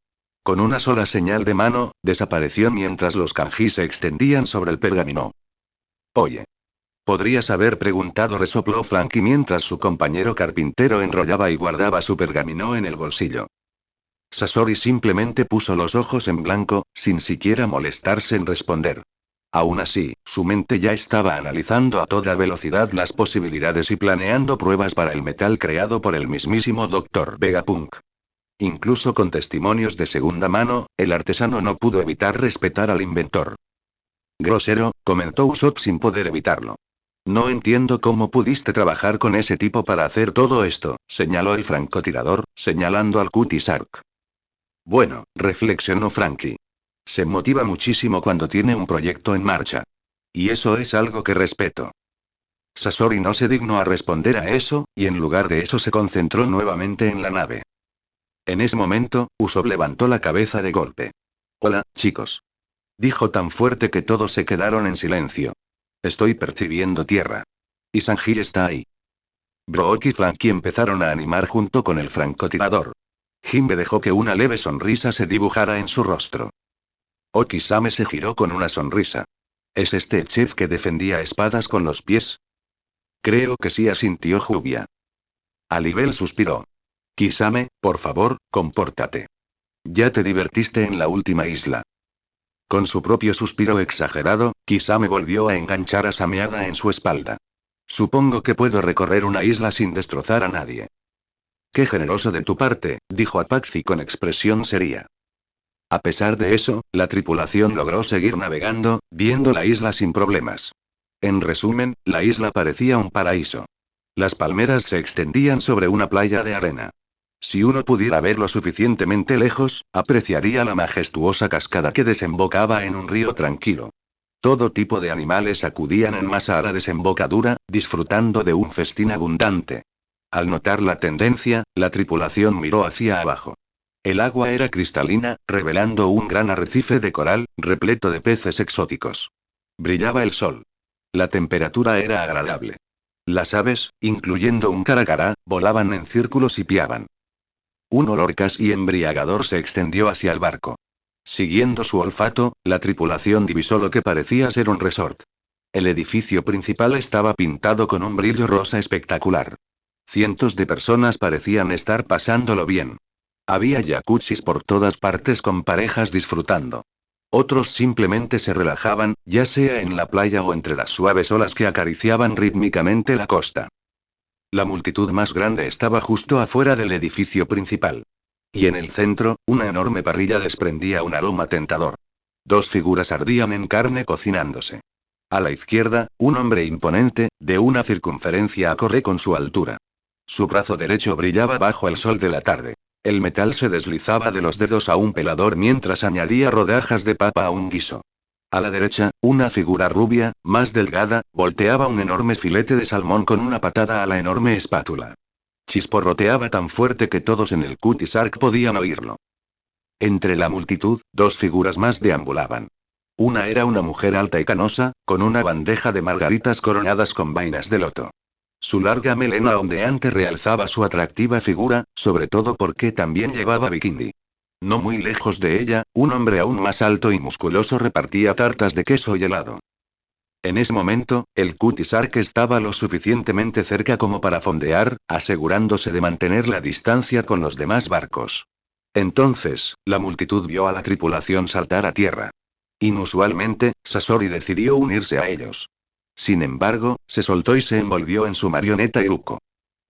Con una sola señal de mano, desapareció mientras los kanji se extendían sobre el pergamino. Oye. Podrías haber preguntado, resopló Franky mientras su compañero carpintero enrollaba y guardaba su pergamino en el bolsillo. Sasori simplemente puso los ojos en blanco, sin siquiera molestarse en responder. Aún así, su mente ya estaba analizando a toda velocidad las posibilidades y planeando pruebas para el metal creado por el mismísimo Dr. Vegapunk. Incluso con testimonios de segunda mano, el artesano no pudo evitar respetar al inventor. Grosero, comentó Usopp sin poder evitarlo. No entiendo cómo pudiste trabajar con ese tipo para hacer todo esto, señaló el francotirador, señalando al Cutie Sark. Bueno, reflexionó Franky. Se motiva muchísimo cuando tiene un proyecto en marcha. Y eso es algo que respeto. Sasori no se dignó a responder a eso, y en lugar de eso se concentró nuevamente en la nave. En ese momento, Usopp levantó la cabeza de golpe. Hola, chicos. Dijo tan fuerte que todos se quedaron en silencio. Estoy percibiendo tierra. Y Sanji está ahí. Brook y Franky empezaron a animar junto con el francotirador. Jinbe dejó que una leve sonrisa se dibujara en su rostro. Okisame se giró con una sonrisa. ¿Es este el chef que defendía espadas con los pies? Creo que sí, asintió Jubia. Alibel suspiró. Kisame, por favor, compórtate. Ya te divertiste en la última isla. Con su propio suspiro exagerado, Kisame volvió a enganchar a Sameada en su espalda. Supongo que puedo recorrer una isla sin destrozar a nadie. Qué generoso de tu parte, dijo Apache con expresión seria. A pesar de eso, la tripulación logró seguir navegando, viendo la isla sin problemas. En resumen, la isla parecía un paraíso. Las palmeras se extendían sobre una playa de arena. Si uno pudiera ver lo suficientemente lejos, apreciaría la majestuosa cascada que desembocaba en un río tranquilo. Todo tipo de animales acudían en masa a la desembocadura, disfrutando de un festín abundante. Al notar la tendencia, la tripulación miró hacia abajo. El agua era cristalina, revelando un gran arrecife de coral, repleto de peces exóticos. Brillaba el sol. La temperatura era agradable. Las aves, incluyendo un caracará, volaban en círculos y piaban. Un olor casi embriagador se extendió hacia el barco. Siguiendo su olfato, la tripulación divisó lo que parecía ser un resort. El edificio principal estaba pintado con un brillo rosa espectacular. Cientos de personas parecían estar pasándolo bien. Había jacuzzis por todas partes con parejas disfrutando. Otros simplemente se relajaban, ya sea en la playa o entre las suaves olas que acariciaban rítmicamente la costa. La multitud más grande estaba justo afuera del edificio principal. Y en el centro, una enorme parrilla desprendía un aroma tentador. Dos figuras ardían en carne cocinándose. A la izquierda, un hombre imponente, de una circunferencia acorde con su altura. Su brazo derecho brillaba bajo el sol de la tarde. El metal se deslizaba de los dedos a un pelador mientras añadía rodajas de papa a un guiso. A la derecha, una figura rubia, más delgada, volteaba un enorme filete de salmón con una patada a la enorme espátula. Chisporroteaba tan fuerte que todos en el Cutie Sark podían oírlo. Entre la multitud, dos figuras más deambulaban. Una era una mujer alta y canosa, con una bandeja de margaritas coronadas con vainas de loto. Su larga melena ondeante realzaba su atractiva figura, sobre todo porque también llevaba bikini. No muy lejos de ella, un hombre aún más alto y musculoso repartía tartas de queso y helado. En ese momento, el Cutie Sark estaba lo suficientemente cerca como para fondear, asegurándose de mantener la distancia con los demás barcos. Entonces, la multitud vio a la tripulación saltar a tierra. Inusualmente, Sasori decidió unirse a ellos. Sin embargo, se soltó y se envolvió en su marioneta Iruko.